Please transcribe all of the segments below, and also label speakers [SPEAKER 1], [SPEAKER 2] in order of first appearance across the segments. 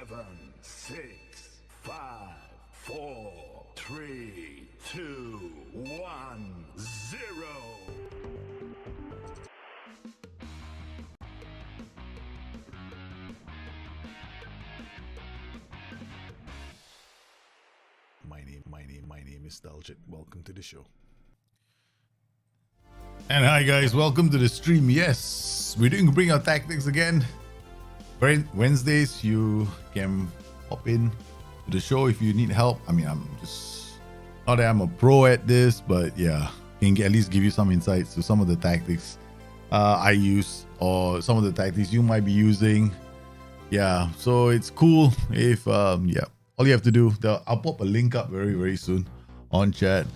[SPEAKER 1] 7, 6, 5, 4, 3, 2, 1, 0.
[SPEAKER 2] My name is Daljit. Welcome to the show. And hi guys, welcome to the stream. Yes, we're doing Bring Our Tactics again. Wednesdays, you can pop in to the show if you need help. I mean, I'm just not that I'm a pro at this, but yeah, can at least give you some insights to some of the tactics I use or some of the tactics you might be using. Yeah, so it's cool if yeah, all you have to do, I'll pop a link up very soon on chat.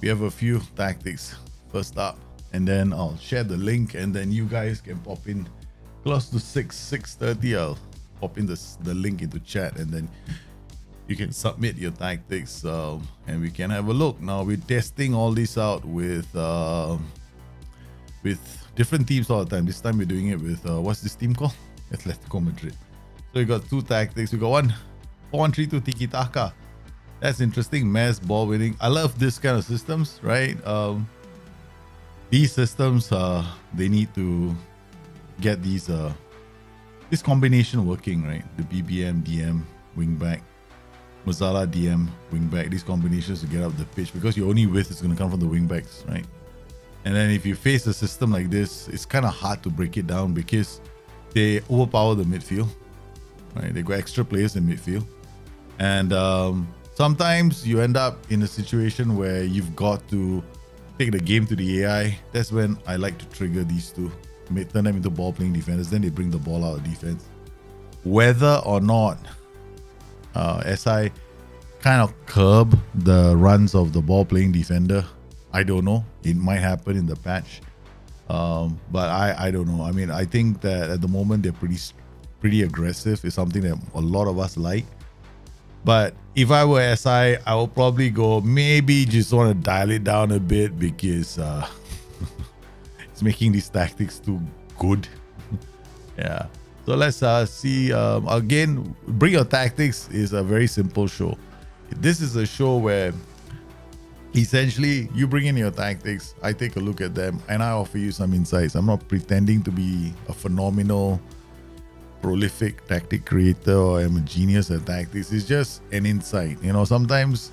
[SPEAKER 2] We have a few tactics first up, and then I'll share the link, and then you guys can pop in close to 6:30. I'll pop in the link into chat, and then you can submit your tactics, and we can have a look. Now we're testing all this out with different teams all the time. This time we're doing it with what's this team called? Atletico Madrid. So we got two tactics. We got one 4-1-3-2 tiki taka. That's interesting. Mass ball winning. I love this kind of systems, right? These systems, they need to get this combination working, right? The BBM, DM, wingback, Mazzala, DM, wingback. These combinations to get up the pitch, because your only width is going to come from the wingbacks, right? And then if you face a system like this, it's kind of hard to break it down because they overpower the midfield, right? They got extra players in midfield, and sometimes you end up in a situation where you've got to take the game to the AI. That's when I like to trigger these two, turn them into ball-playing defenders. Then they bring the ball out of defense. Whether or not SI kind of curb the runs of the ball-playing defender, I don't know. It might happen in the patch, but I don't know. I mean, I think that at the moment they're pretty aggressive. It's something that a lot of us like. But if I were SI, I would probably go maybe just want to dial it down a bit, because it's making these tactics too good. Yeah. So let's see. Again, Bring Your Tactics is a very simple show. This is a show where essentially you bring in your tactics, I take a look at them, and I offer you some insights. I'm not pretending to be a phenomenal prolific tactic creator or I'm a genius at tactics. It's just an insight. You know, sometimes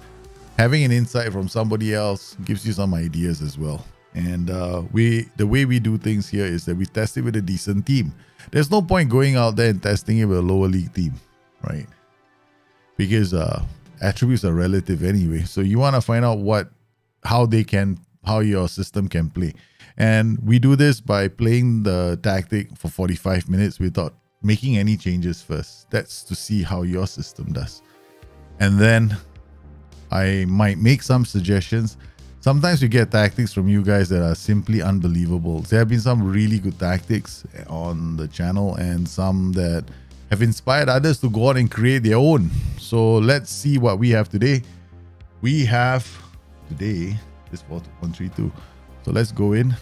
[SPEAKER 2] having an insight from somebody else gives you some ideas as well. And the way we do things here is that we test it with a decent team. There's no point going out there and testing it with a lower league team, right? Because attributes are relative anyway. So you want to find out how your system can play. And we do this by playing the tactic for 45 minutes without making any changes first. That's to see how your system does. And then I might make some suggestions. Sometimes we get tactics from you guys that are simply unbelievable. There have been some really good tactics on the channel, and some that have inspired others to go out and create their own. So let's see what we have today. We have today this 4-1-3-2. So let's go in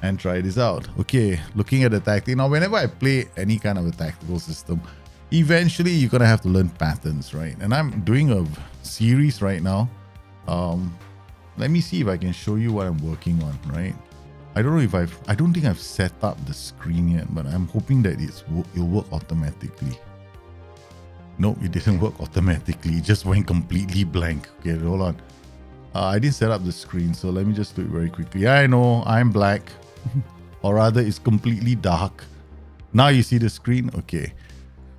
[SPEAKER 2] and try this out. Okay, looking at the tactic. Now, whenever I play any kind of a tactical system, eventually you're going to have to learn patterns, right? And I'm doing a series right now. Let me see if I can show you what I'm working on, right? I don't know if I don't think I've set up the screen yet, but I'm hoping that it'll work automatically. No, it didn't work automatically. It just went completely blank. Okay, hold on. I didn't set up the screen, so let me just do it very quickly. I know I'm black. Or rather, it's completely dark. Now you see the screen. Okay.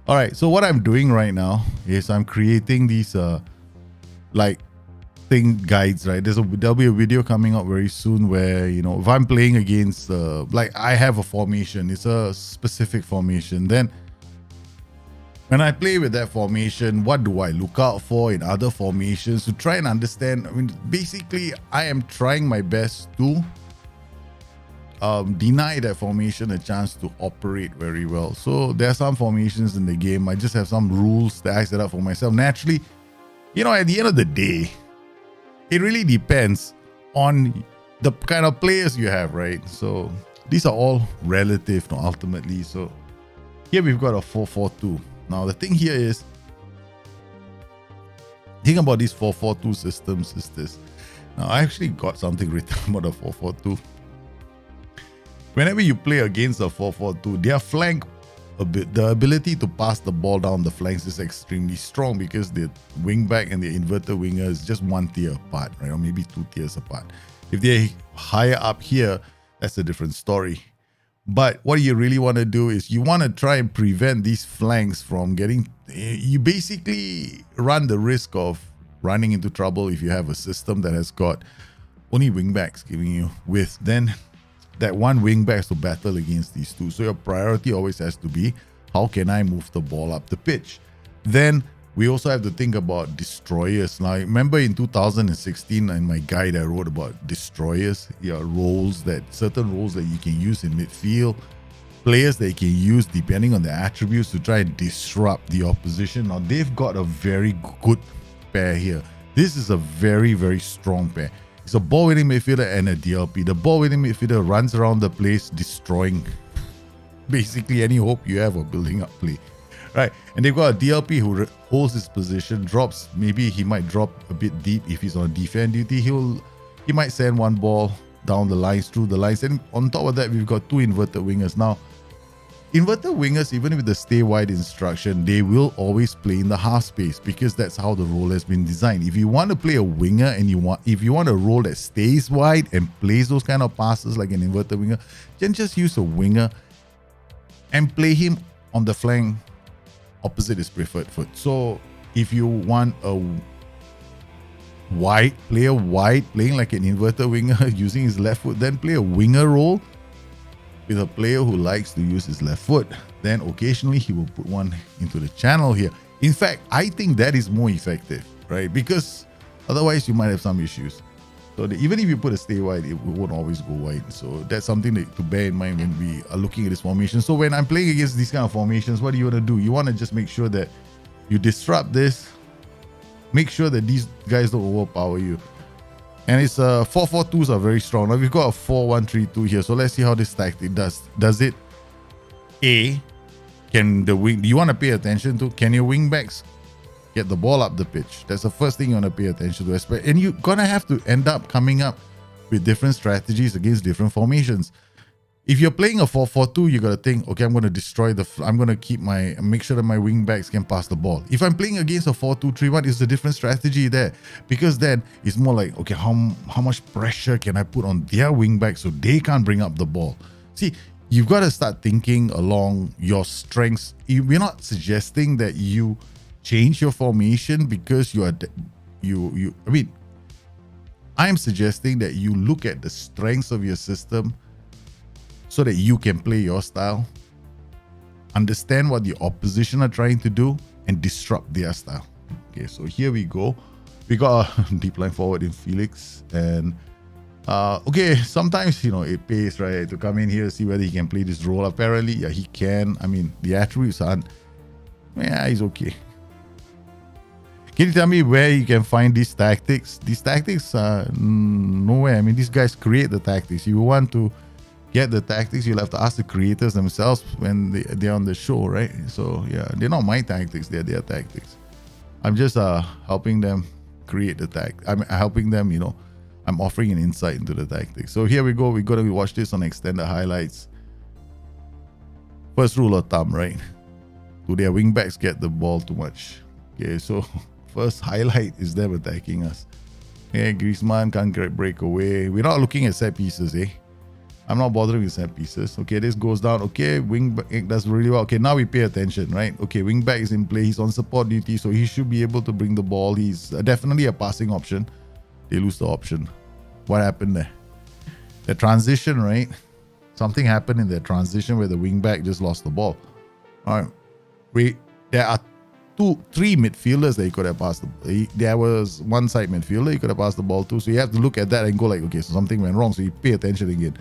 [SPEAKER 2] All right. So what I'm doing right now is I'm creating these like thing guides, right? There'll be a video coming up very soon where, you know, if I'm playing against like I have a formation, it's a specific formation. Then when I play with that formation, what do I look out for in other formations to try and understand? I mean, basically, I am trying my best to deny that formation a chance to operate very well. So there are some formations in the game. I just have some rules that I set up for myself. Naturally, you know, at the end of the day, it really depends on the kind of players you have, right? So these are all relative ultimately. So here we've got a 4-4-2. Now, the thing here is, think about these 4-4-2 systems is this. Now, I actually got something written about a 4-4-2. Whenever you play against a 4-4-2, their flank, the ability to pass the ball down the flanks is extremely strong because the wing back and the inverted winger is just one tier apart, right? Or maybe 2 tiers apart. If they're higher up here, that's a different story. But what you really want to do is you want to try and prevent these flanks from getting... You basically run the risk of running into trouble if you have a system that has got only wingbacks giving you width. Then that one wingback has to battle against these two. So your priority always has to be, how can I move the ball up the pitch? Then we also have to think about destroyers. Now, remember in 2016 in my guide I wrote about destroyers, roles certain roles that you can use in midfield, players that you can use depending on their attributes to try and disrupt the opposition. Now, they've got a very good pair here. This is a very, very strong pair. It's a ball-winning midfielder and a DLP. The ball-winning midfielder runs around the place destroying basically any hope you have of building up play. Right, and they've got a DLP who holds his position, drops. Maybe he might drop a bit deep if he's on defend duty. He might send one ball down the lines, through the lines, and on top of that, we've got 2 inverted wingers. Now, inverted wingers, even with the stay wide instruction, they will always play in the half space because that's how the role has been designed. If you want to play a winger and if you want a role that stays wide and plays those kind of passes like an inverted winger, then just use a winger and play him on the flank opposite his preferred foot. So if you want a wide playing like an inverted winger using his left foot, then play a winger role with a player who likes to use his left foot. Then occasionally he will put one into the channel here. In fact, I think that is more effective, right? Because otherwise you might have some issues. So even if you put a stay wide, it won't always go wide. So that's something to bear in mind when we are looking at this formation. So when I'm playing against these kind of formations, what do you want to do? You want to just make sure that you disrupt this, make sure that these guys don't overpower you. And it's 4-4-2s are very strong. Now we've got a 4-1-3-2 here. So let's see how this tactic does. Does it do you want to pay attention to, can your wingbacks get the ball up the pitch? That's the first thing you want to pay attention to. And you're gonna have to end up coming up with different strategies against different formations. If you're playing a 4-4-2, you got to think, okay, I'm going to destroy I'm going to make sure that my wing backs can pass the ball. If I'm playing against a 4-2-3-1, it's a different strategy there, because then it's more like, okay, how much pressure can I put on their wing back so they can't bring up the ball? See, you've got to start thinking along your strengths. We're not suggesting that you change your formation because I'm suggesting that you look at the strengths of your system so that you can play your style, understand what the opposition are trying to do, and disrupt their style. Okay, so here we go. We got a deep line forward in Felix, and okay, sometimes it pays, right, to come in here see whether he can play this role. Apparently, yeah, he can. I mean, the attributes aren't. Yeah, he's okay. Can you tell me where you can find these tactics? These tactics are nowhere. I mean, these guys create the tactics. You want to get the tactics, you'll have to ask the creators themselves when they're on the show, right? So yeah, they're not my tactics, they're their tactics. I'm just helping them create the tactics. I'm helping them, I'm offering an insight into the tactics. So here we go. We're going to watch this on extended highlights. First rule of thumb, right? Do their wingbacks get the ball too much? Okay, so first highlight is them attacking us. Okay, Griezmann can't break away. We're not looking at set pieces, eh? I'm not bothering with set pieces. Okay, this goes down. Okay, wingback does really well. Okay, now we pay attention, right? Okay, wingback is in play. He's on support duty, so he should be able to bring the ball. He's definitely a passing option. They lose the option. What happened there? The transition, right? Something happened in the transition where the wingback just lost the ball. All right, there are 3 midfielders that he could have passed. There was one side midfielder he could have passed the ball to. So you have to look at that and go like, okay, so something went wrong. So you pay attention again.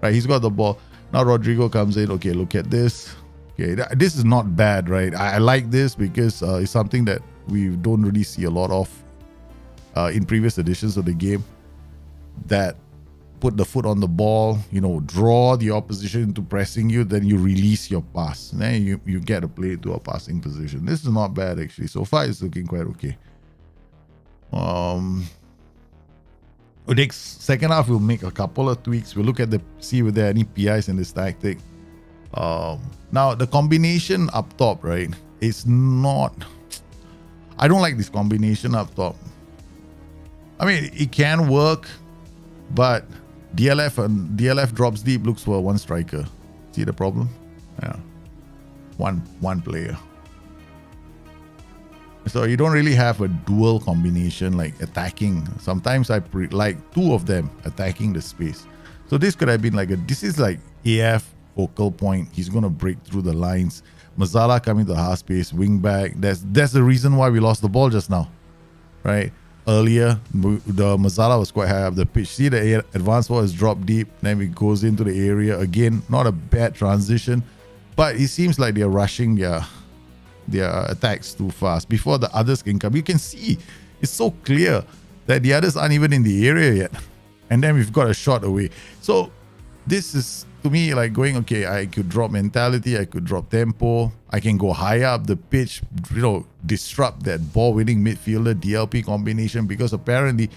[SPEAKER 2] Right, he's got the ball. Now Rodrigo comes in. Okay, look at this. Okay, this is not bad, right? I like this because it's something that we don't really see a lot of in previous editions of the game. That put the foot on the ball, draw the opposition into pressing you, then you release your pass. Then you get a play to a passing position. This is not bad actually. So far it's looking quite okay. Next second half we'll make a couple of tweaks. We'll look at see if there are any PIs in this tactic. Now the combination up top, right? It's not. I don't like this combination up top. I mean, it can work, but DLF drops deep, looks for one striker. See the problem? Yeah, one player. So you don't really have a dual combination like attacking. Sometimes I like two of them attacking the space. So this could have been like this is like AF focal point. He's gonna break through the lines. Mazzala coming to half space, wing back. That's the reason why we lost the ball just now, right? Earlier, the Mazzala was quite high up the pitch. See the advanced ball is dropped deep, then it goes into the area again. Not a bad transition, but it seems like they're rushing their attacks too fast before the others can come. You can see it's so clear that the others aren't even in the area yet, and then we've got a shot away. So this is to me like going, okay, I could drop mentality, I could drop tempo, I can go higher up the pitch, disrupt that ball winning midfielder DLP combination, because apparently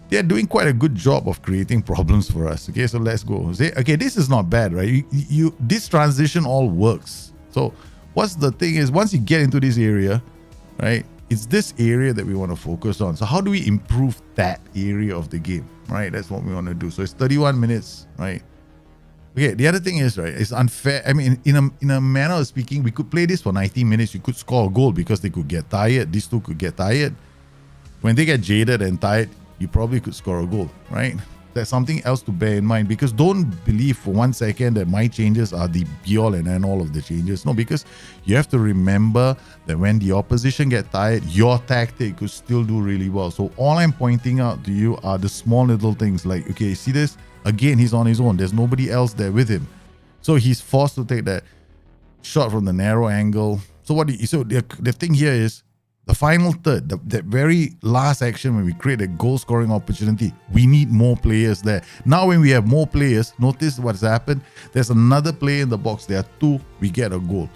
[SPEAKER 2] they're doing quite a good job of creating problems for us. Okay, so let's go. Okay, this is not bad, right? This transition all works. So what's the thing is, once you get into this area, right, it's this area that we want to focus on. So how do we improve that area of the game, right? That's what we want to do. So it's 31 minutes, right? Okay, the other thing is, right, it's unfair. I mean, in a manner of speaking, we could play this for 90 minutes. You could score a goal because they could get tired. These two could get tired. When they get jaded and tired, you probably could score a goal, right? That's something else to bear in mind, because don't believe for 1 second that my changes are the be-all and end-all of the changes. No, because you have to remember that when the opposition get tired, your tactic could still do really well. So all I'm pointing out to you are the small little things like, okay, see this? Again, he's on his own. There's nobody else there with him. So he's forced to take that shot from the narrow angle. So the thing here is, the final third, that very last action when we create a goal scoring opportunity, we need more players there. Now when we have more players, notice what's happened. There's another player in the box. There are two, we get a goal.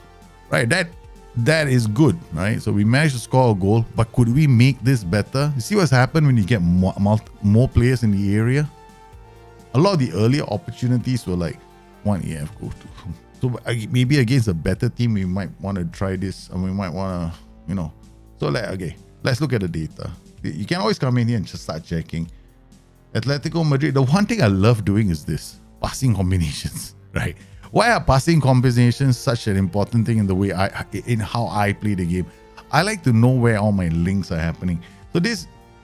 [SPEAKER 2] Right, that is good, right? So we managed to score a goal, but could we make this better? You see what's happened when you get more players in the area? A lot of the earlier opportunities were like one EF go to. So maybe against a better team, we might want to try this, and we might want to, So let's look at the data. You can always come in here and just start checking. Atletico Madrid, the one thing I love doing is this, passing combinations, right? Why are passing combinations such an important thing in the way in how I play the game? I like to know where all my links are happening. So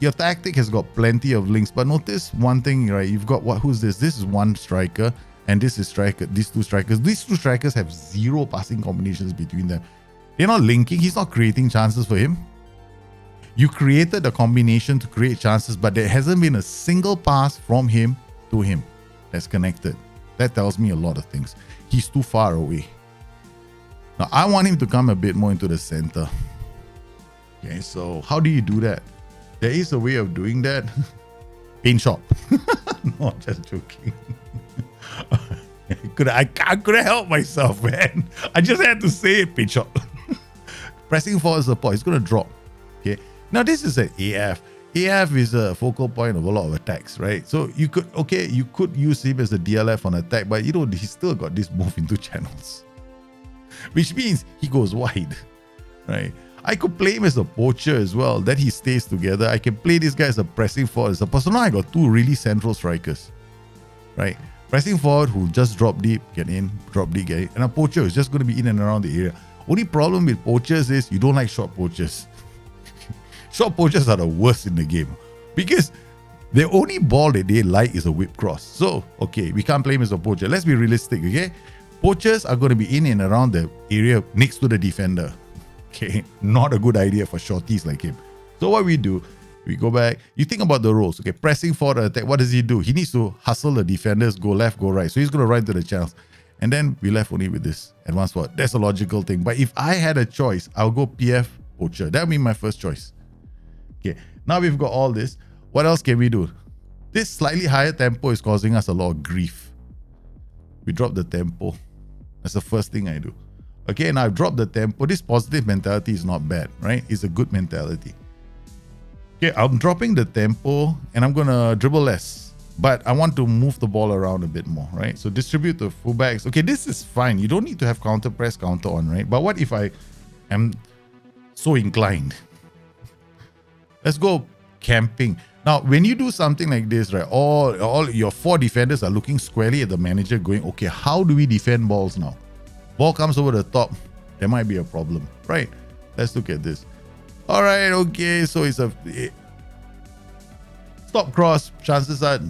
[SPEAKER 2] your tactic has got plenty of links, but notice one thing, right? You've got who's this? This is one striker, and this is striker. These two strikers. These two strikers have zero passing combinations between them. They're not linking. He's not creating chances for him. You created a combination to create chances, but there hasn't been a single pass from him to him that's connected. That tells me a lot of things. He's too far away. Now, I want him to come a bit more into the center. Okay, so how do you do that? There is a way of doing that. Paint shop. No, just joking. I couldn't help myself, man. I just had to say it, paint shop. Pressing forward support. It's going to drop. Okay. Now, this is an AF. AF is a focal point of a lot of attacks, right? So you could use him as a DLF on attack, but he's still got this move into channels, which means he goes wide, right? I could play him as a poacher as well, that he stays together. I can play this guy as a pressing forward. So now I got two really central strikers, right? Pressing forward who just drop deep, get in, drop deep, get in. And a poacher who's just going to be in and around the area. Only problem with poachers is you don't like short poachers. Short poachers are the worst in the game because the only ball that they like is a whip cross. So, okay, we can't play him as a poacher. Let's be realistic, okay? Poachers are going to be in and around the area next to the defender. Okay, not a good idea for shorties like him. So what we do, we go back. You think about the roles. Okay, pressing for the attack. What does he do? He needs to hustle the defenders, go left, go right. So he's going to run to the channels. And then we left only with this advanced forward. That's a logical thing. But if I had a choice, I'll go PF poacher. That would be my first choice. Okay, now we've got all this. What else can we do? This slightly higher tempo is causing us a lot of grief. We drop the tempo. That's the first thing I do. Okay, now I've dropped the tempo. This positive mentality is not bad, right? It's a good mentality. Okay, I'm dropping the tempo and I'm gonna dribble less, but I want to move the ball around a bit more, right? So distribute the fullbacks. Okay, this is fine. You don't need to have counter press, counter on, right? But what if I am so inclined? Let's go camping. Now, when you do something like this, right, all your 4 defenders are looking squarely at the manager going, okay, how do we defend balls now? Ball comes over the top, there might be a problem, right? Let's look at this. All right, okay, so it's a stop cross. Chances are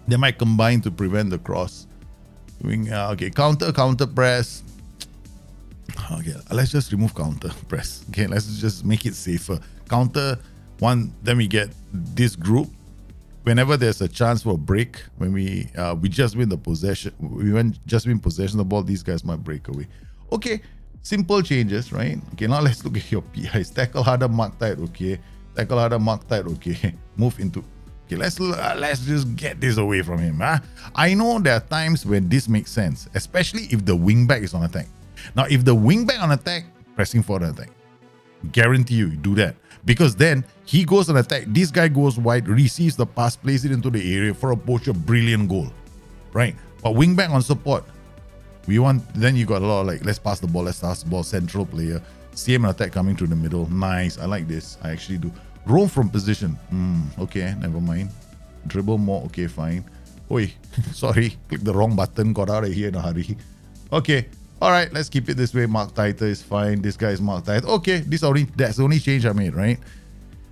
[SPEAKER 2] they might combine to prevent the cross. Okay, counter press. Okay, let's just remove counter press. Okay, let's just make it safer. Counter one, then we get this group. Whenever there's a chance for a break, when we just win the possession, just win possession of the ball, these guys might break away. Okay, simple changes, right? Okay, now let's look at your PIs. Tackle harder, mark tight, okay. Tackle harder, mark tight, okay. Move into. Okay, let's just get this away from him. Huh? I know there are times when this makes sense, especially if the wingback is on attack. Now, if the wingback on attack, pressing for the attack. Guarantee you do that. Because then he goes on attack. This guy goes wide, receives the pass, plays it into the area for a poacher, brilliant goal. Right? But wingback on support, then you got a lot of like, let's pass the ball, central player. Same attack coming through the middle. Nice. I like this. I actually do. Roam from position. Okay, never mind. Dribble more. Okay, fine. Oi, sorry. Click the wrong button. Got out of here in a hurry. Okay. All right, let's keep it this way. Mark tighter is fine. This guy is marked tight. Okay, that's the only change I made, right?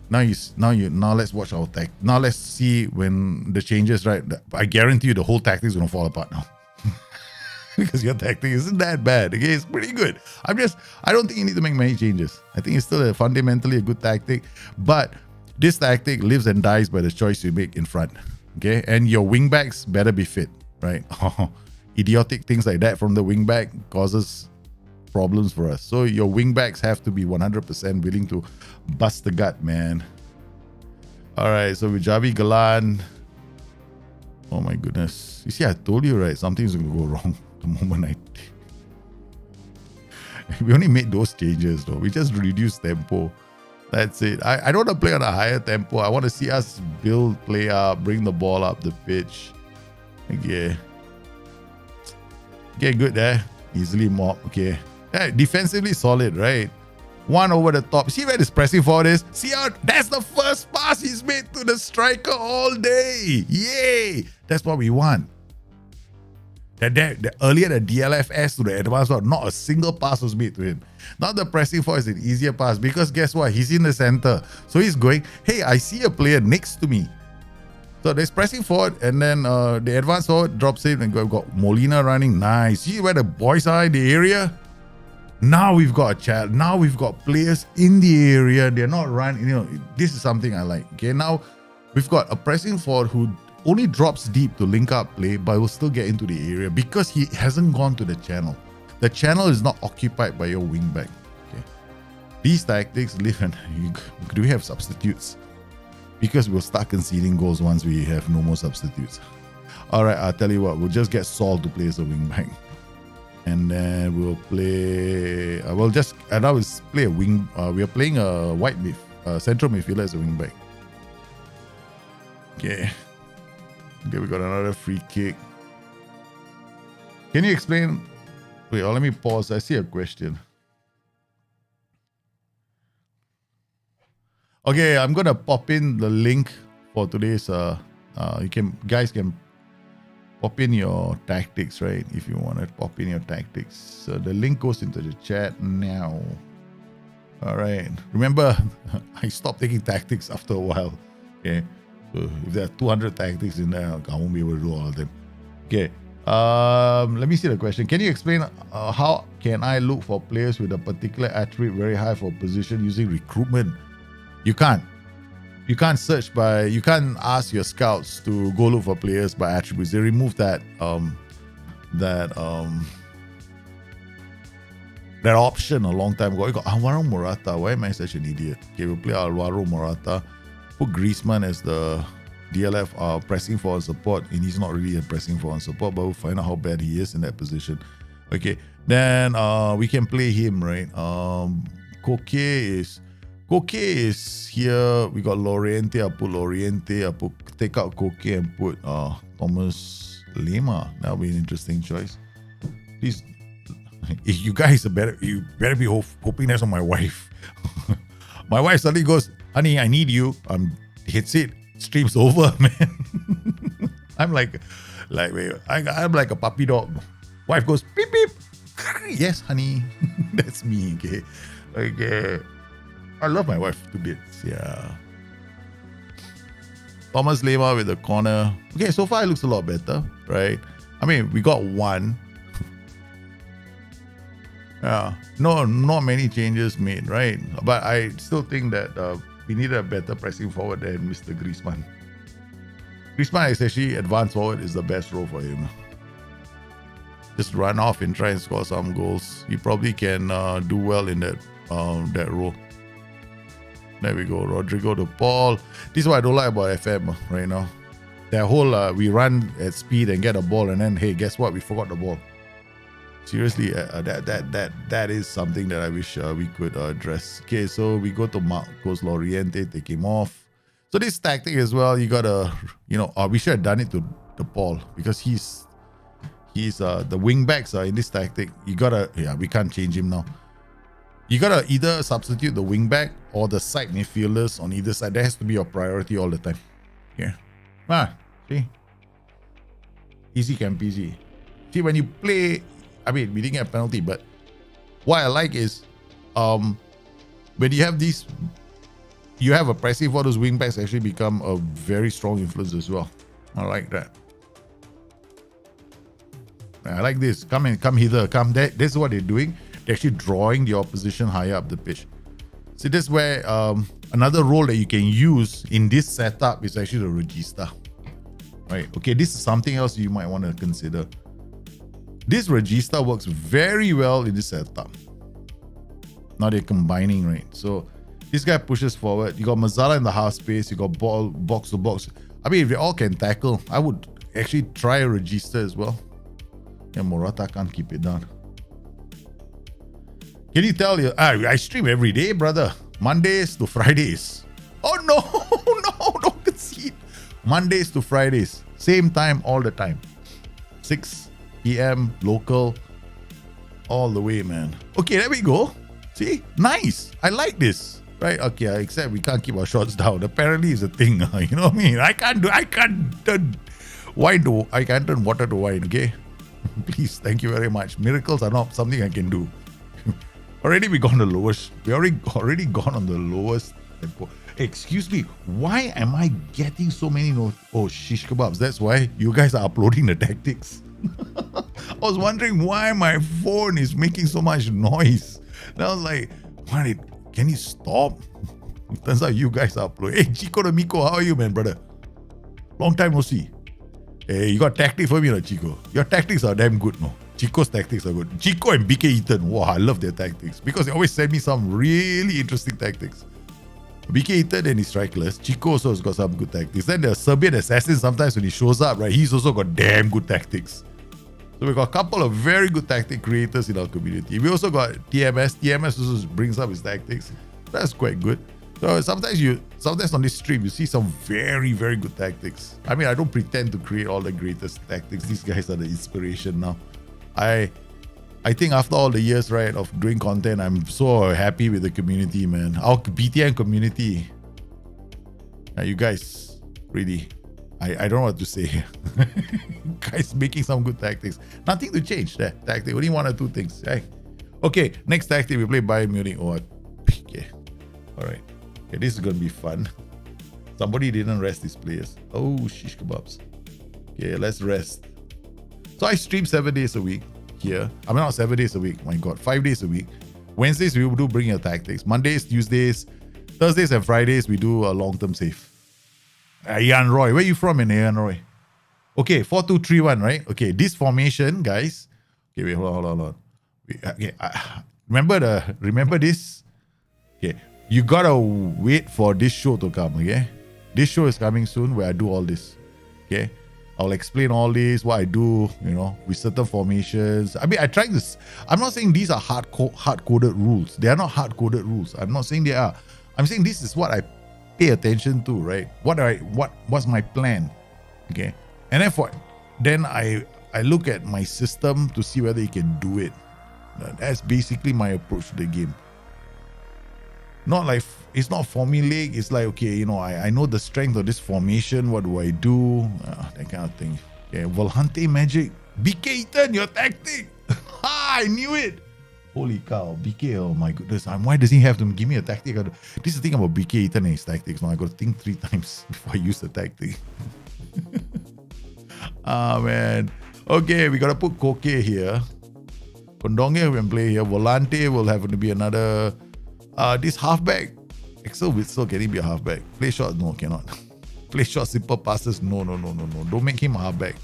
[SPEAKER 2] Now let's watch our tactic. Now let's see when the changes, right? I guarantee you the whole tactic is gonna fall apart now. Because your tactic isn't that bad. Okay, it's pretty good. I don't think you need to make many changes. I think it's still fundamentally a good tactic, but this tactic lives and dies by the choice you make in front. Okay, and your wingbacks better be fit, right? Idiotic things like that from the wingback causes problems for us. So your wingbacks have to be 100% willing to bust the gut, man. All right, so with Javi Galan, oh my goodness. You see, I told you, right? Something's going to go wrong the moment we only made those changes, though. We just reduced tempo. That's it. I don't want to play on a higher tempo. I want to see us build, play up, bring the ball up the pitch. Okay. Okay, good there. Easily mop. Okay. Yeah, defensively solid, right? One over the top. See where this pressing forward is? See how that's the first pass he's made to the striker all day. Yay! That's what we want. Earlier, the DLFS to the advanced one, not a single pass was made to him. Now the pressing forward is an easier pass because guess what? He's in the center. So he's going, hey, I see a player next to me. So there's pressing forward, and then the advanced forward drops in, and we've got Molina running. Nice. See where the boys are in the area? Now we've got a chat. Now we've got players in the area. They're not running. You know, this is something I like. Okay, now we've got a pressing forward who only drops deep to link up play, but will still get into the area because he hasn't gone to the channel. The channel is not occupied by your wingback. Okay, these tactics live and do we have substitutes? Because we'll start conceding goals once we have no more substitutes. All right, I'll tell you what, we'll just get Saul to play as a wingback. And then we'll play, I will play a wing, we are playing a central midfielder as a wingback. Okay, we got another free kick. Can you explain? Wait, let me pause. I see a question. Okay, I'm gonna pop in the link for today's. Guys can pop in your tactics, right? If you want to pop in your tactics, so the link goes into the chat now. All right. Remember, I stopped taking tactics after a while. Okay, so if there are 200 tactics in there, I won't be able to do all of them. Okay. Let me see the question. Can you explain how can I look for players with a particular attribute very high for position using recruitment? You can't. You can't search by. You can't ask your scouts to go look for players by attributes. They removed that option a long time ago. You got Alvaro Morata. Why am I such an idiot? Okay, we'll play Alvaro Morata. Put Griezmann as the DLF are pressing for on support, and he's not really pressing for on support, but we'll find out how bad he is in that position. Okay, then we can play him, right? Koke is here. We got Loriente. I put Loriente. Take out Koke and put Thomas Lema. That'll be an interesting choice. Please, you guys you better be hoping that's on my wife. My wife suddenly goes, "Honey, I need you." Hits it. Stream's over, man. I'm like I'm like a puppy dog. Wife goes beep beep. Yes, honey. That's me. Okay. I love my wife to bits. Yeah. Thomas Lema with the corner. Okay, so far it looks a lot better, right? I mean, we got one. Yeah. No, not many changes made, right? But I still think that we need a better pressing forward than Mr. Griezmann. Griezmann is actually advanced forward is the best role for him. Just run off and try and score some goals. He probably can do well in that role. There we go. Rodrigo to Paul. This is what I don't like about FM right now. That whole we run at speed and get a ball, and then hey, guess what? We forgot the ball. Seriously, that is something that I wish we could address. Okay, so we go to Marcos Loriente, take him off. So this tactic as well, you gotta, we should have done it to Paul, because he's the wing backs are in this tactic. You gotta, we can't change him now. You gotta either substitute the wing back or the side midfielders on either side. That has to be your priority all the time. Yeah. See? Easy can peasy. See, when you play, I mean, we didn't get a penalty, but what I like is when you have these, you have a pressing for those wing backs actually become a very strong influence as well. I like that. I like this. Come hither, come there. This is what they're doing. They're actually drawing the opposition higher up the pitch. See, this is where another role that you can use in this setup is actually the regista. Right? Okay, this is something else you might want to consider. This regista works very well in this setup. Now they're combining, right? So this guy pushes forward. You got Mazzala in the half space. You got ball box to box. I mean, if they all can tackle, I would actually try a regista as well. Yeah, Morata can't keep it down. Can you tell you? I stream every day, brother. Mondays to Fridays. Oh no, no, don't concede. Mondays to Fridays. Same time all the time. 6 p.m. local. All the way, man. Okay, there we go. See? Nice. I like this. Right? Okay, except we can't keep our shots down. Apparently it's a thing. You know what I mean? I can't turn wine to, I can't turn water to wine, okay? Please, thank you very much. Miracles are not something I can do. Already we gone the lowest. We already gone on the lowest tempo. Excuse me, why am I getting so many shish kebabs? That's why you guys are uploading the tactics. I was wondering why my phone is making so much noise. And I was like, can you stop? It turns out you guys are uploading. Hey, Chico and Miko, how are you, man, brother? Long time no see. Hey, you got tactics for me, no, Chico? Your tactics are damn good, no? Chico's tactics are good. Chico and BK Eaton, wow, I love their tactics because they always send me some really interesting tactics. BK Eaton and his strikeless. Chico also has got some good tactics. Then the Serbian assassin, sometimes when he shows up, right, he's also got damn good tactics. So we've got a couple of very good tactic creators in our community. We also got TMS. TMS also brings up his tactics. That's quite good. So sometimes on this stream, you see some very, very good tactics. I mean, I don't pretend to create all the greatest tactics. These guys are the inspiration now. I think after all the years, right, of doing content, I'm so happy with the community, man. Our BTN community. You guys, really, I don't know what to say. Guys making some good tactics. Nothing to change there. Tactic, only one or two things. Right? Okay, next tactic, we play Bayern Munich. Oh, okay. All right. Okay, this is going to be fun. Somebody didn't rest his players. Oh, shish kebabs. Okay, let's rest. So I stream 7 days a week here. I mean, not 7 days a week. My God, 5 days a week. Wednesdays, we do bring your tactics. Mondays, Tuesdays, Thursdays, and Fridays, we do a long-term save. Ian Roy. Where are you from in Ian Roy? Okay, 4-2-3-1, right? Okay, this formation, guys. Okay, wait, hold on. Okay, remember this? Okay, you gotta wait for this show to come, okay? This show is coming soon where I do all this. Okay. I'll explain all this, what I do, with certain formations. I mean, I tried this. I'm not saying these are hard-coded rules. They are not hard-coded rules. I'm not saying they are. I'm saying this is what I pay attention to, right? What's my plan? Okay. And then I look at my system to see whether it can do it. That's basically my approach to the game. Not like it's not formulaic. It's like, okay, I know the strength of this formation. What do I do? That kind of thing. Okay, Volante magic. BK Eaton, your tactic. I knew it. Holy cow, BK. Oh my goodness. Why does he have to give me a tactic? This is the thing about BK Eaton and his tactics. Now I got to think 3 times before I use the tactic. Man. Okay, we got to put Koke here. Kondonge we can play here. Volante will have to be another. This halfback, Axel Witsel, can he be a halfback? Play shot, no, cannot. Play shot, simple passes, no. Don't make him a halfback.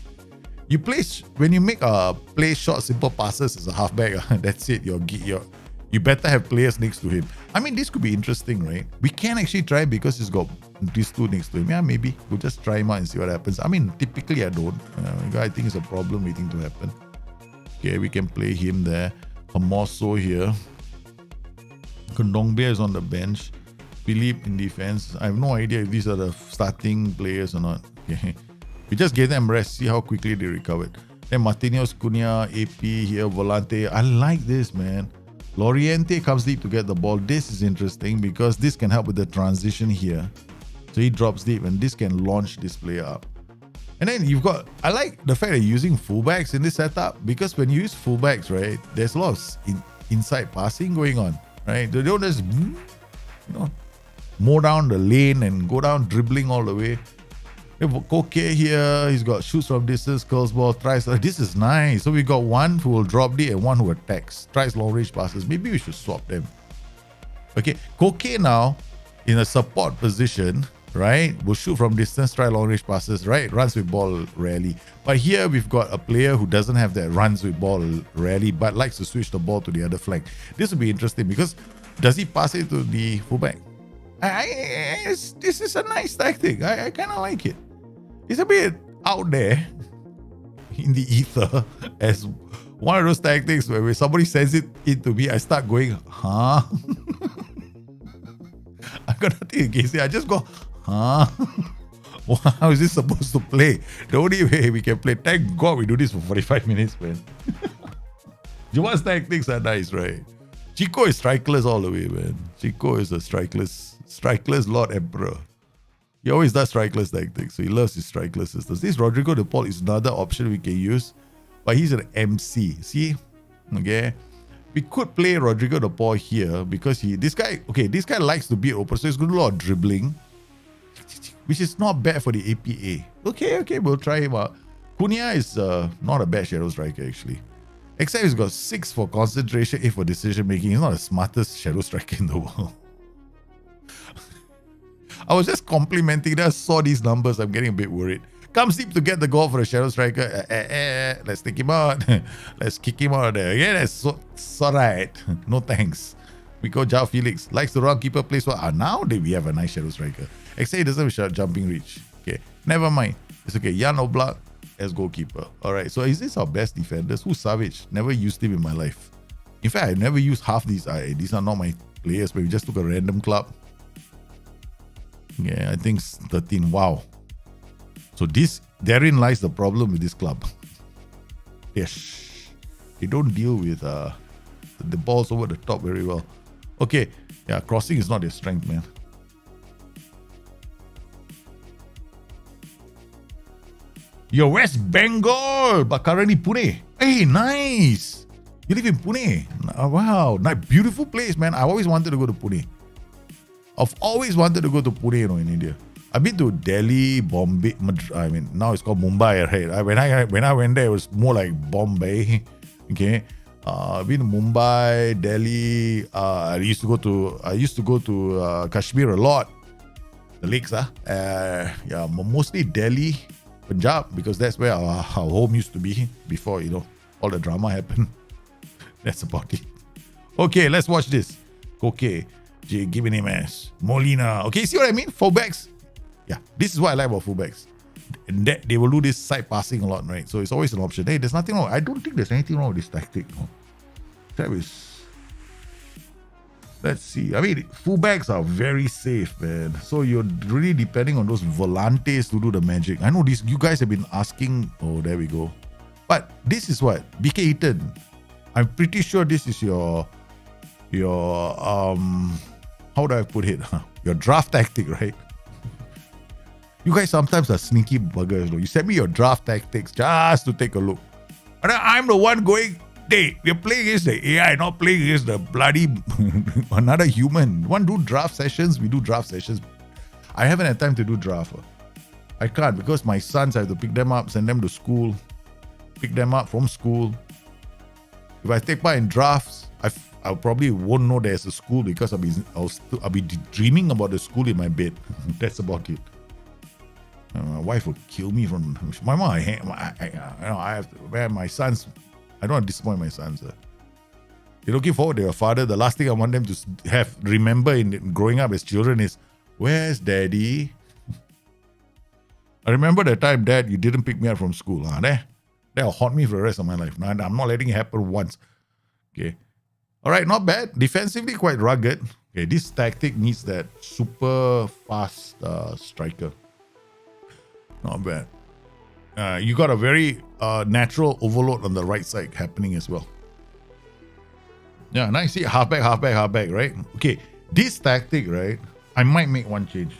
[SPEAKER 2] When you make a play shot, simple passes as a halfback, that's it. You better have players next to him. I mean, this could be interesting, right? We can actually try because he's got these 2 next to him. Yeah, maybe we'll just try him out and see what happens. I mean, typically I don't. I think it's a problem waiting to happen. Okay, we can play him there. Hamoso here. Kondongbia is on the bench. Philippe in defense. I have no idea if these are the starting players or not. Okay. We just gave them rest, see how quickly they recovered. Then Martinez, Cunha, AP here, Volante. I like this, man. Loriente comes deep to get the ball. This is interesting because this can help with the transition here. So he drops deep and this can launch this player up. And then I like the fact that you're using fullbacks in this setup because when you use fullbacks, right, there's a lot of inside passing going on. Right? They don't just, mow down the lane and go down dribbling all the way. Koke here, he's got shoots from distance, curls ball, tries. This is nice. So we got one who will drop deep and one who attacks, tries long range passes. Maybe we should swap them. Okay, Koke now in a support position, right? Will shoot from distance, try long range passes, right? Runs with ball rarely. But here we've got a player who doesn't have that runs with ball rarely, but likes to switch the ball to the other flank. This will be interesting because does he pass it to the fullback? This is a nice tactic. I kind of like it. It's a bit out there in the ether as one of those tactics where when somebody sends it to me, I start going, huh? I got nothing against it. I just go, huh? How is this supposed to play? The only way we can play. Thank God we do this for 45 minutes, man. Juwan's tactics are nice, right? Chico is strikeless all the way, man. Chico is a strikeless Lord Emperor. He always does strikeless tactics, so he loves his strikeless systems. This Rodrigo De Paul is another option we can use, but he's an MC. See? Okay. We could play Rodrigo De Paul here because this guy likes to beat open, so he's going to do a lot of dribbling, which is not bad for the APA. Okay, we'll try him out. Cunha is not a bad shadow striker, actually. Except he's got 6 for concentration, 8 for decision making. He's not the smartest shadow striker in the world. I was just complimenting that. I saw these numbers. I'm getting a bit worried. Comes deep to get the goal for a shadow striker. Let's take him out. Let's kick him out of there. Yeah, that's alright. No thanks. We go Jao Felix. Likes to run, keeper plays well. Now we have a nice shadow striker. Except he doesn't have a jumping reach. Okay, never mind. It's okay. Jan Oblak as goalkeeper. Alright, so is this our best defenders? Who's Savage? Never used him in my life. In fact, I never used half these. These are not my players, but we just took a random club. Yeah, I think 13. Wow. So therein lies the problem with this club. Yes. They don't deal with the balls over the top very well. Okay. Yeah, crossing is not their strength, man. You're West Bengal, but currently Pune. Hey, nice. You live in Pune. Wow. Nice, beautiful place, man. I always wanted to go to Pune. I've always wanted to go to Pune, in India. I've been to Delhi, Bombay. I mean, now it's called Mumbai, right? When I went there, it was more like Bombay. Okay, I've been to Mumbai, Delhi. I used to go to Kashmir a lot. The lakes, yeah, mostly Delhi, Punjab, because that's where our home used to be before all the drama happened. That's about it. Okay, let's watch this. Okay. Give me name as Molina. Okay, see what I mean? Fullbacks. Yeah, this is what I like about fullbacks. And that they will do this side passing a lot, right? So it's always an option. Hey, there's nothing wrong. I don't think there's anything wrong with this tactic. No. That is. Let's see. I mean, fullbacks are very safe, man. So you're really depending on those volantes to do the magic. I know this. You guys have been asking. Oh, there we go. But this is what BK Eaton. I'm pretty sure this is your how do I put it? Your draft tactic, right? You guys sometimes are sneaky buggers. You send me your draft tactics just to take a look. And I'm the one going, hey, we're playing against the AI, not playing against the bloody another human. One do draft sessions, we do draft sessions. I haven't had time to do draft. I can't because my sons, I have to pick them up, send them to school, pick them up from school. If I take part in drafts, I probably won't know there's a school because I'll be dreaming about the school in my bed. That's about it. My wife would kill me from my mom. I have to, man, my sons. I don't want to disappoint my sons. They're looking forward to their father. The last thing I want them to remember in growing up as children is, where's daddy? I remember the time, Dad, you didn't pick me up from school. That'll haunt me for the rest of my life. Now, I'm not letting it happen once. Okay. All right, not bad. Defensively, quite rugged. Okay, this tactic needs that super fast striker. Not bad. You got a very natural overload on the right side happening as well. Yeah, nice. See, halfback, right? Okay, this tactic, right? I might make one change.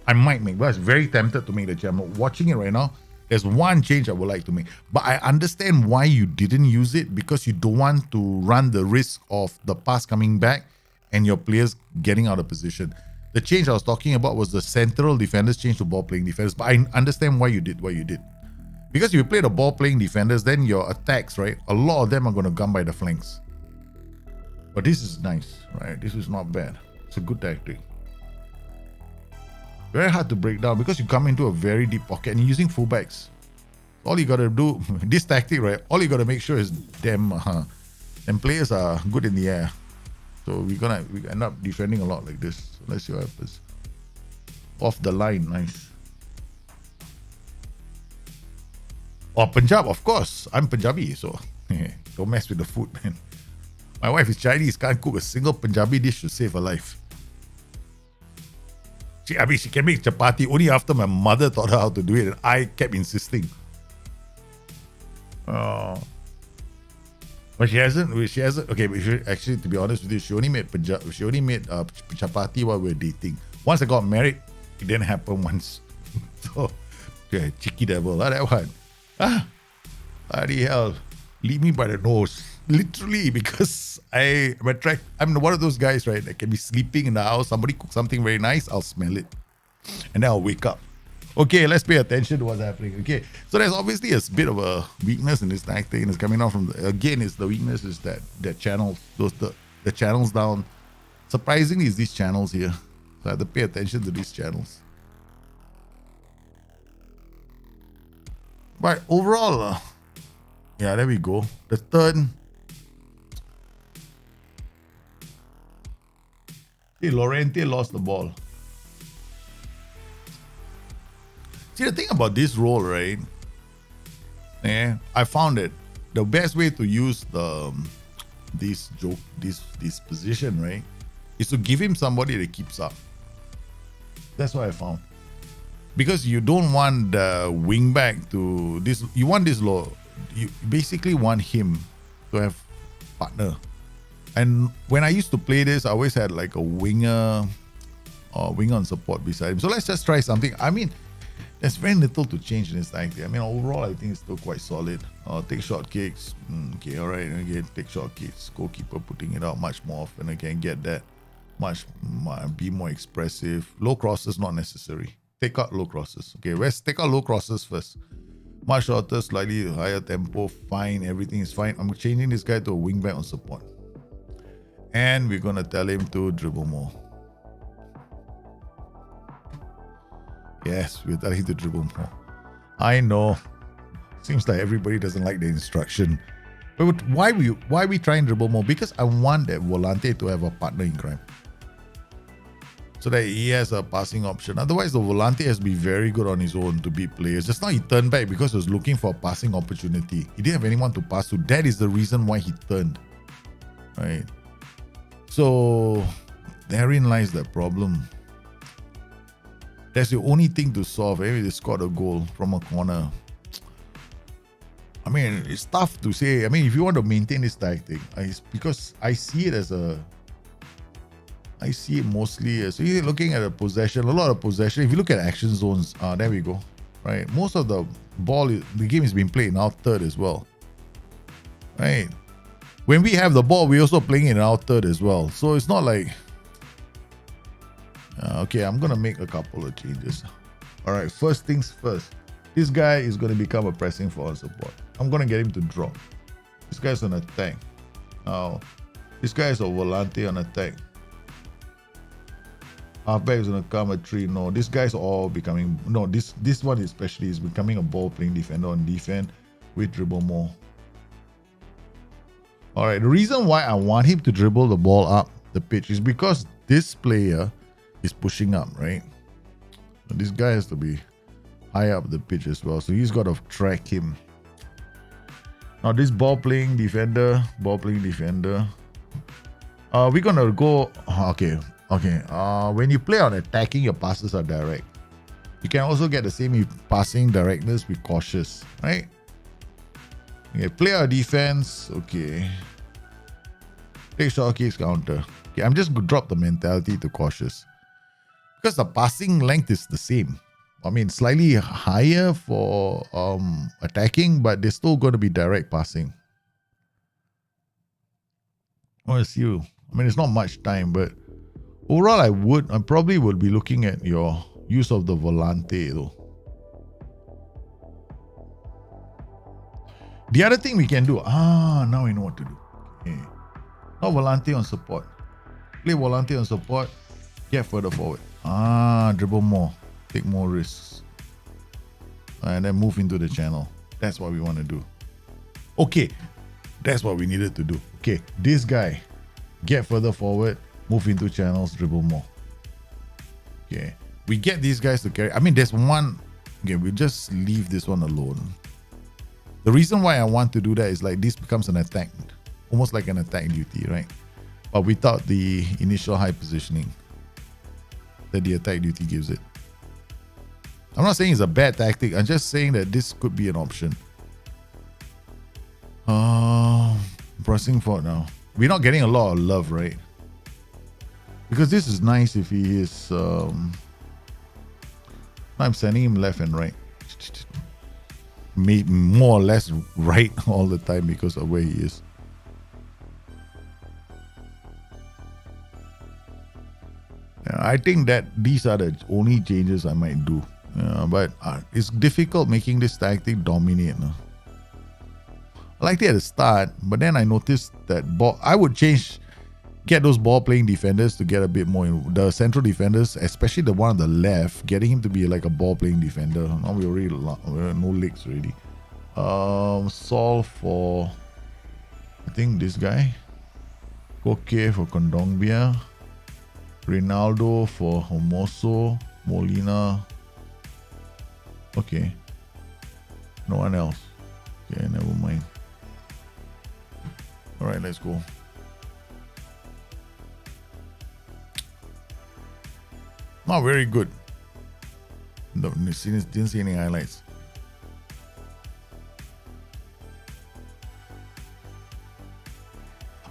[SPEAKER 2] But I was very tempted to make the change. I'm watching it right now. There's one change I would like to make. But I understand why you didn't use it, because you don't want to run the risk of the pass coming back and your players getting out of position. The change I was talking about was the central defenders change to ball-playing defenders. But I understand why you did what you did. Because if you play the ball-playing defenders, then your attacks, right, a lot of them are going to come by the flanks. But this is nice, right? This is not bad. It's a good tactic. Very hard to break down because you come into a very deep pocket and you're using fullbacks. All you got to do, this tactic, right, all you got to make sure is them players are good in the air. So we end up defending a lot like this. So let's see what happens. Off the line, nice. Oh, Punjab, of course. I'm Punjabi, so don't mess with the food, man. My wife is Chinese, can't cook a single Punjabi dish to save her life. She can make chapati only after my mother taught her how to do it, and I kept insisting. But she hasn't. Okay, but actually, to be honest with you, she only made chapati while we were dating. Once I got married, it didn't happen once. So, yeah, cheeky devil, that one. Bloody hell, leave me by the nose, literally, because I'm one of those guys, right? That can be sleeping in the house, somebody cook something very nice, I'll smell it, and then I'll wake up. Okay, let's pay attention to what's happening. Okay, so there's obviously a bit of a weakness in this tactic, and it's coming out from the weakness is that channels, the channels down. Surprisingly, is these channels here, so I have to pay attention to these channels. But overall, yeah, there we go. The third. See, Lorente lost the ball. See, the thing about this role, right? I found it the best way to use this position, right, is to give him somebody that keeps up. That's what I found. Because you don't want the wing back to this. You want this low. You basically want him to have partner. And when I used to play this, I always had like a winger or winger on support beside him. So let's just try something. I mean, there's very little to change in this tactic. I mean, overall, I think it's still quite solid. Take short kicks. Okay, all right. Again, take short kicks. Goalkeeper putting it out much more often. Again, get that. Be more expressive. Low crosses, not necessary. Take out low crosses. Okay, let's take out low crosses first. Much shorter, slightly higher tempo. Fine, everything is fine. I'm changing this guy to a wing back on support. And we're going to tell him to dribble more. Yes, we're telling him to dribble more. I know. Seems like everybody doesn't like the instruction. But why we try and dribble more? Because I want that Volante to have a partner in crime. so that he has a passing option. Otherwise, the Volante has to be very good on his own to beat players. Just now he turned back because he was looking for a passing opportunity. He didn't have anyone to pass to. That is the reason why he turned. Right? So therein lies the problem. That's the only thing to solve. Maybe they scored a goal from a corner. I mean, it's tough to say. I mean, if you want to maintain this tactic, it's because I see it mostly as, so you're looking at a possession, a lot of possession. If you look at action zones, there we go. Right, most of the the game is being played in our third as well. Right, when we have the ball, we're also playing in our third as well. So it's not like, okay, I'm gonna make a couple of changes. All right, first things first. This guy is gonna become a pressing forward support. I'm gonna get him to drop. This guy's on attack. Now, this guy is a Volante on attack. Halfback is gonna come a 3. No, this guy's all becoming, no, this one especially is becoming a ball playing defender on defense with dribble more. All right, the reason why I want him to dribble the ball up the pitch is because this player is pushing up, right? So this guy has to be high up the pitch as well, so he's got to track him. Now this ball playing defender, we're gonna go, okay. When you play on attacking, your passes are direct. You can also get the same passing directness, be cautious, right? Okay, play our defense. Okay, take short kicks, counter. Okay, I'm just gonna drop the mentality to cautious because the passing length is the same. I mean, slightly higher for attacking, but they're still going to be direct passing. I see you. I mean, it's not much time, but overall, I probably would be looking at your use of the Volante though. The other thing we can do, now we know what to do. Okay. Now Volante on support. Play Volante on support, get further forward. Dribble more, take more risks. And then move into the channel. That's what we want to do. Okay, that's what we needed to do. Okay, this guy, get further forward, move into channels, dribble more. Okay, we get these guys to carry. I mean, there's one. Okay, we just leave this one alone. The reason why I want to do that is like this becomes an attack, almost like an attack duty, right? But without the initial high positioning that the attack duty gives it. I'm not saying it's a bad tactic. I'm just saying that this could be an option. Pressing forward now. We're not getting a lot of love, right? Because this is nice if he is... I'm sending him left and right. More or less right all the time because of where he is. I think that these are the only changes I might do. But it's difficult making this tactic dominate. I liked it at the start, but then I noticed that I would get those ball playing defenders to get a bit more. The central defenders, especially the one on the left, getting him to be like a ball playing defender. Now we already no legs already. Solve for, I think this guy. Koke for Kondogbia. Ronaldo for Hermoso. Molina. Okay. No one else. Okay, never mind. Alright, let's go. Not very good. No, didn't see any highlights.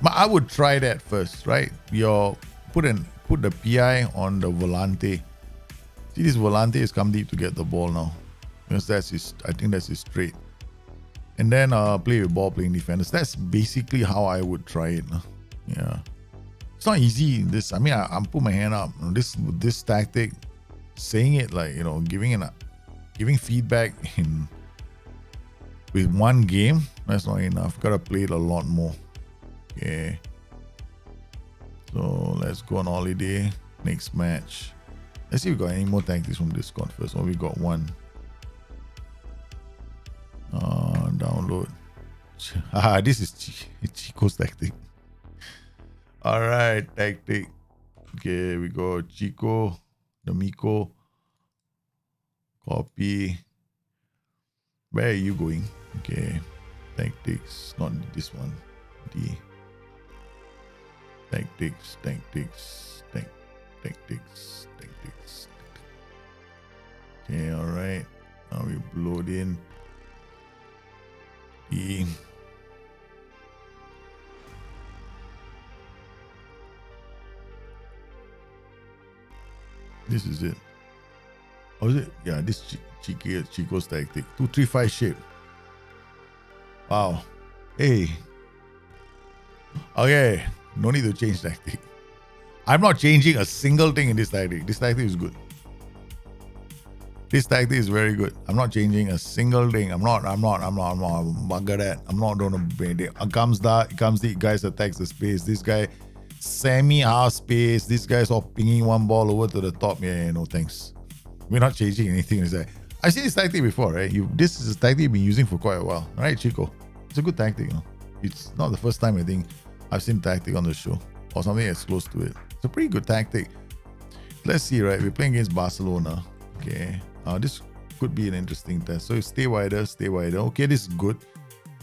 [SPEAKER 2] But I would try that first, right? Put the PI on the Volante. See, this Volante is come deep to get the ball now. Because I think that's his straight. And then play with ball playing defenders. That's basically how I would try it. Yeah. It's not easy. I mean, I put my hand up. This tactic, saying it like, giving feedback with one game, that's not enough. Gotta play it a lot more. Okay. So let's go on holiday. Next match. Let's see if we got any more tactics from Discord first. We got one. Download. This is Chico's tactic. Alright, tactic. Okay, we go Chico, Namiko. Copy. Where are you going? Okay. Tactics. Not this one. D. Tactics. Okay, alright. Now we load in D. This is it. Oh, is it? Yeah, this Chico's tactic. 2-3-5 shape. Wow. Hey. Okay. No need to change tactic. I'm not changing a single thing in this tactic. This tactic is good. This tactic is very good. I'm not changing a single thing. I'm not bugger that. I'm not gonna bend it. Comes the guys attacks the space. This guy semi-half space. This guy's all pinging one ball over to the top. Yeah, no thanks. We're not changing anything. I've seen this tactic before, right? This is a tactic you've been using for quite a while, right, Chico? It's a good tactic, you know. It's not the first time I think I've seen tactic on the show or something that's close to it. It's a pretty good tactic. Let's see, right? We're playing against Barcelona. Okay. This could be an interesting test. So stay wider. Okay, this is good.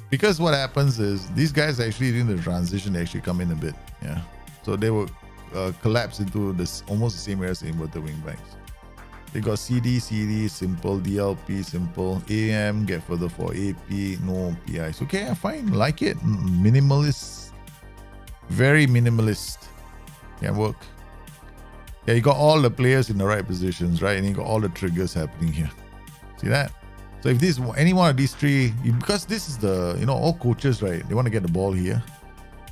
[SPEAKER 2] Because what happens is these guys actually during the transition, they actually come in a bit. Yeah. So they will collapse into this almost the same area as the inverted wing backs. They got CD, simple, DLP, simple, AM, get further for AP, no PIs. Okay, fine, like it. Minimalist. Very minimalist. Can work. Yeah, you got all the players in the right positions, right? And you got all the triggers happening here. See that? So if this any one of these three, because this is the, all coaches, right? They want to get the ball here.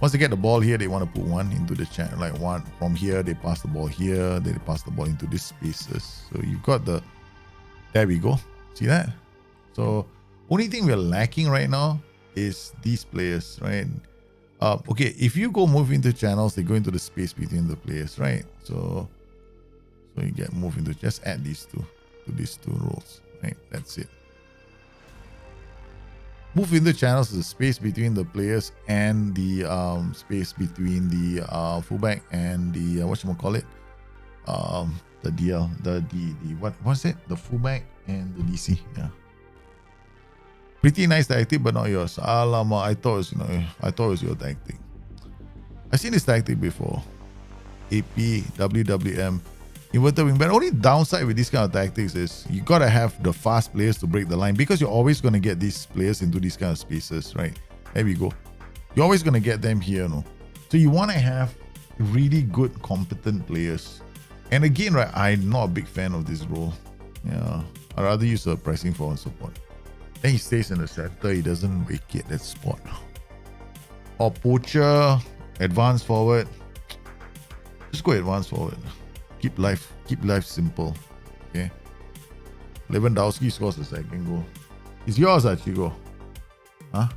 [SPEAKER 2] Once they get the ball here, they want to put one into the channel, like one from here, they pass the ball here, they pass the ball into these spaces. So you've got there we go. See that? So only thing we're lacking right now is these players, right? Okay, if you go move into channels, they go into the space between the players, right? So you get move into, just add these two to these two roles, right? That's it. Move into channels is the space between the players and the space between the fullback and the whatchamacallit, the DL, the what's it? The fullback and the DC. Yeah. Pretty nice tactic, but not yours. Alamak, I thought it was your tactic. I've seen this tactic before. AP, WWM, inverted wing. But only downside with this kind of tactics is you gotta have the fast players to break the line, because you're always gonna get these players into these kind of spaces, right? There we go. You're always gonna get them here, no? So you wanna have really good, competent players. And again, right, I'm not a big fan of this role. Yeah, I'd rather use a pressing forward support. Then he stays in the center. He doesn't vacate that spot. Or poacher, advance forward. Just go advance forward. Keep life simple. Okay. Lewandowski scores the second goal. It's yours, Chico. Huh?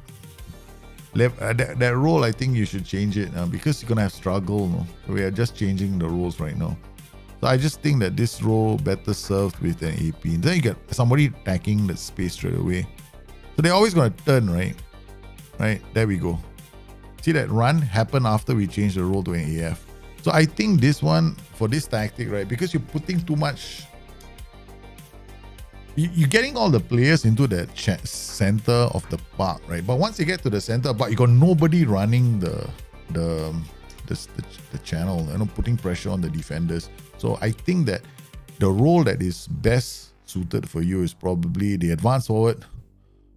[SPEAKER 2] That role, I think you should change it because you're gonna have struggle. No? So we are just changing the roles right now. So I just think that this role better served with an AP. Then you get somebody attacking the space straight away. So they're always gonna turn, right? Right, there we go. See that run happen after we change the role to an AF. So I think this one, for this tactic, right, because you're putting too much, you're getting all the players into the center of the park, right? But once you get to the center park, you got nobody running the channel, putting pressure on the defenders. So I think that the role that is best suited for you is probably the advance forward,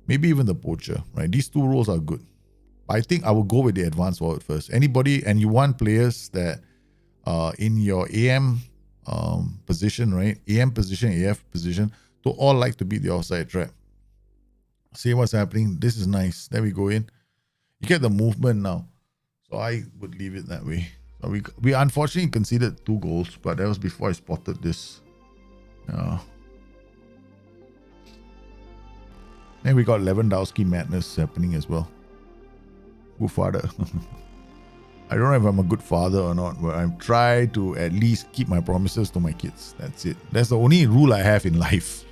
[SPEAKER 2] maybe even the poacher, right? These two roles are good. I think I will go with the advance forward first. Anybody, and you want players that in your AM position, right? AM position, AF position, to all like to beat the offside trap. See what's happening. This is nice. There we go in. You get the movement now. So I would leave it that way. So we unfortunately conceded 2 goals, but that was before I spotted this. Then we got Lewandowski madness happening as well. Good father. I don't know if I'm a good father or not, but I try to at least keep my promises to my kids. That's it. That's the only rule I have in life.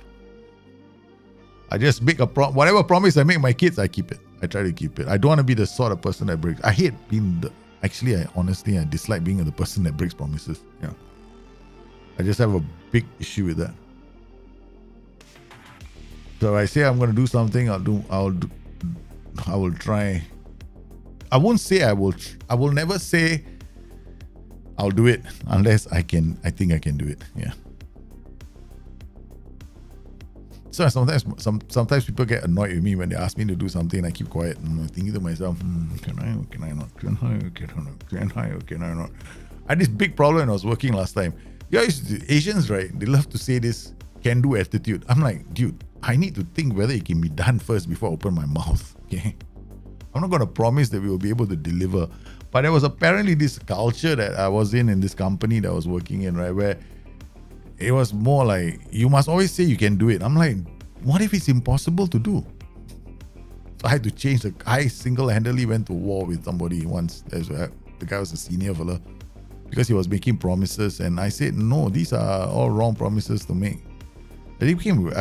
[SPEAKER 2] I just make whatever promise I make my kids, I keep it. I try to keep it. I don't want to be the sort of person that breaks. I Actually, I dislike being the person that breaks promises. Yeah. I just have a big issue with that. So I say I'm going to do something, I will try. I won't say I will never say I'll do it unless I think I can do it. Yeah. So sometimes people get annoyed with me when they ask me to do something and I keep quiet and I'm thinking to myself, can I not? I had this big problem when I was working last time. You guys, Asians, right? They love to say this can-do attitude. I'm like, dude, I need to think whether it can be done first before I open my mouth. Okay. I'm not going to promise that we will be able to deliver. But there was apparently this culture that I was in this company that I was working in, right? Where it was more like, you must always say you can do it. I'm like, what if it's impossible to do? So I had to change I single-handedly went to war with somebody once. The guy was a senior fella because he was making promises. And I said, no, these are all wrong promises to make. I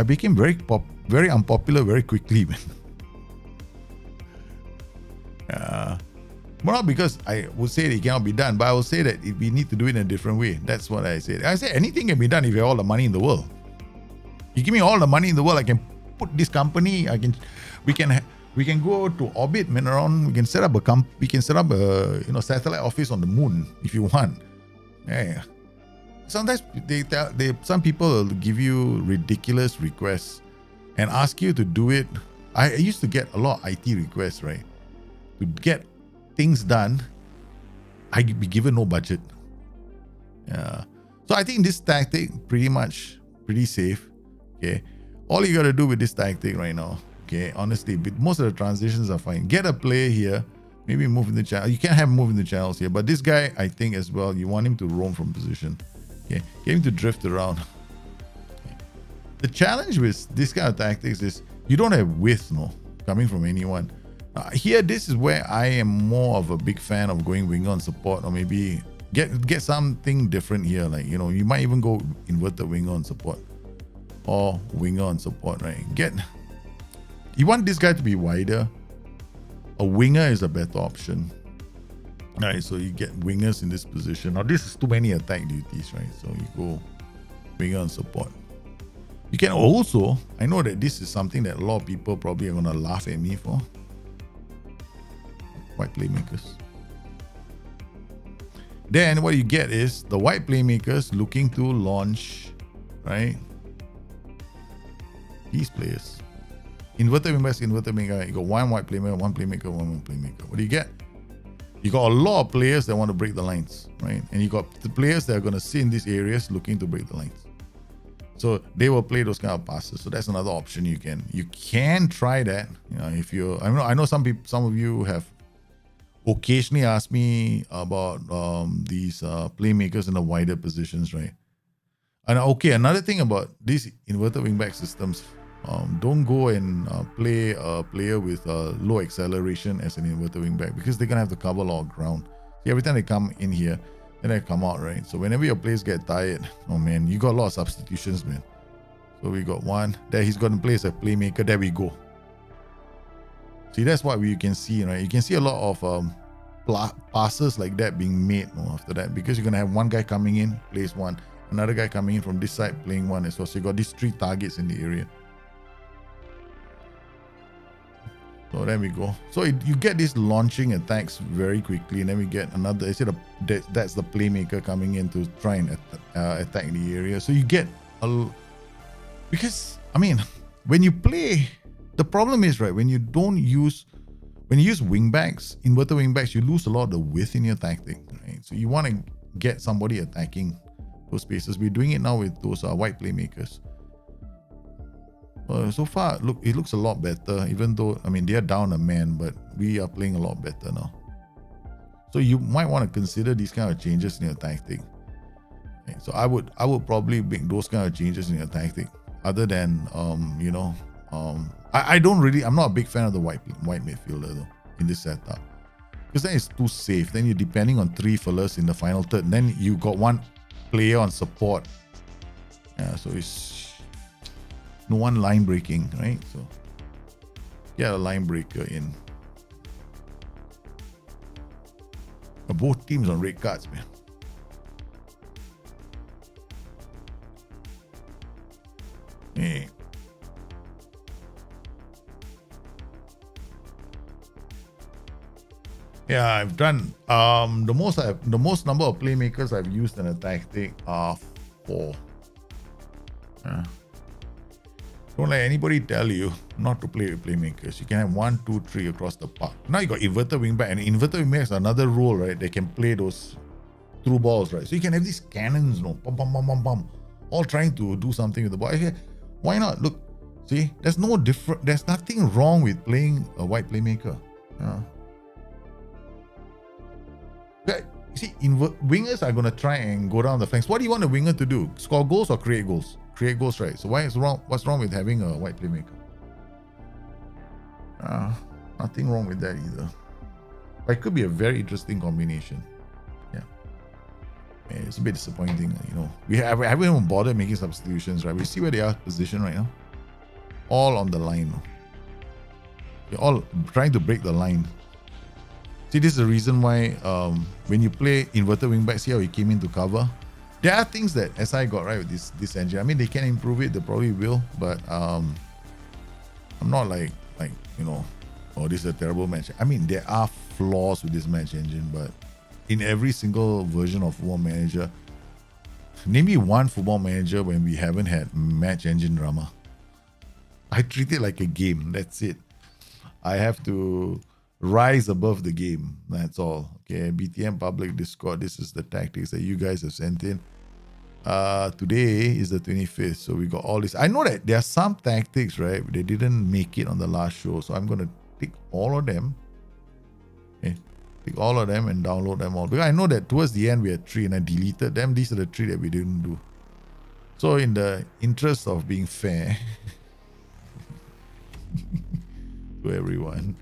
[SPEAKER 2] became very unpopular very quickly, man. Not because I would say that it cannot be done, but I will say that we need to do it in a different way. That's what I said. I said anything can be done if you have all the money in the world. You give me all the money in the world, I can put this company. We can go to orbit, man, around. We can set up a satellite office on the moon if you want. Yeah. Sometimes some people will give you ridiculous requests and ask you to do it. I used to get a lot of IT requests, right? To get things done, I'd be given no budget. Yeah. So I think this tactic pretty safe. Okay. All you gotta do with this tactic right now, okay, honestly, most of the transitions are fine. Get a player here, maybe move in the channel. You can't have move in the channels here, but this guy, I think as well, you want him to roam from position. Okay. Get him to drift around. Okay. The challenge with this kind of tactics is you don't have width, coming from anyone. Here, this is where I am more of a big fan of going winger on support, or maybe get something different here. Like, you might even go inverted winger on support or winger on support, right? You want this guy to be wider. A winger is a better option. Right, so you get wingers in this position. Now, this is too many attack duties, right? So you go winger on support. You can also, I know that this is something that a lot of people probably are going to laugh at me for. White playmakers. Then what you get is the white playmakers looking to launch, right? These players. Inverted wingback, inverted winger. You got one white playmaker, one playmaker, one playmaker. What do you get? You got a lot of players that want to break the lines, right? And you got the players that are going to sit in these areas looking to break the lines. So they will play those kind of passes. So that's another option you can try that. If you, I know some of you have occasionally ask me about these playmakers in the wider positions, right? And okay, another thing about these inverted wingback systems, don't go and play a player with low acceleration as an inverted wingback, because they're gonna have to cover a lot of ground. See, every time they come in here, then they come out, right? So whenever your players get tired, oh man, you got a lot of substitutions, man. So we got one there, he's gonna play as a playmaker. There we go. See, that's what you can see, right? You can see a lot of passes like that being made after that, because you're going to have one guy coming in, plays one, another guy coming in from this side, playing one as well. So you got these 3 targets in the area. So there we go. So you get these launching attacks very quickly, and then we get another, that's the playmaker coming in to try and attack the area. So you get because, when you play, the problem is, right, when you use wingbacks, inverted wingbacks, you lose a lot of the width in your tactic, right? So you want to get somebody attacking those spaces. We're doing it now with those white playmakers. So far, it looks a lot better, even though, they are down a man, but we are playing a lot better now. So you might want to consider these kind of changes in your tactic. Right? So I would probably make those kind of changes in your tactic, other than, I'm not a big fan of the white midfielder though in this setup, because then it's too safe. Then you're depending on 3 fellas in the final third. Then you got one player on support. Yeah, so it's no one line breaking, right? So get a line breaker in. Both teams on red cards, man. Hey. Yeah, I've done the most number of playmakers I've used in a tactic are 4. Yeah. Don't let anybody tell you not to play with playmakers. You can have 1, 2, 3 across the park. Now you got inverted wingback, and inverted wingback is another role, right? They can play those through balls, right? So you can have these cannons, no, bum, bum, bum, bum, bum, all trying to do something with the ball. Why not? Look, see, there's nothing wrong with playing a white playmaker. Yeah. See, wingers are going to try and go down the flanks. What do you want a winger to do? Score goals or create goals? Create goals, right? So what's wrong with having a white playmaker? Nothing wrong with that either. But it could be a very interesting combination. Yeah. It's a bit disappointing, you know. We haven't even bothered making substitutions, right? We see where they are positioned right now. All on the line. They're all trying to break the line. See, this is the reason why when you play inverted wingback, see how he came into cover. There are things that SI got right with this engine. I mean, they can improve it. They probably will. But I'm not like you know, oh, this is a terrible match. I mean, there are flaws with this match engine, but in every single version of Football Manager, name me one Football Manager when we haven't had match engine drama. I treat it like a game. That's it. I have to rise above the game. That's all. Okay, BTM public Discord. This is the tactics that you guys have sent in. Today is the 25th, so we got all this. I know that there are some tactics, right? They didn't make it on the last show, so I'm gonna take all of them. Okay, take all of them and download them all. Because I know that towards the end we had 3 and I deleted them. These are the 3 that we didn't do. So in the interest of being fair to everyone,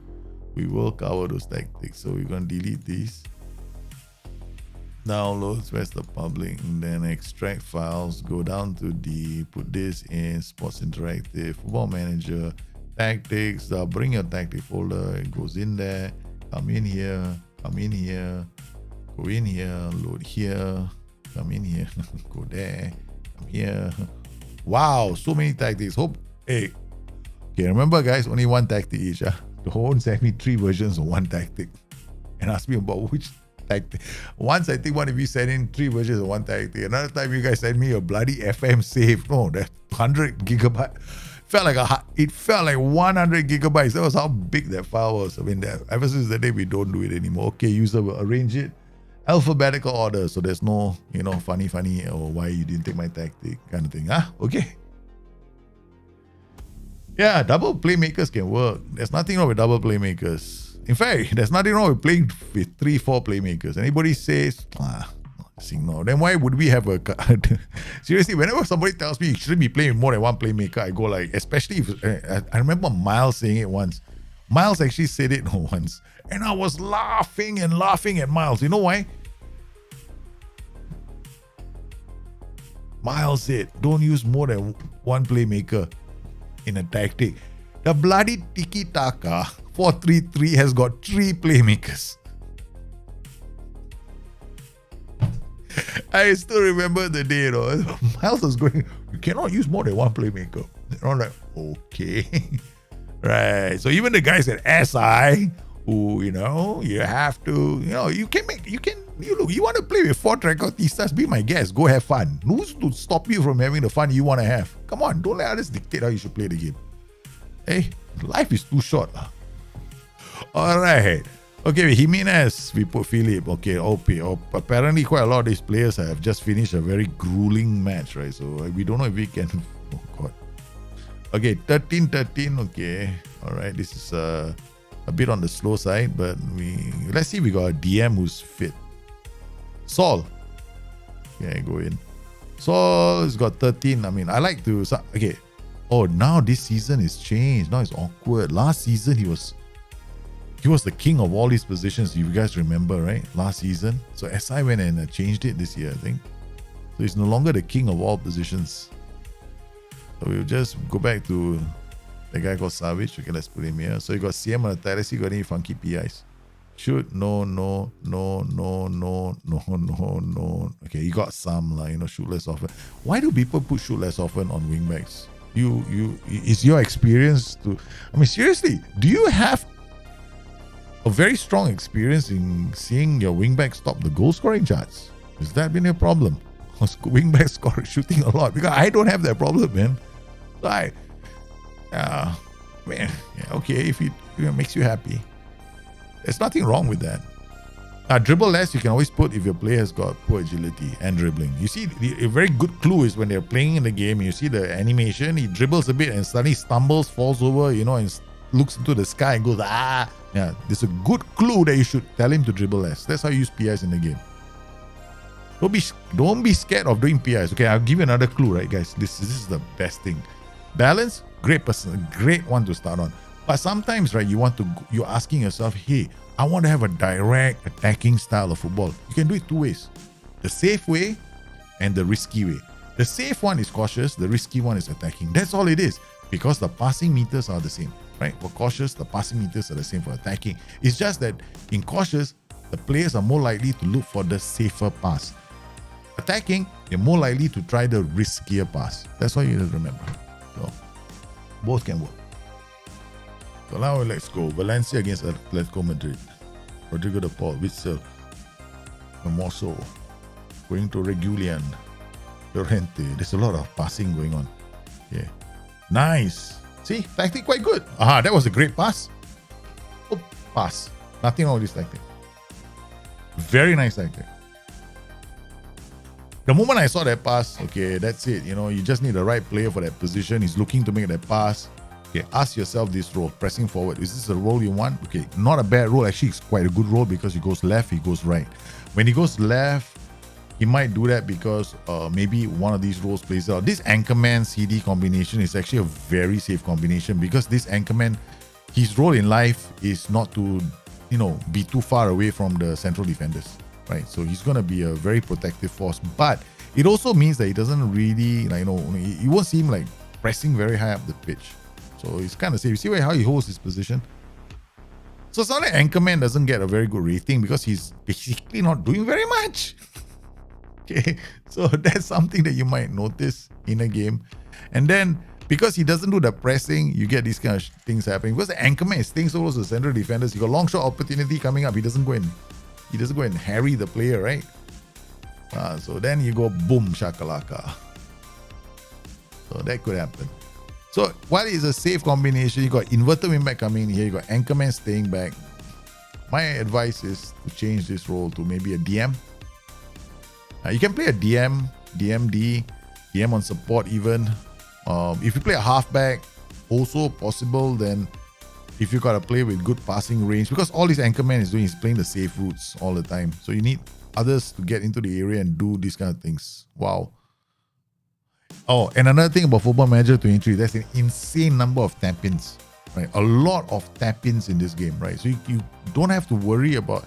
[SPEAKER 2] we will cover those tactics. So we're going to delete these. Downloads, where's the public? And then extract files, go down to put this in Sports Interactive, Football Manager, tactics. Bring your tactic folder. It goes in there. Come in here. Come in here. Go in here. Load here. Come in here. Go there. Come here. Wow, so many tactics. Hey. Okay, remember guys, only one tactic each. Don't send me 3 versions of one tactic and ask me about which tactic. Once I think one of you sent in 3 versions of one tactic. Another time you guys sent me a bloody FM save. No, that 100 gigabyte. It felt like 100 gigabytes. That was how big that file was. I mean, ever since the day we don't do it anymore. Okay, user will arrange it alphabetical order, so there's no, you know, funny or why you didn't take my tactic kind of thing. Okay. Yeah, double playmakers can work. There's nothing wrong with double playmakers. In fact, there's nothing wrong with playing with 3-4 playmakers. Anybody says, no, then why would we have a seriously, whenever somebody tells me you shouldn't be playing with more than one playmaker, I go like, especially if I remember Miles saying it once. Miles actually said it once, and I was laughing at Miles. You know why? Miles said, don't use more than one playmaker in a tactic. The bloody tiki-taka 4-3-3 has got 3 playmakers. I still remember the day, you know, Miles was going, you cannot use more than one playmaker. And I'm like, okay. Right. So even the guys at SI, who, you know, you have to, you know, you want to play with 4 Tricotistas, be my guest, go have fun. Who's to stop you from having the fun you want to have? Come on, don't let others dictate how you should play the game. Hey, life is too short. Alright. Okay, Jimenez, we put Philip. Okay, OP. Apparently quite a lot of these players have just finished a very grueling match, right? So we don't know if we can... Oh God. Okay, 13-13. Okay. Alright, this is a bit on the slow side, but let's see if we got a DM who's fit. Saul. Okay, go in. Saul has got 13. I mean, I like to... Okay. Oh, now this season is changed. Now it's awkward. Last season, he was the king of all these positions. You guys remember, right? Last season. So SI went and changed it this year, I think. So he's no longer the king of all positions. So we'll just go back to the guy called Savage. Okay, let's put him here. So you got CM on the terrace. You got any funky PIs? Shoot, no. Okay, you got some, shoot less often. Why do people put shoot less often on wingbacks? Is your experience seriously, do you have a very strong experience in seeing your wingback stop the goal scoring charts? Has that been a problem? Wingback shooting a lot, because I don't have that problem, man. Okay, if it makes you happy, there's nothing wrong with that. Dribble less, you can always put if your player has got poor agility and dribbling. You see, a very good clue is when they're playing in the game, you see the animation, he dribbles a bit and suddenly stumbles, falls over, and looks into the sky and goes, ah. Yeah, there's a good clue that you should tell him to dribble less. That's how you use PIs in the game. Don't be scared of doing PIs. Okay, I'll give you another clue, right, guys? This is the best thing. Balance, great one to start on. But sometimes, right, you're asking yourself, hey, I want to have a direct attacking style of football. You can do it two ways: the safe way and the risky way. The safe one is cautious, the risky one is attacking. That's all it is, because the passing meters are the same, right? For cautious, the passing meters are the same for attacking. It's just that in cautious, the players are more likely to look for the safer pass. Attacking, they're more likely to try the riskier pass. That's all you need to remember. So, both can work. So now let's go. Valencia against Atletico Madrid. Rodrigo de Paul, Witzel, Hermoso, going to Regulian, Llorente. There's a lot of passing going on. Yeah. Nice. See, tactic quite good. That was a great pass. Oh, pass. Nothing wrong with this tactic. Very nice tactic. The moment I saw that pass, okay, that's it. You just need the right player for that position. He's looking to make that pass. Okay, ask yourself this role, pressing forward. Is this a role you want? Okay, not a bad role. Actually, it's quite a good role because he goes left, he goes right. When he goes left, he might do that because maybe one of these roles plays out. This Anchorman CD combination is actually a very safe combination, because this Anchorman, his role in life is not to, be too far away from the central defenders, right? So he's going to be a very protective force. But it also means that he doesn't really, you won't see him like pressing very high up the pitch. So it's kind of safe. You see how he holds his position? So it's not like Anchorman doesn't get a very good rating, because he's basically not doing very much. Okay, so that's something that you might notice in a game. And then, because he doesn't do the pressing, you get these kind of things happening. Because the Anchorman is staying so close to the central defenders, you got long shot opportunity coming up. He doesn't go and harry the player, right? So then you go boom shakalaka. So that could happen. So while it's a safe combination, you got inverted wingback coming in here, you got Anchorman staying back. My advice is to change this role to maybe a DM. You can play a DM, DMD, DM on support even. If you play a halfback, also possible. Then if you got to play with good passing range, because all this Anchorman is doing is playing the safe routes all the time. So you need others to get into the area and do these kind of things. Wow. Oh, and another thing about Football Manager 23, there's an insane number of tap-ins, right? A lot of tap-ins in this game, right? So you don't have to worry about...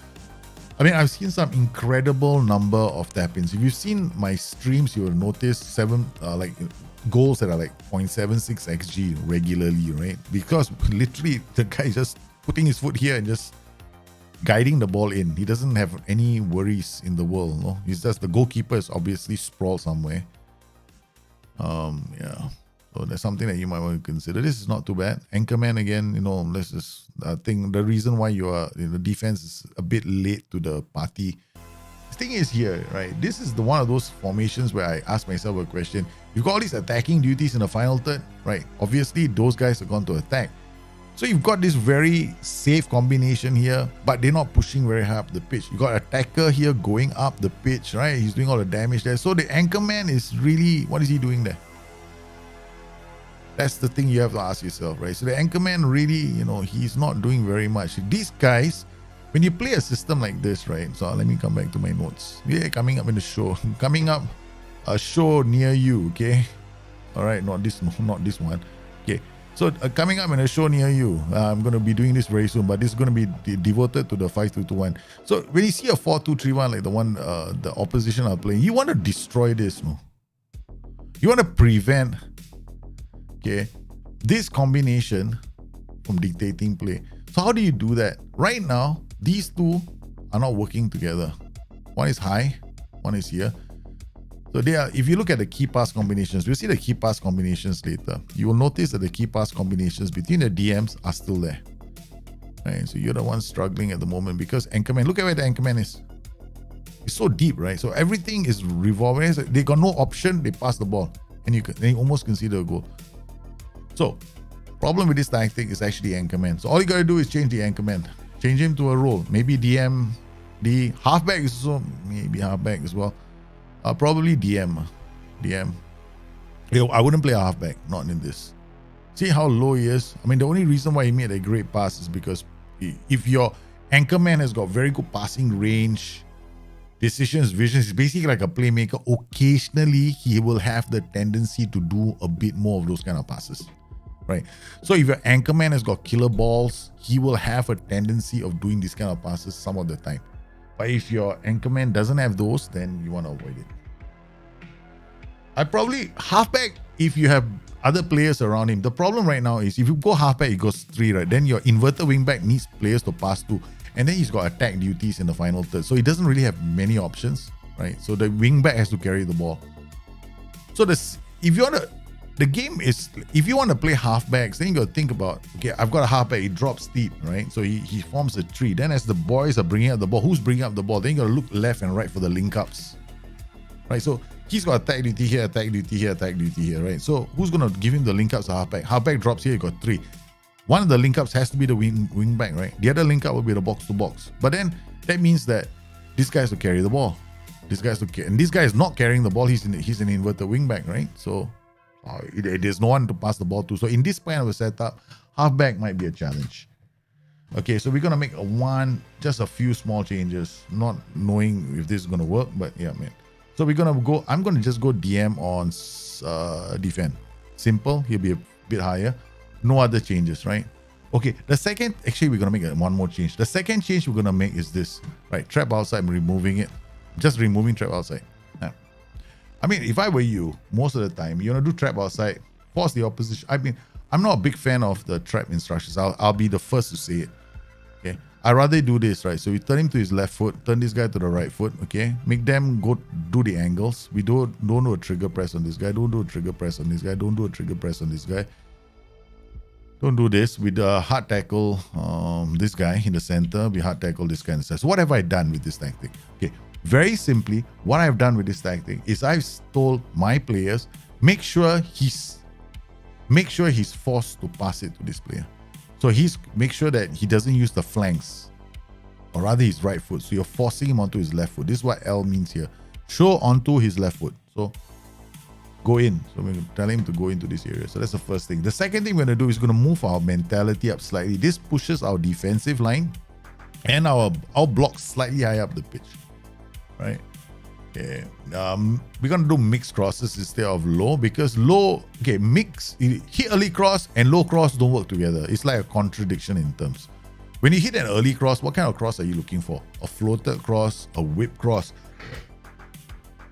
[SPEAKER 2] I've seen some incredible number of tap-ins. If you've seen my streams, you will notice goals that are like 0.76 XG regularly, right? Because literally the guy is just putting his foot here and just guiding the ball in. He doesn't have any worries in the world, no? It's just the goalkeeper is obviously sprawled somewhere. Yeah, so that's something that you might want to consider. This is not too bad. Anchorman again, let's just, I think the reason why you are in the defense is a bit late to the party. The thing is here, right? This is one of those formations where I ask myself a question. You've got all these attacking duties in the final third, right? Obviously, those guys are going to attack. So you've got this very safe combination here, but they're not pushing very high up the pitch. You got attacker here going up the pitch, right? He's doing all the damage there. So the Anchorman is really, what is he doing there? That's the thing you have to ask yourself, right? So the Anchorman really, he's not doing very much. These guys, when you play a system like this, right? So let me come back to my notes. Yeah, coming up in the show. Coming up, a show near you, okay? All right, not this one. Okay. So coming up in a show near you, I'm going to be doing this very soon, but this is going to be devoted to the 5-2-2-1. So when you see a 4-2-3-1 like the one the opposition are playing, you want to destroy this, no? You want to prevent, okay, this combination from dictating play. So how do you do that? Right now, these two are not working together. One is high, one is here. So they are, if you look at the key pass combinations, we'll see the key pass combinations later. You will notice that the key pass combinations between the DMs are still there. Right? So you're the one struggling at the moment because Anchorman, look at where the Anchorman is. It's so deep, right? So everything is revolving. They got no option, they pass the ball. And you almost consider a goal. So, problem with this tactic is actually Anchorman. So all you gotta do is change the Anchorman. Change him to a role. Maybe DM, the halfback is also, maybe halfback as well. Probably DM. I wouldn't play a halfback, not in this. See how low he is? I mean, the only reason why he made a great pass is because if your Anchorman has got very good passing range, decisions, vision, is basically like a playmaker. Occasionally, he will have the tendency to do a bit more of those kind of passes, right? So if your Anchorman has got killer balls, he will have a tendency of doing these kind of passes some of the time. But if your Anchorman doesn't have those, then you want to avoid it. I probably halfback if you have other players around him. The problem right now is if you go halfback, it goes 3, right? Then your inverted wingback needs players to pass to. And then he's got attack duties in the final third. So he doesn't really have many options, right? So the wingback has to carry the ball. So if you want to, the game is, if you want to play halfbacks, then you got to think about, okay, I've got a halfback, he drops deep, right? So he forms a tree. Then as the boys are bringing up the ball, who's bringing up the ball? Then you got to look left and right for the link ups, right? So he's got attack duty here, attack duty here, attack duty here, right? So who's going to give him the link ups to halfback? Halfback drops here, you got 3. One of the link ups has to be the wing back, right? The other link up will be the box to box. But then that means that this guy has to carry the ball. And this guy is not carrying the ball. He's an inverted wing back, right? So there's no one to pass the ball to. So in this kind of a setup, halfback might be a challenge. Okay, so we're gonna make just a few small changes, not knowing if this is gonna work, but yeah, man. So we're gonna go. I'm gonna just go DM on defend. Simple. He'll be a bit higher. No other changes, right? Okay, the second, actually, we're going to make one more change. The second change we're going to make is this, right? Trap outside, I'm removing it. Just removing trap outside. Yeah. I mean, if I were you, most of the time, you want to do trap outside, force the opposition. I mean, I'm not a big fan of the trap instructions. I'll be the first to say it. Okay, I'd rather do this, right? So we turn him to his left foot, turn this guy to the right foot, okay? Make them go do the angles. We don't do a trigger press on this guy. Don't do a trigger press on this guy. Don't do a trigger press on this guy. Don't do this. With the hard tackle this guy in the center. We hard tackle this guy in the center. So what have I done with this tactic? Okay, very simply, what I've done with this tactic is I've told my players, make sure he's forced to pass it to this player. So make sure that he doesn't use the flanks, or rather his right foot. So you're forcing him onto his left foot. This is what L means here. Show onto his left foot. So go in. So we're going to tell him to go into this area. So that's the first thing. The second thing we're going to do is going to move our mentality up slightly. This pushes our defensive line and our block slightly high up the pitch. Right? Okay. We're going to do mixed crosses instead of low, because low, okay, hit early cross and low cross don't work together. It's like a contradiction in terms. When you hit an early cross, what kind of cross are you looking for? A floated cross, a whip cross.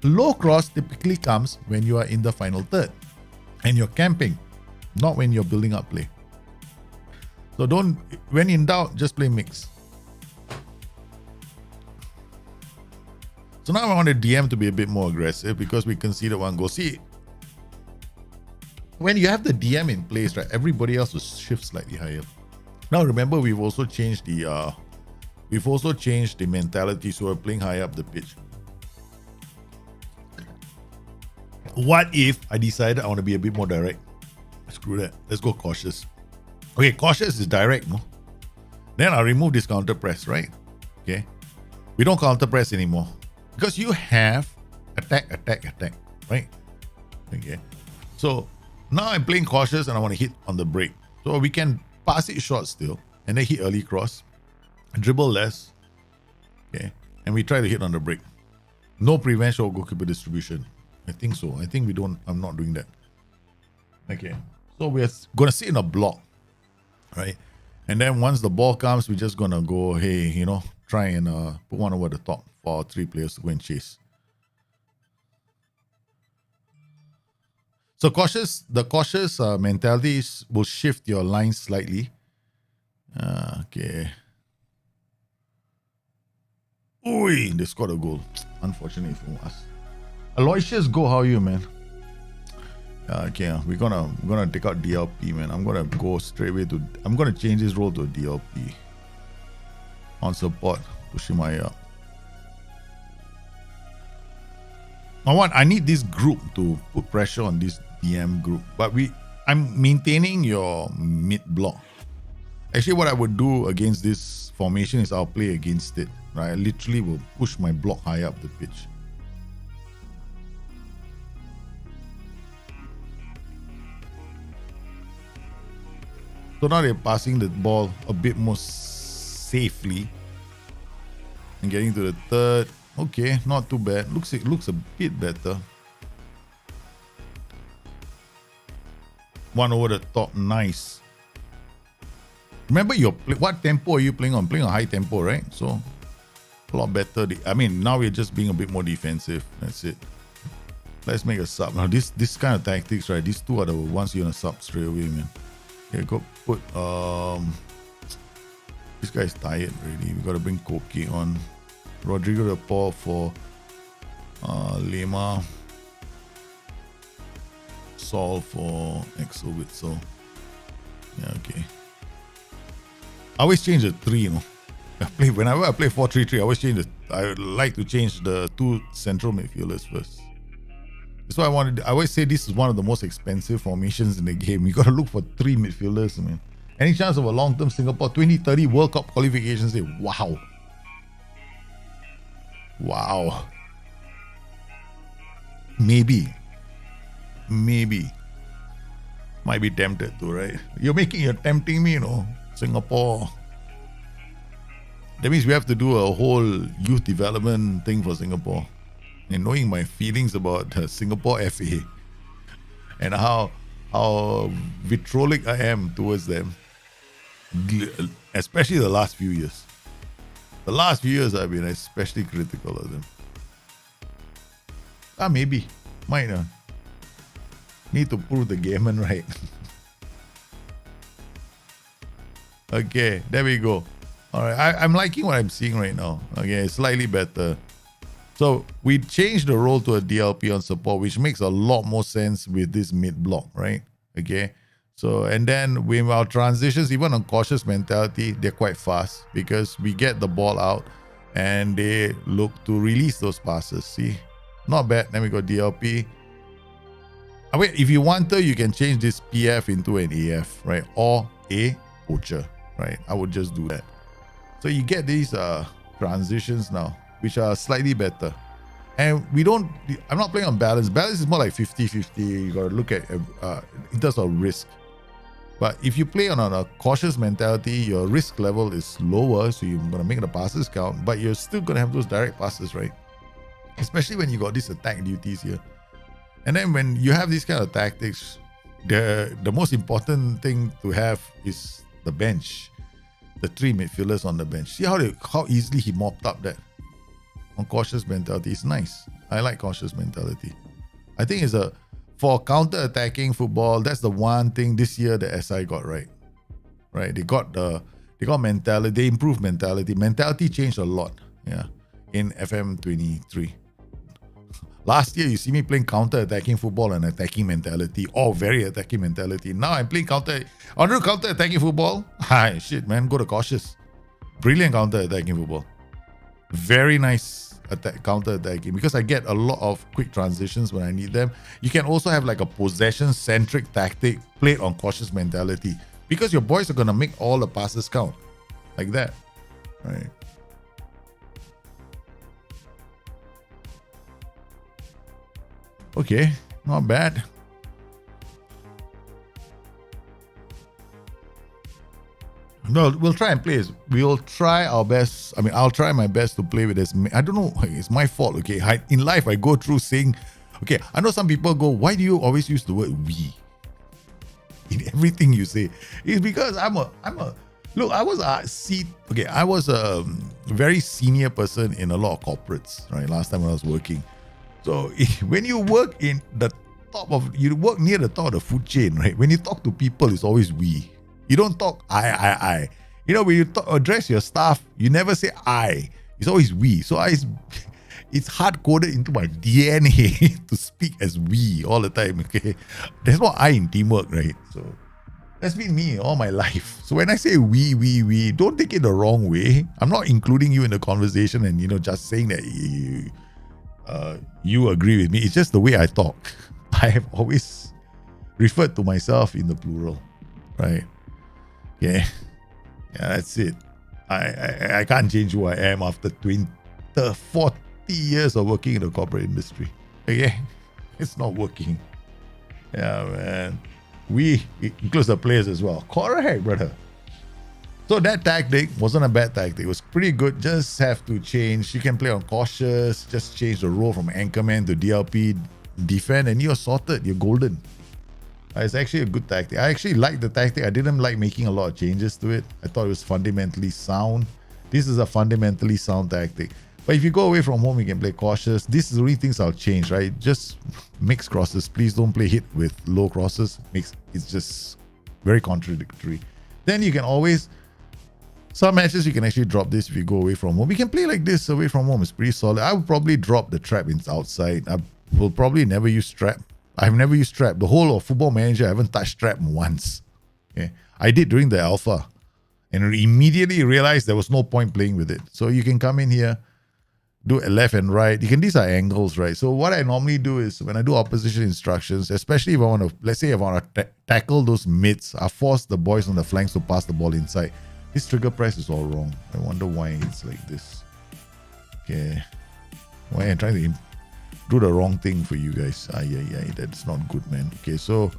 [SPEAKER 2] Low cross typically comes when you are in the final third and you're camping, not when you're building up play. So when in doubt, just play mix. So now I want the DM to be a bit more aggressive because we conceded 1 goal. See, when you have the DM in place, right, everybody else will shift slightly higher. Now remember, we've also changed the mentality, so we're playing high up the pitch. What if I decided I want to be a bit more direct? Screw that. Let's go cautious. Okay, cautious is direct, no? Then I'll remove this counter press, right? Okay. We don't counter press anymore because you have attack, right? Okay. So now I'm playing cautious and I want to hit on the break. So we can pass it short still and then hit early cross, dribble less. Okay. And we try to hit on the break. No prevent or goalkeeper distribution. I think so. I think I'm not doing that. Okay. So we're going to sit in a block, right? And then once the ball comes, we're just going to go, hey, try and put one over the top for our 3 players to go and chase. So the cautious mentalities will shift your line slightly. Okay. Oi, they scored a goal. Unfortunately for us. Aloysius, go. How are you, man? Okay, we're gonna take out DLP, man. I'm gonna go straight away to. I'm gonna change his role to a DLP. On support, push him high up. I need this group to put pressure on this DM group, but I'm maintaining your mid block. Actually, what I would do against this formation is I'll play against it. Right, I literally will push my block high up the pitch. So now they're passing the ball a bit more safely and getting to the third. Okay, not too bad. It looks a bit better. One over the top, nice. Remember what tempo are you playing on? Playing on high tempo, right? So a lot better. I mean, now we're just being a bit more defensive. That's it. Let's make a sub. Now this kind of tactics, right? These two are the ones you're gonna sub straight away, man. Okay, go put this guy's tired already. We gotta bring Koki on. Rodrigo de Paul for Lema. Saul for Exo Witzel. Yeah, okay. I always change the 3, you know. Whenever I play 4-3-3, I always change I like to change the 2 central midfielders first. That's why I always say this is one of the most expensive formations in the game. You gotta look for 3 midfielders, man. Any chance of a long-term Singapore 2030 World Cup qualifications day? Wow. Wow. Maybe. Might be tempted to, right? You're tempting me, you know. Singapore. That means we have to do a whole youth development thing for Singapore. And knowing my feelings about Singapore FA and how vitriolic I am towards them, especially the last few years. The last few years I've been especially critical of them. Maybe. Might not. Need to prove the game right. Okay, there we go. Alright, I'm liking what I'm seeing right now. Okay, it's slightly better. So we changed the role to a DLP on support, which makes a lot more sense with this mid block, right? Okay. So, and then with our transitions, even on cautious mentality, they're quite fast because we get the ball out and they look to release those passes. See? Not bad. Then we got DLP. Wait, if you want to, you can change this PF into an AF, right? Or a poacher, right? I would just do that. So you get these transitions now, which are slightly better. And I'm not playing on balance. Balance is more like 50-50. You got to look at in terms of risk. But if you play on a cautious mentality, your risk level is lower, so you're going to make the passes count, but you're still going to have those direct passes, right? Especially when you got these attack duties here. And then when you have these kind of tactics, the most important thing to have is the bench. The 3 midfielders on the bench. See how easily he mopped up that. On cautious mentality. It's nice. I like cautious mentality. I think for counter-attacking football, that's the one thing this year the SI got right. Right? They got mentality, they improved mentality. Mentality changed a lot, yeah, in FM23. Last year, you see me playing counter-attacking football and attacking mentality, or very attacking mentality. Now I'm playing counter-attacking football. Hi, shit, man, go to cautious. Brilliant counter-attacking football. Very nice counter-attacking because I get a lot of quick transitions when I need them. You can also have like a possession-centric tactic played on cautious mentality because your boys are going to make all the passes count. Like that, right? Okay, not bad. No, we'll try and play. We'll try our best. I mean, I'll try my best to play with this. I don't know. It's my fault. Okay, in life I go through saying, okay, I know some people go, why do you always use the word we in everything you say? It's because I was a very senior person in a lot of corporates, right? Last time when I was working. So when you work in the you work near the top of the food chain, right? When you talk to people, it's always we. You don't talk I. You know, when you address your staff, you never say I. It's always we. So it's hard coded into my DNA to speak as we all the time. Okay, there's no I in teamwork, right? So that's been me all my life. So when I say we, don't take it the wrong way. I'm not including you in the conversation and just saying that you agree with me. It's just the way I talk. I have always referred to myself in the plural, right? Yeah, that's it. I can't change who I am after 40 years of working in the corporate industry. Okay, it's not working. Yeah, man. It includes the players as well. Correct, brother. So that tactic wasn't a bad tactic. It was pretty good. Just have to change. You can play on cautious. Just change the role from anchorman to DLP, defend, and you're sorted. You're golden. It's actually a good tactic. I actually like the tactic. I didn't like making a lot of changes to it. I thought it was fundamentally sound. This is a fundamentally sound tactic. But if you go away from home, you can play cautious. This is the only things I'll change, right? Just mix crosses. Please don't play hit with low crosses. It's just very contradictory. Then you can always, some matches you can actually drop this if you go away from home. We can play like this away from home. It's pretty solid. I would probably drop the trap outside. I will probably never use trap. I've never used trap. The whole of Football Manager, I haven't touched trap once. Okay, I did during the alpha and immediately realized there was no point playing with it. So you can come in here, do a left and right. These are angles, right? So what I normally do is when I do opposition instructions, especially if I want to, let's say if I want to tackle those mids, I force the boys on the flanks to pass the ball inside. This trigger press is all wrong. I wonder why it's like this. Okay. Why I'm trying to do the wrong thing for you guys. That's not good, man. Okay, so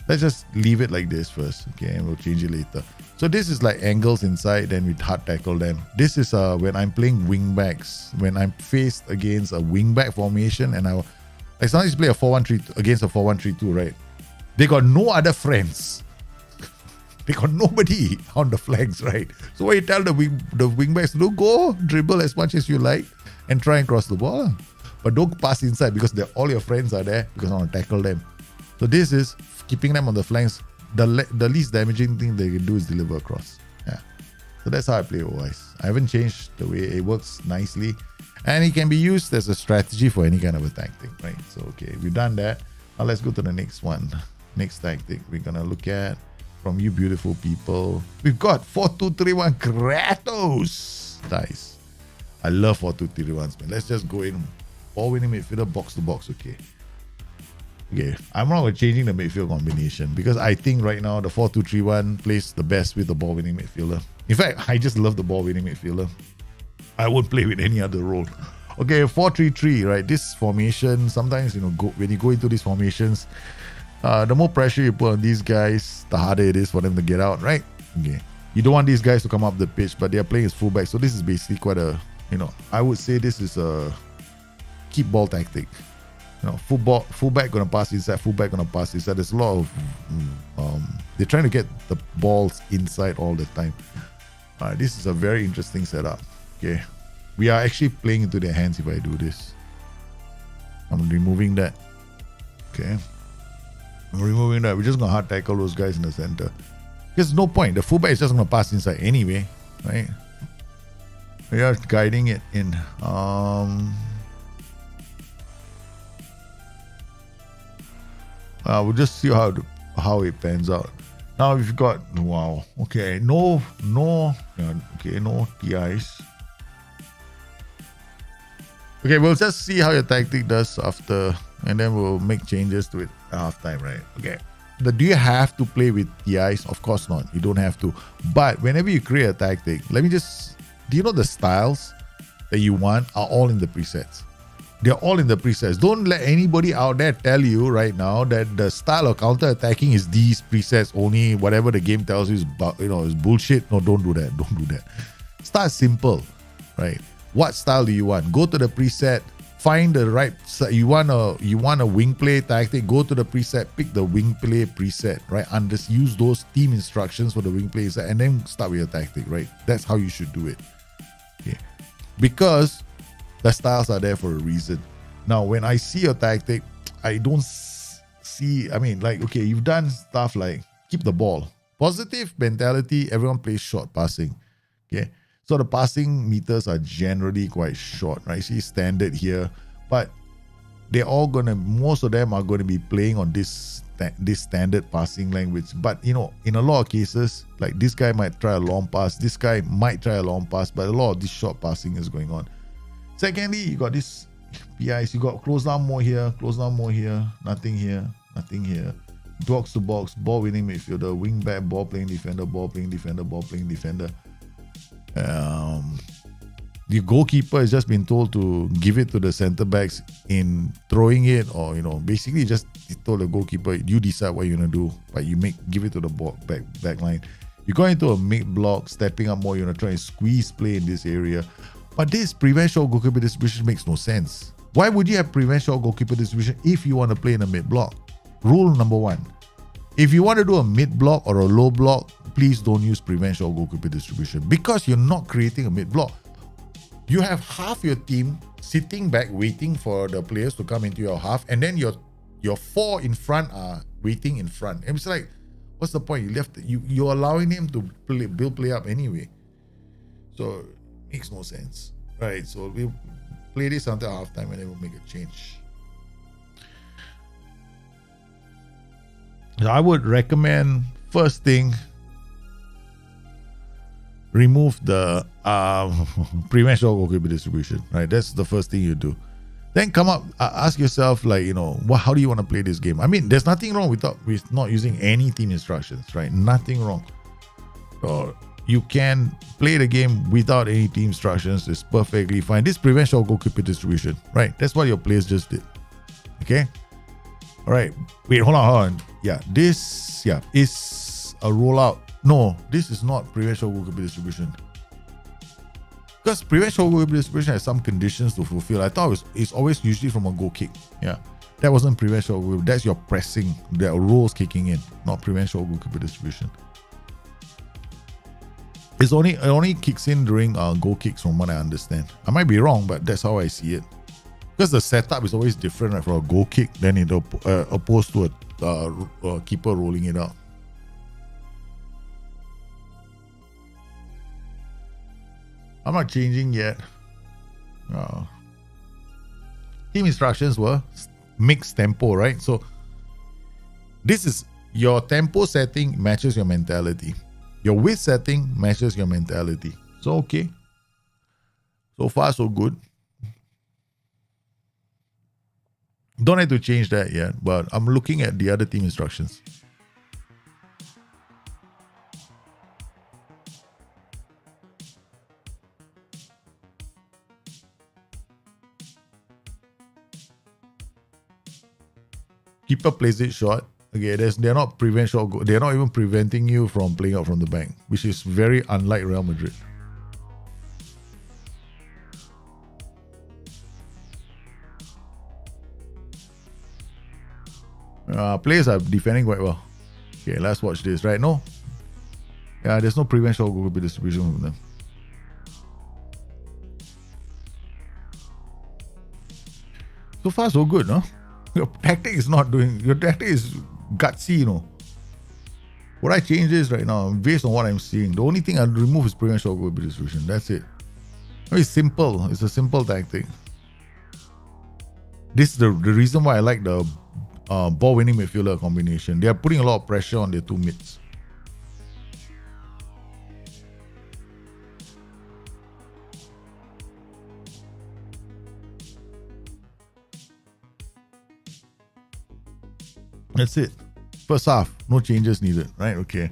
[SPEAKER 2] let's just leave it like this first. Okay, and we'll change it later. So this is like angles inside, then we hard tackle them. This is when I'm playing wing backs, when I'm faced against a wing back formation, and I sometimes play a 4-1-3 against a 4-1-3-2, right? They got no other friends. They got nobody on the flanks, right? So what you tell the wing backs to do, go dribble as much as you like and try and cross the ball. But don't pass inside because all your friends are there because I want to tackle them. So this is keeping them on the flanks. The least damaging thing they can do is deliver across. Yeah. So that's how I play OIs. I haven't changed the way it works nicely. And it can be used as a strategy for any kind of a tactic, right? So, okay, we've done that. Now let's go to the next one. Next tactic we're going to look at from you beautiful people. We've got 4-2-3-1 Kratos. Nice. I love 4-2-3-1s, man. Let's just go in. Ball winning midfielder, box to box, okay. Okay, I'm not changing the midfield combination because I think right now the 4-2-3-1 plays the best with the ball winning midfielder. In fact, I just love the ball winning midfielder. I won't play with any other role. Okay, 4-3-3, right? This formation, sometimes, when you go into these formations, the more pressure you put on these guys, the harder it is for them to get out, right? Okay. You don't want these guys to come up the pitch, but they're playing as fullback. So this is basically quite a, I would say this is a keep ball tactic. Fullback gonna pass inside, fullback gonna pass inside. There's a lot of they're trying to get the balls inside all the time. This is a very interesting setup. Okay, we are actually playing into their hands if I do this. I'm removing that. Okay, I'm removing that. We're just gonna hard tackle those guys in the center. There's no point. The fullback is just gonna pass inside anyway, right? We are guiding it in. We'll just see how it pans out. Now we've got okay, no TIs. Okay, we'll just see how your tactic does after, and then we'll make changes to it at halftime, right? Okay. Do you have to play with TIs? Of course not. You don't have to. But whenever you create a tactic, do you know the styles that you want are all in the presets? They're all in the presets. Don't let anybody out there tell you right now that the style of counter-attacking is these presets only. Whatever the game tells you is bullshit. No, don't do that. Don't do that. Start simple, right? What style do you want? Go to the preset. Find the right. You want a wing play tactic. Go to the preset. Pick the wing play preset, right? And just use those team instructions for the wing play, and then start with your tactic, right? That's how you should do it. Okay, because the styles are there for a reason. Now, when I see a tactic, I don't see, okay, you've done stuff like keep the ball. Positive mentality, everyone plays short passing. Okay. So the passing meters are generally quite short, right? See standard here, but most of them are going to be playing on this standard passing language. But in a lot of cases, like this guy might try a long pass, this guy might try a long pass, but a lot of this short passing is going on. Secondly, you got this PIs, you got close down more here, nothing here, nothing here. Box to box, ball winning midfielder, wing back, ball playing defender, ball playing defender, ball playing defender. The goalkeeper has just been told to give it to the centre backs in throwing it, or basically just told the goalkeeper, you decide what you're gonna do, but give it to the back line. You go into a mid block, stepping up more, you're gonna try and squeeze play in this area. But this prevent short goalkeeper distribution makes no sense. Why would you have prevent short goalkeeper distribution if you want to play in a mid block? Rule number 1. If you want to do a mid block or a low block, please don't use prevent short goalkeeper distribution, because you're not creating a mid block. You have half your team sitting back waiting for the players to come into your half, and then your 4 in front are waiting in front. And it's like, what's the point? You're allowing him to build play up anyway. So it makes no sense. Right, so we'll play this until halftime and then we'll make a change. So I would recommend, first thing, remove the prevent short goalkeeper distribution. Right, that's the first thing you do. Then come up, ask yourself, how do you want to play this game? I mean, there's nothing wrong with not using any team instructions, right? Nothing wrong. So you can play the game without any team instructions. It's perfectly fine. This prevent short goalkeeper distribution, right? That's what your players just did. Okay. All right. Wait, hold on. Yeah, this is a rollout. No, this is not prevent short goalkeeper distribution. Because prevent short goalkeeper distribution has some conditions to fulfill. I thought it's always usually from a goal kick. Yeah, that wasn't prevent short goalkeeper. That's your pressing. There are rolls kicking in, not prevent short goalkeeper distribution. It only kicks in during goal kicks, from what I understand. I might be wrong, but that's how I see it. Because the setup is always different, right, for a goal kick than opposed to a keeper rolling it out. I'm not changing yet. Team instructions were mixed tempo, right? So this is your tempo setting matches your mentality. Your width setting matches your mentality. So okay. So far so good. Don't have to change that yet, but I'm looking at the other team instructions. Keeper plays it short. Okay, they're not they're not even preventing you from playing out from the back, which is very unlike Real Madrid. Players are defending quite well. Okay, let's watch this. Right? No. Yeah, there's no prevent short goalkeeper distribution from them. So far, so good, no? Your tactic is gutsy, What I change is right now, based on what I'm seeing, the only thing I'll remove is prevent short goalkeeper distribution. That's it. It's simple. It's a simple tactic. This is the reason why I like the ball winning midfielder combination. They are putting a lot of pressure on their two mids. That's it. First half, no changes needed, right? Okay.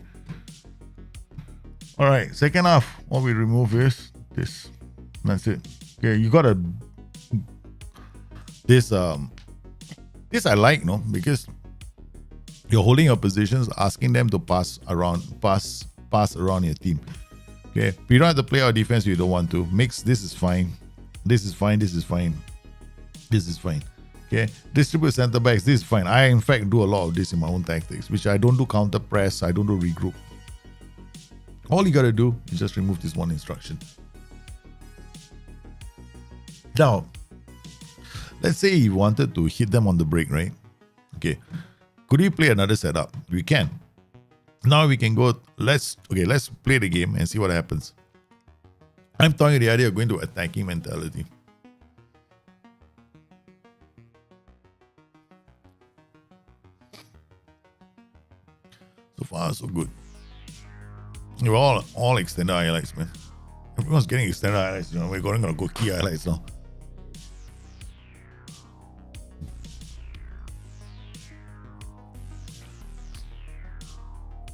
[SPEAKER 2] All right. Second half, what we remove is this. That's it. Okay, you got this I like, because you're holding your positions, asking them to pass around your team. Okay, you don't have to play our defense if you don't want to. This is fine. This is fine. This is fine. This is fine. Okay, distribute center backs. This is fine. I in fact do a lot of this in my own tactics, which I don't do counter press. I don't do regroup. All you gotta do is just remove this one instruction. Now, let's say you wanted to hit them on the break, right? Okay, could we play another setup? We can. Now we can go. Let's play the game and see what happens. I'm throwing the idea of going to attacking mentality. So far, so good. We're all extended highlights, man. Everyone's getting extended highlights. You know, we're going to go key highlights now.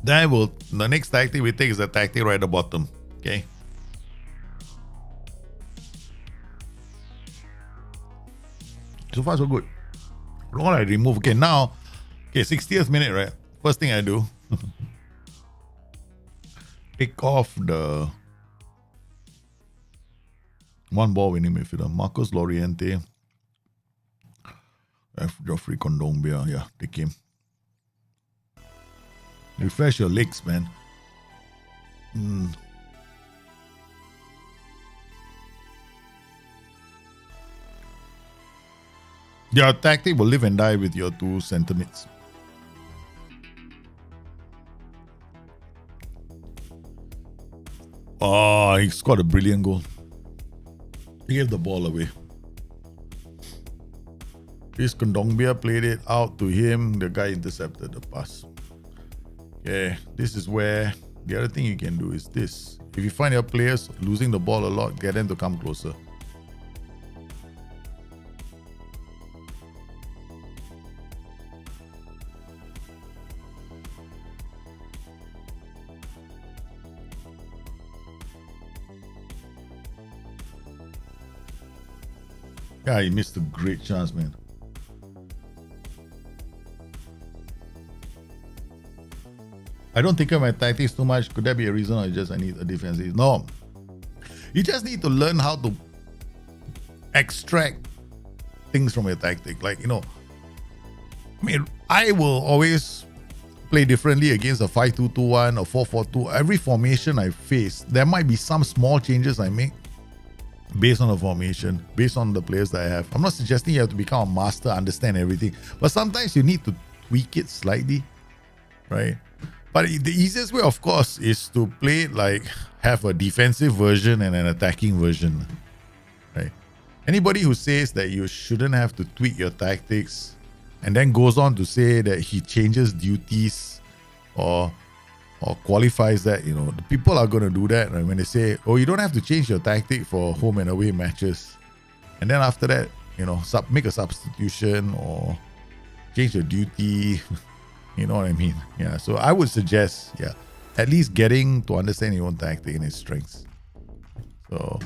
[SPEAKER 2] Then the next tactic we take is the tactic right at the bottom. Okay. So far, so good. All I remove. Okay, now, 60th minute, right? First thing I do, take off the one ball winning midfielder, Marcos Loriente. Geoffrey Kondogbia, yeah, take him. Refresh your legs, man. Your tactic will live and die with your two centre mids. Oh, he scored a brilliant goal. He gave the ball away. Chris Kondogbia played it out to him. The guy intercepted the pass. Okay, this is where the other thing you can do is this. If you find your players losing the ball a lot, get them to come closer. Yeah, he missed a great chance, man. I don't think of my tactics too much. Could that be a reason or I need a defensive? No. You just need to learn how to extract things from your tactic. Like, I will always play differently against a 5-2-2-1 or 4-4-2. Every formation I face, there might be some small changes I make based on the formation, based on the players that I have. I'm not suggesting you have to become a master, understand everything, but sometimes you need to tweak it slightly, right? But the easiest way, of course, is to play it like have a defensive version and an attacking version, right? Anybody who says that you shouldn't have to tweak your tactics and then goes on to say that he changes duties or qualifies that, the people are going to do that, right? When they say, oh, you don't have to change your tactic for home and away matches. And then after that, make a substitution or change your duty. You know what I mean? Yeah. So I would suggest, at least getting to understand your own tactic and its strengths. So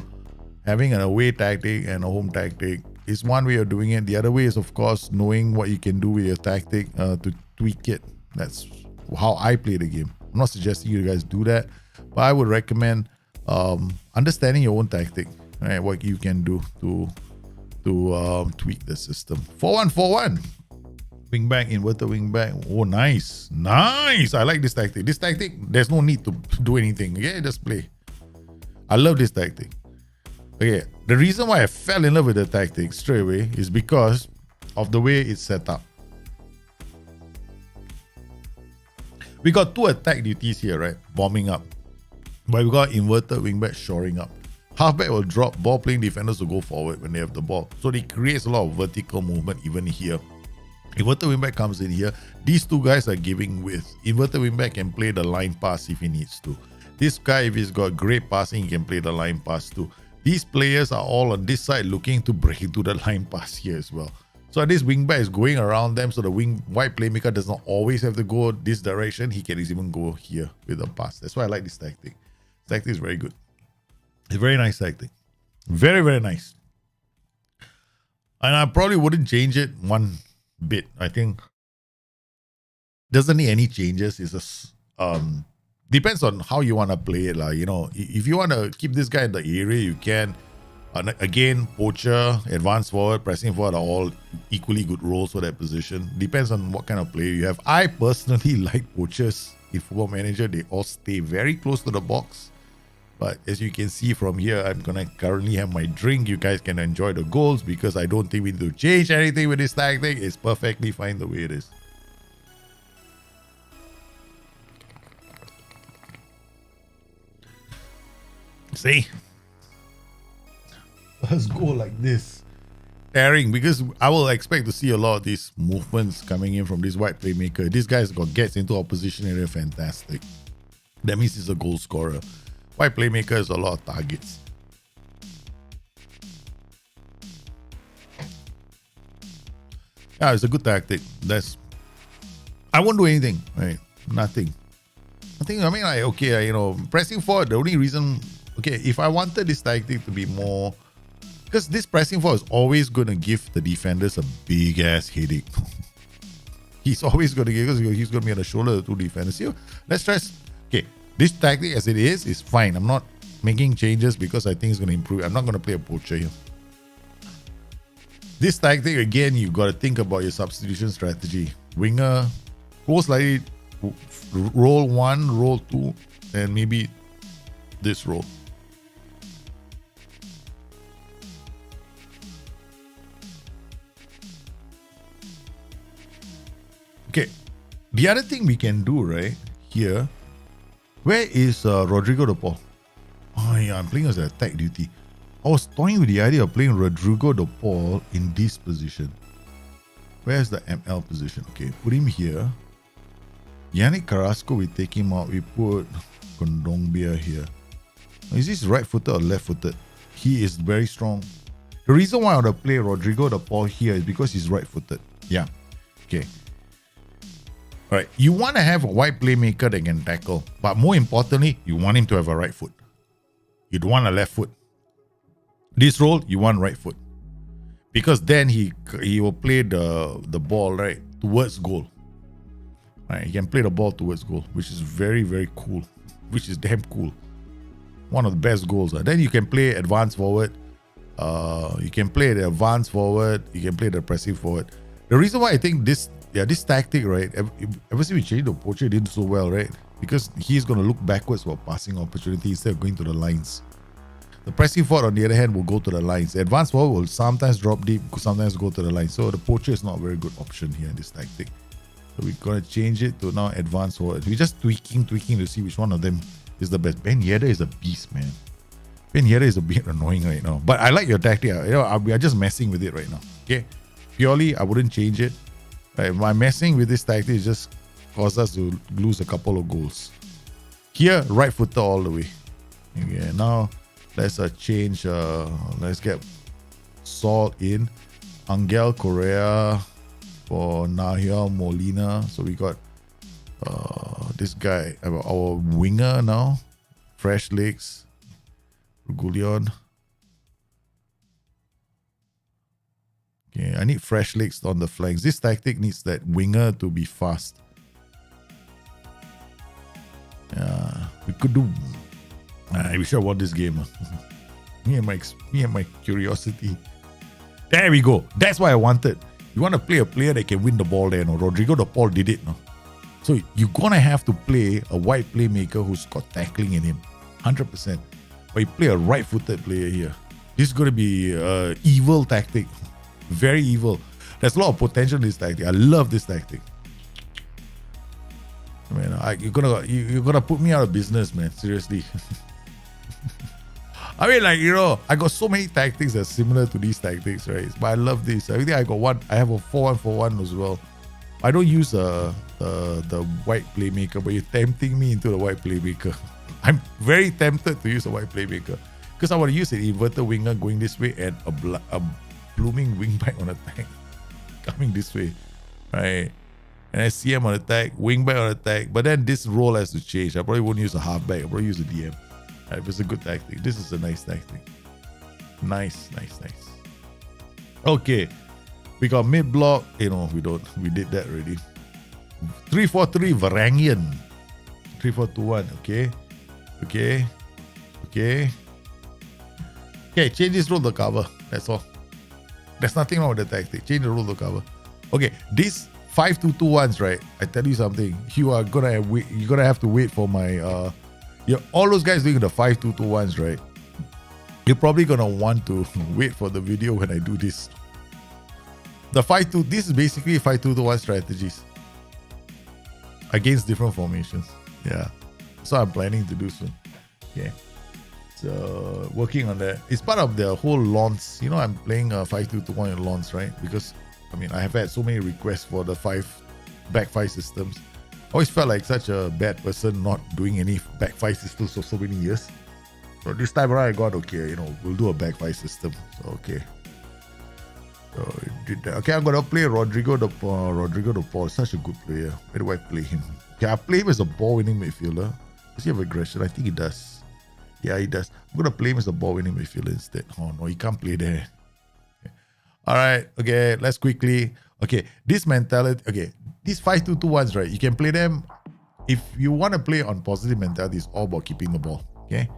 [SPEAKER 2] having an away tactic and a home tactic is one way of doing it. The other way is, of course, knowing what you can do with your tactic to tweak it. That's how I play the game. I'm not suggesting you guys do that, but I would recommend understanding your own tactic, right? What you can do to tweak the system. 4-1-4-1. Wing back, inverted wing back. Oh, nice. Nice. I like this tactic. This tactic, there's no need to do anything. Okay, just play. I love this tactic. Okay, the reason why I fell in love with the tactic straight away is because of the way it's set up. We got two attack duties here, right? Bombing up. But we got inverted wingback shoring up. Halfback will drop, ball playing defenders will go forward when they have the ball. So it creates a lot of vertical movement even here. Inverted wingback comes in here. These two guys are giving width. Inverted wingback can play the line pass if he needs to. This guy, if he's got great passing, he can play the line pass too. These players are all on this side looking to break into the line pass here as well. So this wingback is going around them, so the wide playmaker does not always have to go this direction. He can even go here with a pass. That's why I like this tactic. This tactic is very good. It's a very nice tactic. Very, very nice. And I probably wouldn't change it one bit. I think doesn't need any changes. It's just depends on how you want to play it. If you want to keep this guy in the area, you can. Again, poacher, advanced forward, pressing forward are all equally good roles for that position. Depends on what kind of player you have. I personally like poachers in Football Manager. They all stay very close to the box. But as you can see from here, I'm going to currently have my drink. You guys can enjoy the goals because I don't think we need to change anything with this tactic. It's perfectly fine the way it is. See? Let's go like this. Tearing, because I will expect to see a lot of these movements coming in from this white playmaker. This guy's got gets into opposition area, fantastic. That means he's a goal scorer. White playmaker has a lot of targets. Yeah, it's a good tactic. I won't do anything, right? Nothing. I mean, like, okay, pressing forward, the only reason, okay, if I wanted this tactic to be more, because this pressing forward is always going to give the defenders a big ass headache. He's always going to give, because he's going to be on the shoulder of the two defenders. Here, let's try, okay, this tactic as it is fine. I'm not making changes because I think it's going to improve. I'm not going to play a poacher here. This tactic, again, you got to think about your substitution strategy. Winger, go slightly, roll 1, roll 2, and maybe this roll. Okay, the other thing we can do right here, where is Rodrigo de Paul? Oh yeah, I'm playing as an attack duty. I was toying with the idea of playing Rodrigo de Paul in this position. Where's the ML position? Okay, put him here. Yannick Carrasco, we take him out. We put Kondogbia here. Is this right-footed or left-footed? He is very strong. The reason why I want to play Rodrigo de Paul here is because he's right-footed. Yeah. Okay. Alright, you want to have a white playmaker that can tackle. But more importantly, you want him to have a right foot. You don't want a left foot. This role, you want right foot. Because then he will play the ball, right, towards goal. Right, he can play the ball towards goal, which is very, very cool. Which is damn cool. One of the best goals. Then you can play advanced forward. You can play the advanced forward. You can play the pressing forward. The reason why I think this tactic, right, ever since we changed the poacher, it did so well, right? Because he's going to look backwards for passing opportunity instead of going to the lines. The pressing forward, on the other hand, will go to the lines. The advanced forward will sometimes drop deep, sometimes go to the lines. So the poacher is not a very good option here in this tactic. So we're going to change it to now advanced forward. We're just tweaking to see which one of them is the best. Ben Yedder is a beast, man. Ben Yedder is a bit annoying right now. But I like your tactic. We are just messing with it right now. Okay? Purely, I wouldn't change it. Right? My messing with this tactic is just cause us to lose a couple of goals. Here, right footer all the way. Okay, now let's change. Let's get Salt in. Angel Correa for Nahia Molina. So we got this guy, our winger now. Fresh legs. Regulion. Okay, I need fresh legs on the flanks. This tactic needs that winger to be fast. We could do. We should have won this game. me and my curiosity. There we go. That's what I wanted. You want to play a player that can win the ball there. No? Rodrigo de Paul did it. No? So you're gonna have to play a white playmaker who's got tackling in him, 100%. But you play a right-footed player here. This is gonna be evil tactic. Very evil. There's a lot of potential in this tactic. I love this tactic. Man, you're gonna put me out of business, man. Seriously. I mean, like, I got so many tactics that's similar to these tactics, right? But I love this. I think I got one. I have a 4-1-4-1 as well. I don't use the white playmaker, but you're tempting me into the white playmaker. I'm very tempted to use a white playmaker because I want to use an inverted winger going this way and a blooming wingback on attack coming this way, right? And I see him on attack, wingback on attack. But then this role has to change. I probably won't use a halfback. I'll probably use a DM. Right, it's a good tactic. This is a nice tactic. Nice. Okay. We got mid block. We did that already. 3-4-3 Varangian. 3-4-2-1. Okay. Change this rule to cover. That's all. There's nothing wrong with the tactic. Change the rule to cover. Okay, these 5-2-2-1s, right? I tell you something. You're gonna have to wait for my all those guys doing the 5-2-2-1s, right? You're probably gonna want to wait for the video when I do this. The 5-2, this is basically 5-2-2-1 strategies against different formations. Yeah, so I'm planning to do soon. Okay. So working on that. It's part of the whole launch. You know, I'm playing 5-2-1 in launch, right? Because I mean, I have had so many requests for the back 5 systems. I always felt like such a bad person not doing any back 5 systems for so many years. So this time around, I got okay. You know, we'll do a back 5 system. So okay. So I did that. Okay, I'm gonna play Rodrigo de Paul. Such a good player. Where do I play him? Okay, I play him as a ball-winning midfielder. Does he have aggression? I think he does. Yeah, he does. I'm gonna play him as a ball-winning midfielder instead. Oh no, he can't play there. Okay. All right. Okay, let's quickly. Okay, this mentality. Okay, these 5-2-2-1s, right? You can play them if you want to play on positive mentality. It's all about keeping the ball. Okay.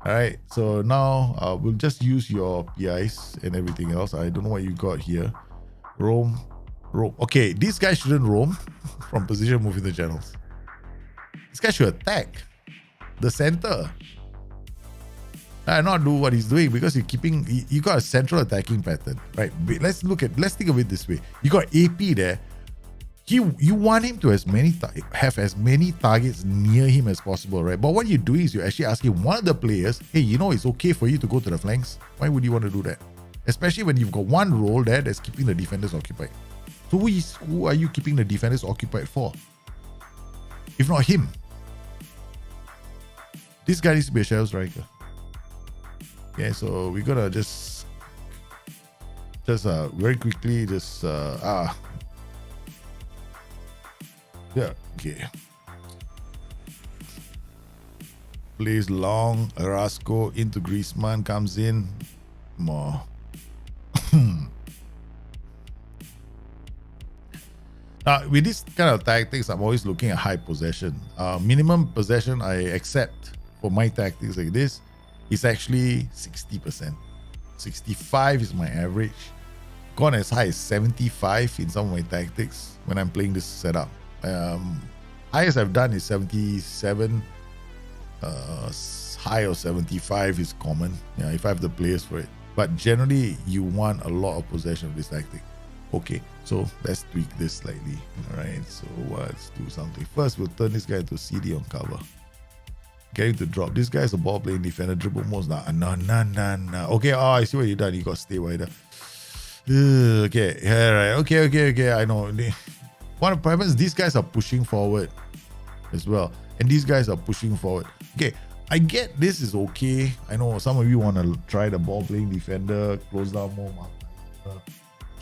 [SPEAKER 2] All right. So now we'll just use your PIs and everything else. I don't know what you got here. Roam. Okay, these guys shouldn't roam from position moving the channels. This guy should attack the center. Not do what he's doing because you're keeping. You got a central attacking pattern, right? Let's think of it this way. You got AP there. You want him to have as many targets near him as possible, right? But what you're doing is you're actually asking one of the players, hey, you know, it's okay for you to go to the flanks. Why would you want to do that? Especially when you've got one role there that's keeping the defenders occupied. So who are you keeping the defenders occupied for? If not him. This guy needs to be a shadow striker. Okay, so we gotta just very quickly yeah, okay. Plays long, Arasco into Griezmann, comes in. More. With this kind of tactics, I'm always looking at high possession. Minimum possession I accept for my tactics like this is actually 60%. 65 is my average. Gone as high as 75 in some of my tactics when I'm playing this setup. Highest I've done is 77. High of 75 is common. Yeah, if I have the players for it. But generally, you want a lot of possession of this tactic. Okay, so let's tweak this slightly. All right, so let's do something. First, we'll turn this guy into CD on cover. Get him to drop. This guy's a ball playing defender. Dribble moves. Nah. Okay, I see what you done. You got to stay wider. Okay, all right. Okay. I know. What happens? These guys are pushing forward as well, and these guys are pushing forward. Okay, I get this is okay. I know some of you want to try the ball playing defender, close down more,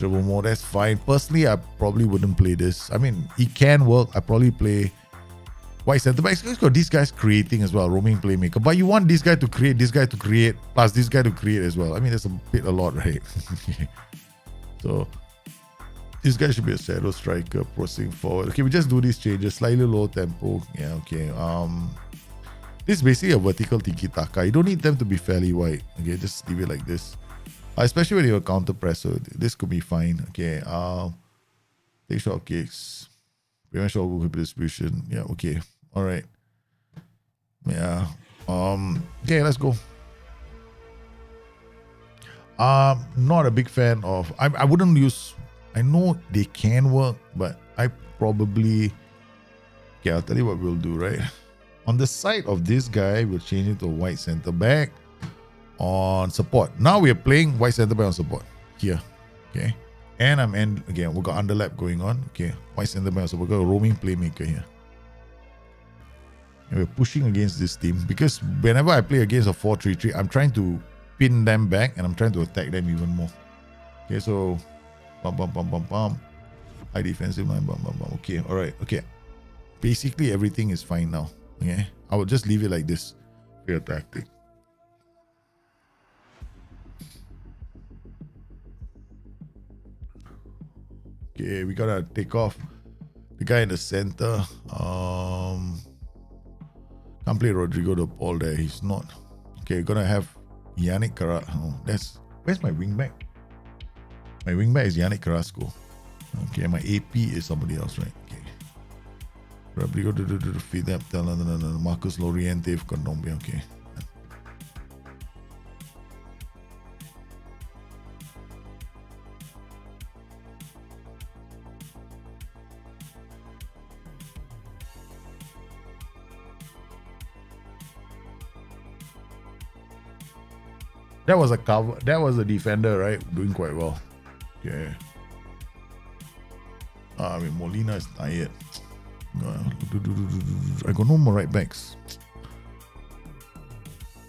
[SPEAKER 2] dribble more. That's fine. Personally, I probably wouldn't play this. I mean, it can work. I probably play wide center back. It's got these guys creating as well, roaming playmaker. But you want this guy to create, plus this guy to create as well. I mean, that's a lot, right? So this guy should be a shadow striker, pressing forward. Okay, we just do these changes, slightly low tempo. Yeah, okay. This is basically a vertical tiki-taka. You don't need them to be fairly wide. Okay, just leave it like this. Especially when you're a counter presser, this could be fine. Okay, take short kicks. Prevent short goal distribution. Yeah, okay. All right. Yeah. Okay, let's go. Not a big fan of. I wouldn't use. I know they can work, but I probably. Okay, I'll tell you what we'll do. Right on the side of this guy, we'll change it to a white center back on support. Now we are playing white center back on support here. Okay, and again. We got underlap going on. Okay, white center back on support. We got a roaming playmaker here. And we're pushing against this team because whenever I play against a 4-3-3, I'm trying to pin them back and I'm trying to attack them even more. Okay, so bum. High defensive line, bum. Okay, all right, okay. Basically, everything is fine now. Okay, I will just leave it like this. Your tactic. Okay, we gotta take off the guy in the center. Can't play Rodrigo de Paul there. He's not. Okay, gonna have Yannick Carrasco. Oh, where's my wingback? My wingback is Yannick Carrasco. Okay, my AP is somebody else, right? Okay. Rodrigo to feed up. Marcus Loriente for Condombia. Okay. That was a cover. That was a defender, right? Doing quite well. Okay. I mean, Molina is tired. I got no more right backs.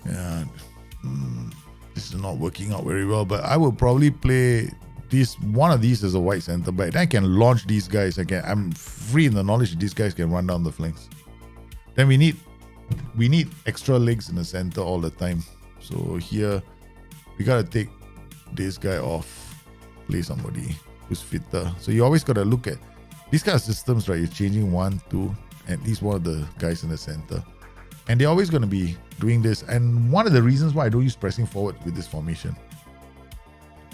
[SPEAKER 2] Yeah. This is not working out very well, but I will probably play one of these as a white centre back. Then I can launch these guys. I'm free in the knowledge that these guys can run down the flanks. Then we need extra legs in the centre all the time. So here we gotta take this guy off, play somebody who's fitter. So you always gotta look at these kind of systems, right? You're changing 1, 2, at least one of the guys in the centre. And they're always going to be doing this. And one of the reasons why I don't use pressing forward with this formation,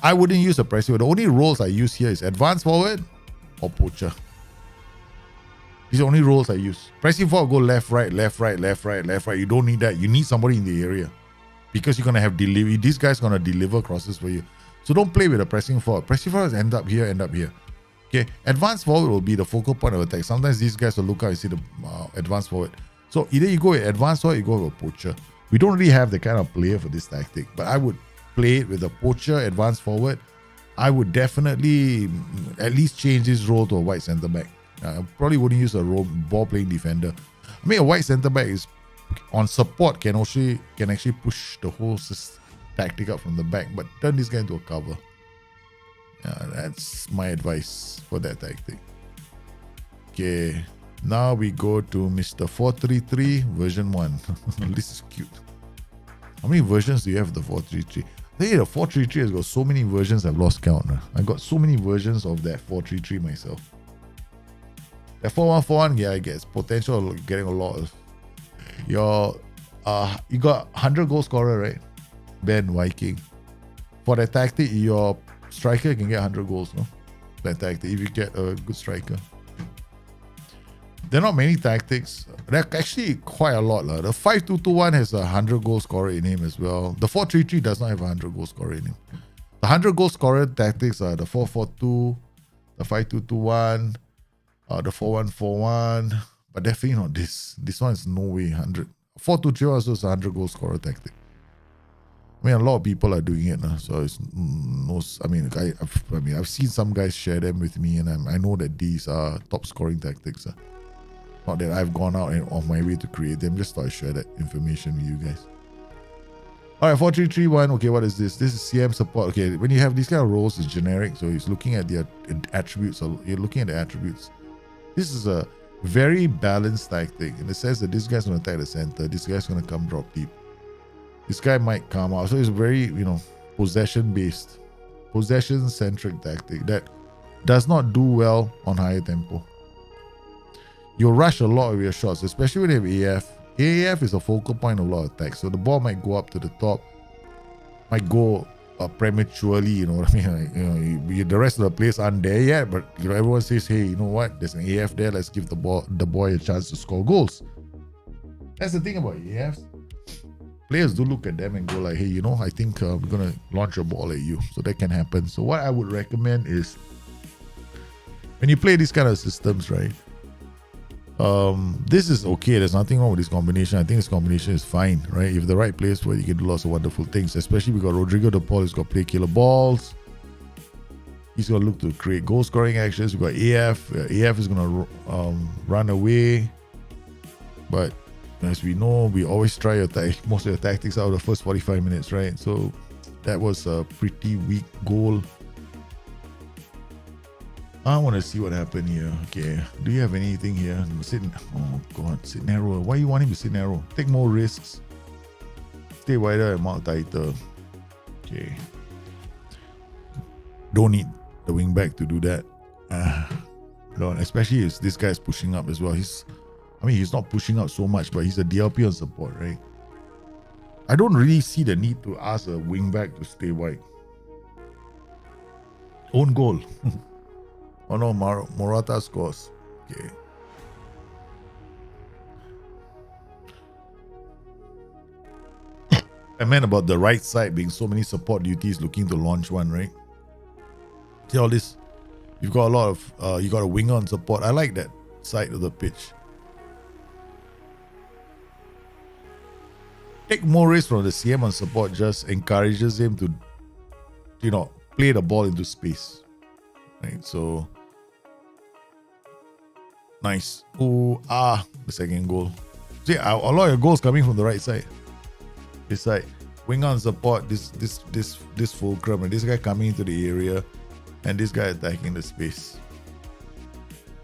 [SPEAKER 2] I wouldn't use a pressing forward. The only roles I use here is advance forward or poacher. These are the only roles I use. Pressing forward, go left, right, left, right, left, right, left, right. You don't need that. You need somebody in the area because you're going to have delivery. This guy's going to deliver crosses for you. So don't play with a pressing forward. Pressing forward end up here, end up here. Okay, advance forward will be the focal point of attack. Sometimes these guys will look out and see the advance forward. So either you go with advance or you go with a poacher. We don't really have the kind of player for this tactic, but I would play it with a poacher, advance forward. I would definitely at least change this role to a white centre back. I probably wouldn't use a ball playing defender. I mean, a white centre back is on support can actually push the whole tactic up from the back, but turn this guy into a cover. Yeah, that's my advice for that tactic. Okay, now we go to Mr. 433 version 1. This is cute. How many versions do you have of the 433? I think the 433 has got so many versions I've lost count. I got so many versions of that 433 myself. That 4141, yeah, I guess potential of getting a lot of you got 100 goal scorer, right? Ben Viking. For that tactic, your striker can get 100 goals, no? That tactic, if you get a good striker. There are not many tactics. There are actually quite a lot. The 5221 has a 100 goal scorer in him as well. The 433 does not have a 100 goal scorer in him. The 100 goal scorer tactics are the 442, the 5221, the 4141, but definitely not this. This one is no way 100. 423 also is a 100 goal scorer tactic. I mean, a lot of people are doing it now, so it's no. I mean, I've seen some guys share them with me, and I know that these are top scoring tactics. Not that I've gone out and on my way to create them. Just thought I'd share that information with you guys. All right, 4331. Okay, what is this? This is CM support. Okay, when you have these kind of roles, it's generic, so it's looking at the attributes. So you're looking at the attributes. This is a very balanced tactic in the sense that this guy's going to attack the center. This guy's going to come drop deep. This guy might come out. So it's very, possession-based, possession-centric tactic that does not do well on higher tempo. You'll rush a lot of your shots, especially when you have AF. AF is a focal point of a lot of attacks. So the ball might go up to the top, might go prematurely, you know what I mean? The rest of the players aren't there yet, but everyone says, hey, you know what? There's an AF there. Let's give the boy a chance to score goals. That's the thing about AFs. Players do look at them and go like, hey, I think we're going to launch a ball at you. So that can happen. So what I would recommend is when you play these kind of systems, right? This is okay. There's nothing wrong with this combination. I think this combination is fine, right? If the right place for it, you can do lots of wonderful things. Especially we got Rodrigo De Paul. He's got play killer balls. He's going to look to create goal scoring actions. We got AF. AF is going to run away. But as we know, we always try most of the tactics out of the first 45 minutes, right? So that was a pretty weak goal. I want to see what happened here. Okay, do you have anything here? Oh God, sit narrow. Why you want him to sit narrow? Take more risks. Stay wider and mark tighter. Okay. Don't need the wing back to do that. Especially if this guy's pushing up as well. He's not pushing up so much, but he's a DLP on support, right? I don't really see the need to ask a wing back to stay wide. Own goal. Oh no, Morata scores. Okay. I meant about the right side being so many support duties looking to launch one, right? See all this? You've got a lot of, you got a winger on support. I like that side of the pitch. take more risk from the CM on support, just encourages him to, play the ball into space. Right, so nice. The second goal. See, a lot of your goals coming from the right side. This side, wing on support. This fulcrum, and this guy coming into the area, and this guy attacking the space.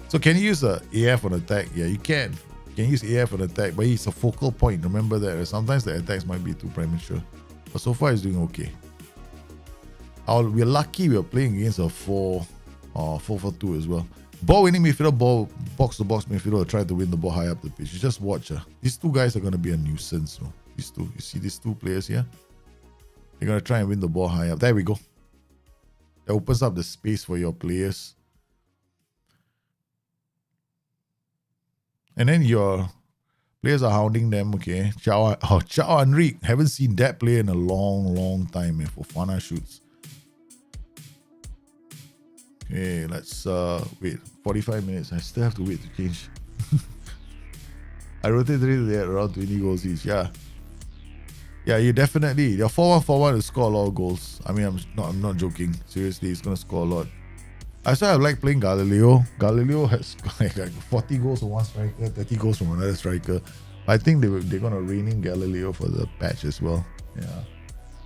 [SPEAKER 2] So can you use a AF on attack? Yeah, you can. You can use AF on attack, but he's a focal point. Remember that. Sometimes the attacks might be too premature, but so far he's doing okay. We're lucky we're playing against a 4-4-2 as well. Ball winning midfielder, box to box midfielder will try to win the ball high up the pitch. You just watch. These two guys are going to be a nuisance. No? These two, you see these two players here? They're going to try and win the ball high up. There we go. That opens up the space for your players. And then your players are hounding them. Okay. Chao Enrique. Haven't seen that player in a long time. Fofana shoots. Okay, let's wait. 45 minutes. I still have to wait to change. I rotated it around 20 goals each. Yeah, you definitely. Your 4-1-4-1 will score a lot of goals. I mean, I'm not joking. Seriously, it's gonna score a lot. I like playing Galileo. Galileo has like 40 goals from one striker, 30 goals from another striker. I think they're gonna rein in Galileo for the patch as well. Yeah.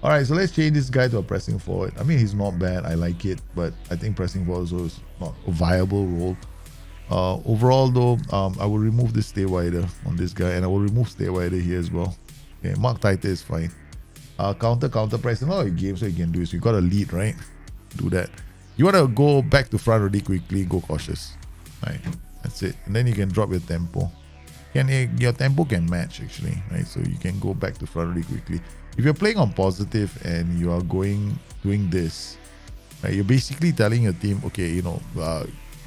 [SPEAKER 2] All right, so let's change this guy to a pressing forward. I mean, he's not bad. I like it, but I think pressing forward also is not a viable role. Overall, though, I will remove this stay wider on this guy, and I will remove stay wider here as well. Okay, mark tighter is fine. Counter press. A lot of games what you can do is you got a lead, right? Do that. You want to go back to front really quickly, go cautious. Right, that's it. And then you can drop your tempo. Your tempo can match actually, right? So you can go back to front really quickly. If you're playing on positive and you are doing this, right, you're basically telling your team, okay,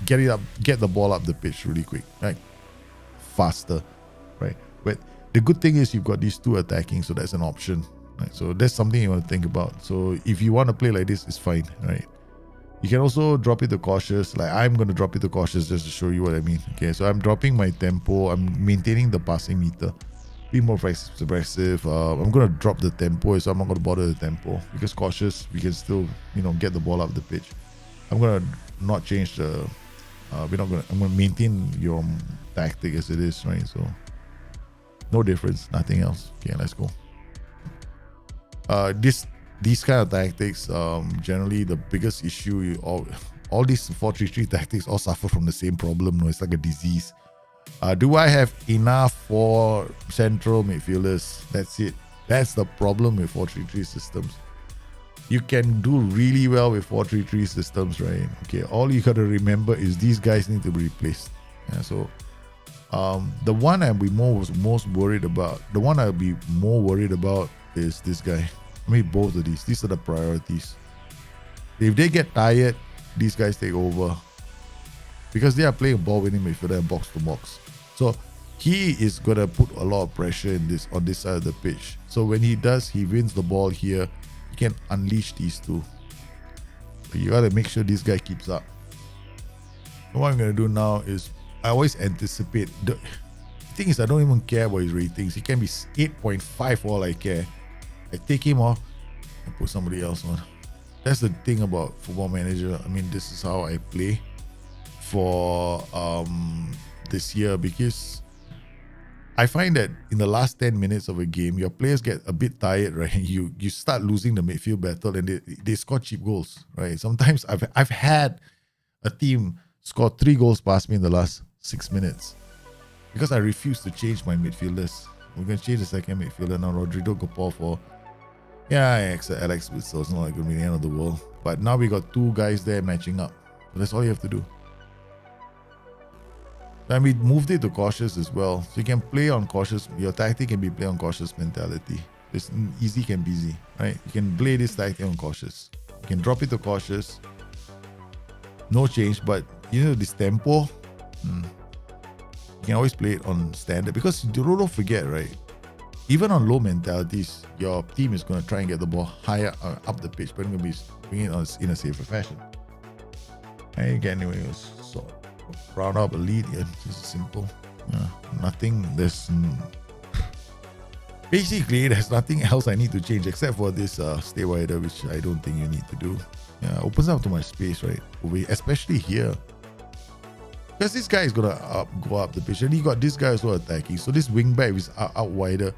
[SPEAKER 2] get the ball up the pitch really quick, right? Faster, right? But the good thing is you've got these two attacking, so that's an option, right? So that's something you want to think about. So if you want to play like this, it's fine, right? You can also drop it to cautious. Like I'm going to drop it to cautious just to show you what I mean. Okay, so I'm dropping my tempo. I'm maintaining the passing meter. Be more aggressive. I'm going to drop the tempo, so I'm not going to bother the tempo. Because cautious, we can still, get the ball up the pitch. I'm going to not change the... I'm going to maintain your tactic as it is, right? So, no difference. Nothing else. Okay, let's go. These kind of tactics, generally the biggest issue, all these 4-3-3 tactics all suffer from the same problem. No, it's like a disease. Do I have enough for central midfielders? That's it. That's the problem with 4-3-3 systems. You can do really well with 4-3-3 systems, right? Okay, all you got to remember is these guys need to be replaced. Yeah, so the one I'll be most worried about, is this guy. I mean, both of these. These are the priorities. If they get tired, these guys take over. Because they are playing ball winning midfielder and box to box. So he is gonna put a lot of pressure on this side of the pitch. So when he does, he wins the ball here. He can unleash these two. But you gotta make sure this guy keeps up. So what I'm gonna do now is I always anticipate. The thing is, I don't even care about his ratings. He can be 8.5 for all I care. I take him off and put somebody else on. That's the thing about Football Manager. I mean, this is how I play for this year, because I find that in the last 10 minutes of a game, your players get a bit tired, right? You start losing the midfield battle and they score cheap goals, right? Sometimes I've had a team score 3 goals past me in the last 6 minutes because I refuse to change my midfielders. We're going to change the second midfielder now. Rodrigo Gopal for Alex Witzel. It's not like going to be the end of the world. But now we got 2 guys there matching up. So that's all you have to do. And we moved it to cautious as well. So you can play on cautious. Your tactic can be play on cautious mentality. It's easy can be easy, right? You can play this tactic on cautious. You can drop it to cautious. No change, but this tempo, you can always play it on standard, because don't forget, right? Even on low mentalities, your team is going to try and get the ball higher up the pitch, but it's going to be bringing it in a safer fashion. And again, anyway, so round up a lead here. This is simple. Nothing. There's Basically, there's nothing else I need to change except for this stay wider, which I don't think you need to do. Yeah, opens up too much space, right? Especially here. Because this guy is going to go up the pitch. And you got this guy also attacking. So this wing back is out wider.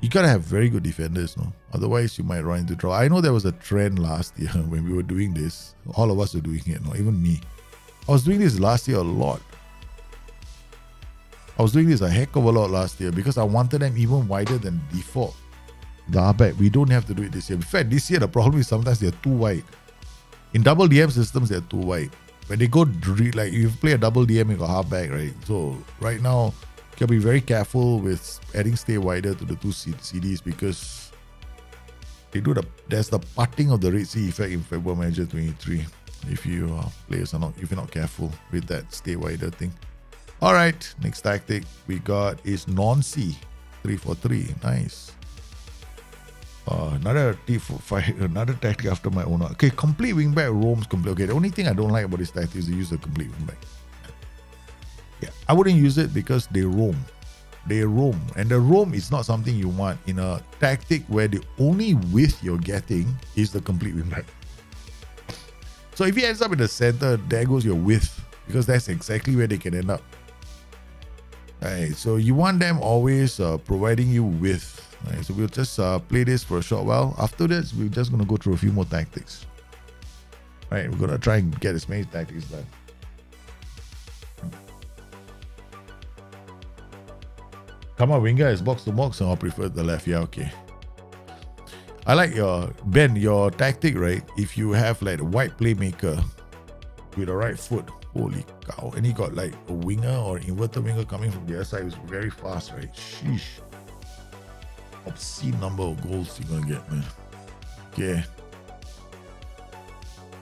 [SPEAKER 2] You got to have very good defenders, no? Otherwise, you might run into trouble. I know there was a trend last year when we were doing this. All of us were doing it, no? Even me. I was doing this last year a lot. I was doing this a heck of a lot last year because I wanted them even wider than default. The halfback, we don't have to do it this year. In fact, this year the problem is sometimes they're too wide. In double DM systems, they're too wide. When they go, like you play a double DM, you got halfback, right? So right now, you can be very careful with adding stay wider to the two CDs because they do there's the parting of the Red Sea effect in February Manager 23. If you players are not, if you're not careful with that stay wider thing. All right, next tactic we got is non-C 3-4-3. Nice. Another T5, another tactic after my own. Okay, complete wingback roams complete. Okay, the only thing I don't like about this tactic is to use the complete wingback. Yeah, I wouldn't use it because they roam. They roam, and the roam is not something you want in a tactic where the only width you're getting is the complete wingback. So if he ends up in the center, there goes your width because that's exactly where they can end up. Right, so you want them always providing you width. Right, so we'll just play this for a short while. After this, we're just going to go through a few more tactics. Right, we're going to try and get as many tactics done. Come on, winger is box to box, and I'll prefer the left. Yeah, okay. I like your tactic, right? If you have like a wide playmaker with the right foot, holy cow. And he got like a winger or inverted winger coming from the other side. It was very fast, right? Sheesh. Obscene number of goals you're gonna get, man. Okay.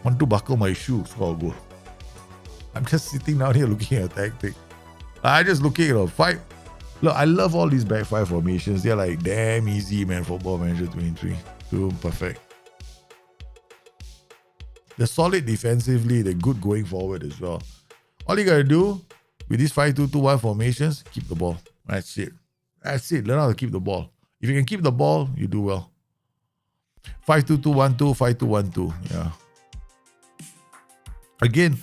[SPEAKER 2] Want to buckle my shoe, score a goal. I'm just sitting down here looking at a tactic. I just looking at five. Look, I love all these back five formations. They're like damn easy, man. Football Manager 23. Boom, perfect. They're solid defensively. They're good going forward as well. All you gotta do with these 5-2-2-1 formations, keep the ball. That's it. That's it. Learn how to keep the ball. If you can keep the ball, you do well. 5-2-2-1-2, 5-2-1-2. Yeah. Again,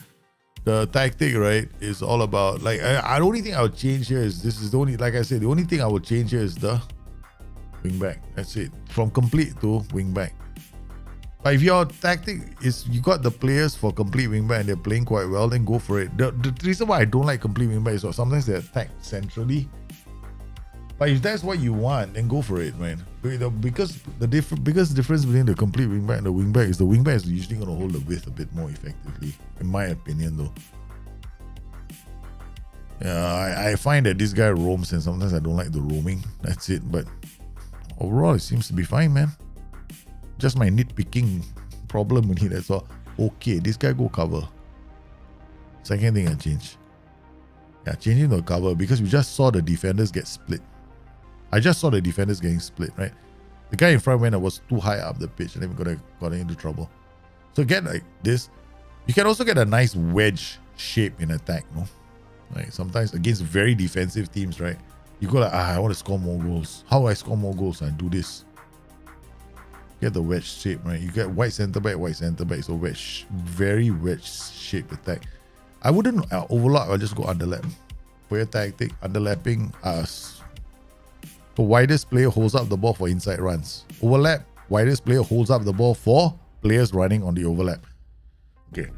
[SPEAKER 2] the tactic, right, is all about like the only thing I would change here is this is the only, like I said, the only thing I would change here is the wing back. That's it. From complete to wing back. But if your tactic is you got the players for complete wing back and they're playing quite well, then go for it. The reason why I don't like complete wing back is sometimes they attack centrally. But if that's what you want, then go for it, man. Because the biggest difference between the complete wingback and the wingback is the wingback is usually going to hold the width a bit more effectively, in my opinion, though. Yeah, I find that this guy roams, and sometimes I don't like the roaming. That's it. But overall, it seems to be fine, man. Just my nitpicking problem with it. That's all. Okay, this guy go cover. Second thing I change. Yeah, changing the cover because we just saw the defenders get split. I just saw the defenders getting split, right? The guy in front was too high up the pitch and then we got into trouble. So get like this. You can also get a nice wedge shape in attack, no? Like sometimes against very defensive teams, right? You go like, I want to score more goals. How do I score more goals? I do this. Get the wedge shape, right? You get white centre back. So wedge, very wedge shaped attack. I wouldn't overlap. I'll just go underlap. For your tactic, underlapping us. The widest player holds up the ball for inside runs. Overlap, widest player holds up the ball for players running on the overlap. Okay.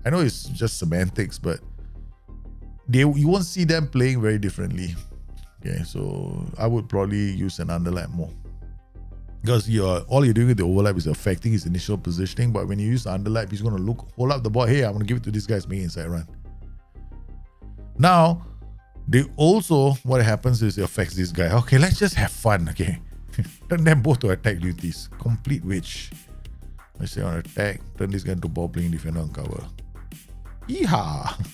[SPEAKER 2] I know it's just semantics, but you won't see them playing very differently. Okay, so I would probably use an underlap more. Because all you're doing with the overlap is affecting his initial positioning, but when you use the underlap, he's going to hold up the ball. Hey, I'm going to give it to this guy's main inside run. Now, what happens is it affects this guy. Okay, let's just have fun, okay? Turn them both to attack duties. Complete which. Let's say on attack, turn this guy into ball playing defender on cover. Yeehaw!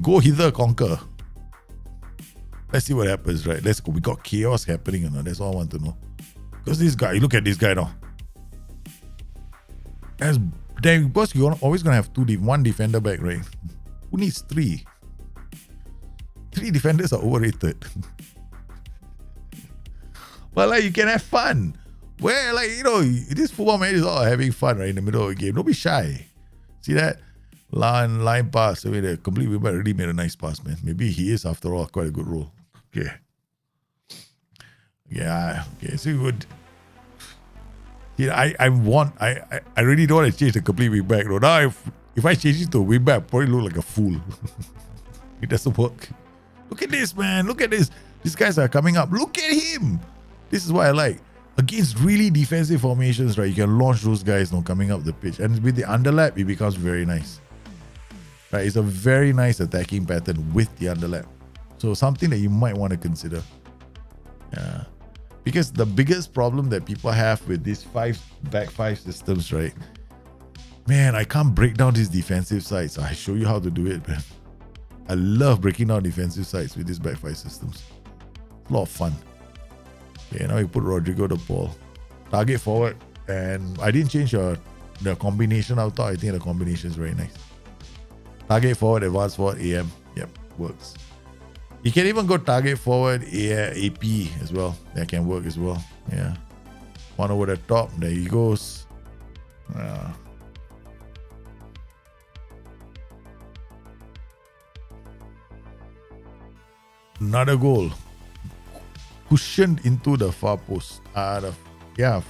[SPEAKER 2] Go hither, conquer. Let's see what happens, right? Let's go. We got chaos happening, that's all I want to know. Because this guy, look at this guy now. Because you're always going to have one defender back, right? Who needs three? 3 defenders are overrated. But like, you can have fun. Where, like, you know, this football match is all having fun right in the middle of the game. Don't be shy. See that? Line pass. I mean, the complete wingback really made a nice pass, man. Maybe he is, after all, quite a good role. Okay. Yeah. Okay. So good. Yeah, I really don't want to change the complete wingback. No. Now, if I change it to a wingback, I probably look like a fool. It doesn't work. Look at this, man. Look at this. These guys are coming up. Look at him. This is what I like. Against really defensive formations, right, you can launch those guys coming up the pitch. And with the underlap, it becomes very nice. Right, it's a very nice attacking pattern with the underlap. So something that you might want to consider. Yeah. Because the biggest problem that people have with these back five systems, right? Man, I can't break down these defensive sides. I show you how to do it, man. I love breaking down defensive sides with these back five systems. A lot of fun. Okay, now you put Rodrigo de Paul. Target forward. And I didn't change the combination out top. I think the combination is very nice. Target forward, advance forward, AM. Yep, works. You can even go target forward, AP as well. That can work as well. Yeah. One over the top. There he goes. Another goal. Cushioned into the far post. Yeah.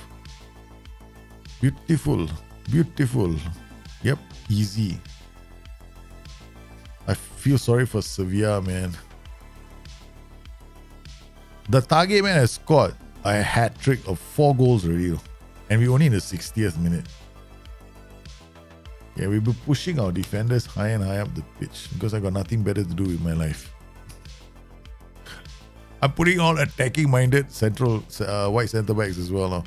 [SPEAKER 2] Beautiful. Beautiful. Yep. Easy. I feel sorry for Sevilla, man. The target man has scored a hat trick of 4 goals already. And we're only in the 60th minute. Yeah, we've been pushing our defenders high and high up the pitch because I got nothing better to do with my life. I'm putting on attacking minded central white centre backs as well now.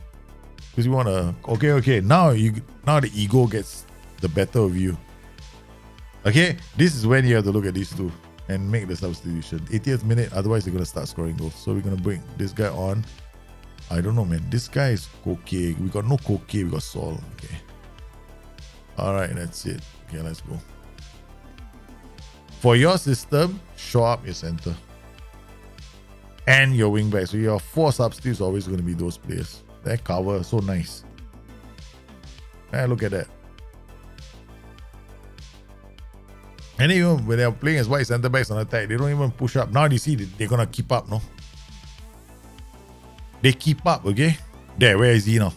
[SPEAKER 2] Because you want to okay. Now the ego gets the better of you. Okay, this is when you have to look at these two and make the substitution. 80th minute, otherwise they're gonna start scoring goals. So we're gonna bring this guy on. I don't know, man. This guy is Koke. We got no Koke, we got Sol. Okay. Alright, that's it. Okay, let's go. For your system, show up your center. And your wing back. So your 4 substitutes are always going to be those players. That cover, so nice. Look at that. And even when they're playing as white centre backs on attack, they don't even push up. Now you see they're going to keep up, no? They keep up, okay? There, where is he now?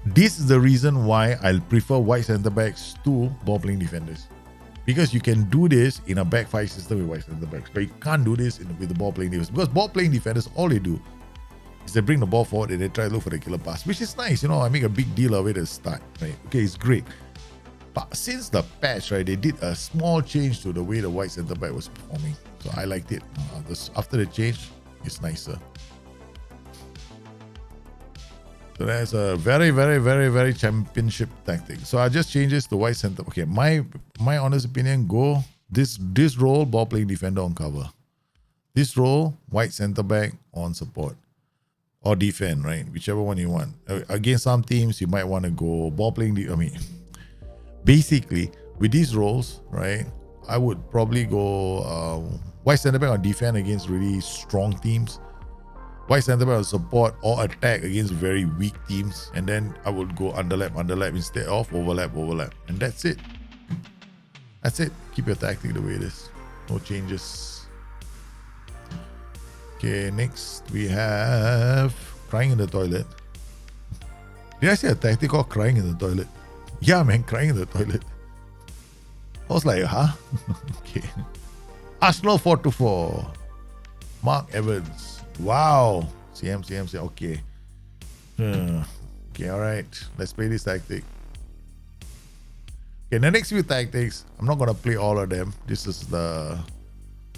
[SPEAKER 2] This is the reason why I prefer white centre backs to ball playing defenders. Because you can do this in a back 5 system with white centre backs, but you can't do this with the ball playing defenders. Because ball playing defenders, all they do is they bring the ball forward and they try to look for the killer pass, which is nice. You know, I make a big deal of it at the start, right? Okay, it's great. But since the patch, right, they did a small change to the way the white centre back was performing. So I liked it. After the change, it's nicer. So that's a very, very, very, very championship tactic. So I just change this to white center. Okay, my honest opinion, go this role, ball playing defender on cover. This role, white center back on support. Or defend, right? Whichever one you want. Against some teams, you might want to go ball playing. Basically, with these roles, right, I would probably go white center back on defend against really strong teams. White centre back on support or attack against very weak teams, and then I would go underlap instead of overlap. And that's it. That's it. Keep your tactic the way it is. No changes. Okay, next we have crying in the toilet. Did I say a tactic called crying in the toilet? Yeah, man, crying in the toilet. I was like, huh? Okay. Arsenal 4-4. Mark Evans. Wow. CM. Okay. Okay, alright. Let's play this tactic. Okay, the next few tactics, I'm not going to play all of them. This is the...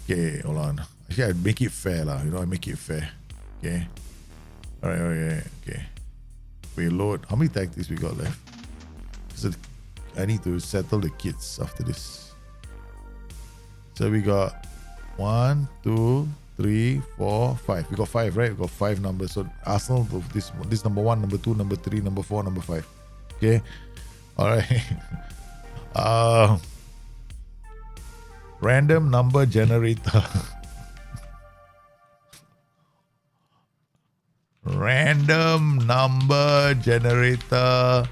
[SPEAKER 2] Okay, hold on. Actually, I make it fair. I make it fair. Okay. Alright. Okay. Reload. How many tactics we got left? I need to settle the kids after this. So we got 1, 2, 3, 4, 5. We got 5, right? We got 5 numbers. So Arsenal, this number 1, number 2, number 3, number 4, number 5. Okay. All right. Random number generator. Random number generator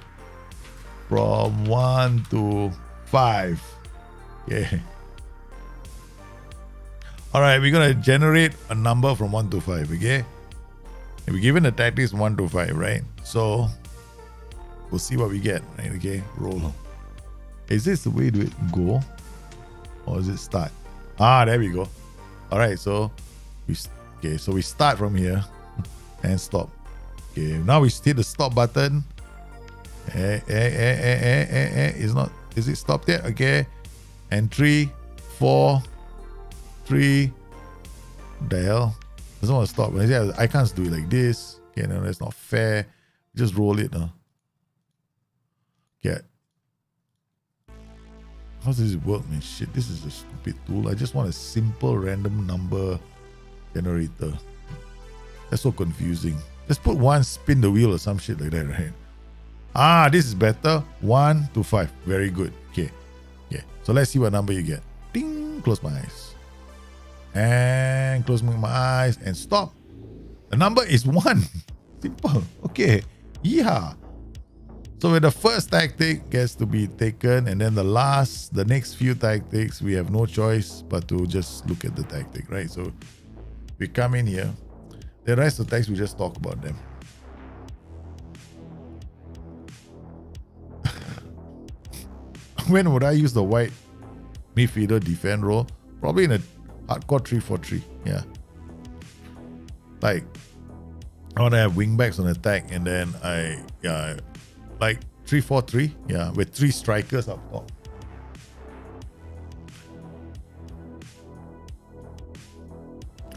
[SPEAKER 2] from 1 to 5. Okay. Alright, we're gonna generate a number from 1 to 5, okay? And we're given the tactics 1 to 5, right? So we'll see what we get, right? Okay, roll. Is this the way to go? Or is it start? Ah, there we go. Alright, so we start from here and stop. Okay, now we hit the stop button. Is it stopped yet? Okay. And 3, 4, 3. The hell? Doesn't want to stop. I can't do it like this. Okay, no, that's not fair. Just roll it. Okay. How does this work, man? Shit, this is a stupid tool. I just want a simple random number generator. That's so confusing. Just put 1, spin the wheel or some shit like that, right? Ah, this is better. 1 to 5. Very good. Okay. Yeah. So let's see what number you get. Ding. Close my eyes. And close my eyes and stop. The number is 1. Simple. Okay. Yeah. So with the first tactic gets to be taken, and then the next few tactics, we have no choice but to just look at the tactic, right? So we come in here. The rest of the tactics, we just talk about them. When would I use the white midfielder defend role? Probably in a hardcore 3-4-3. Yeah. Like, I want to have wingbacks on attack, and then like 3-4-3. Yeah, with 3 strikers up top.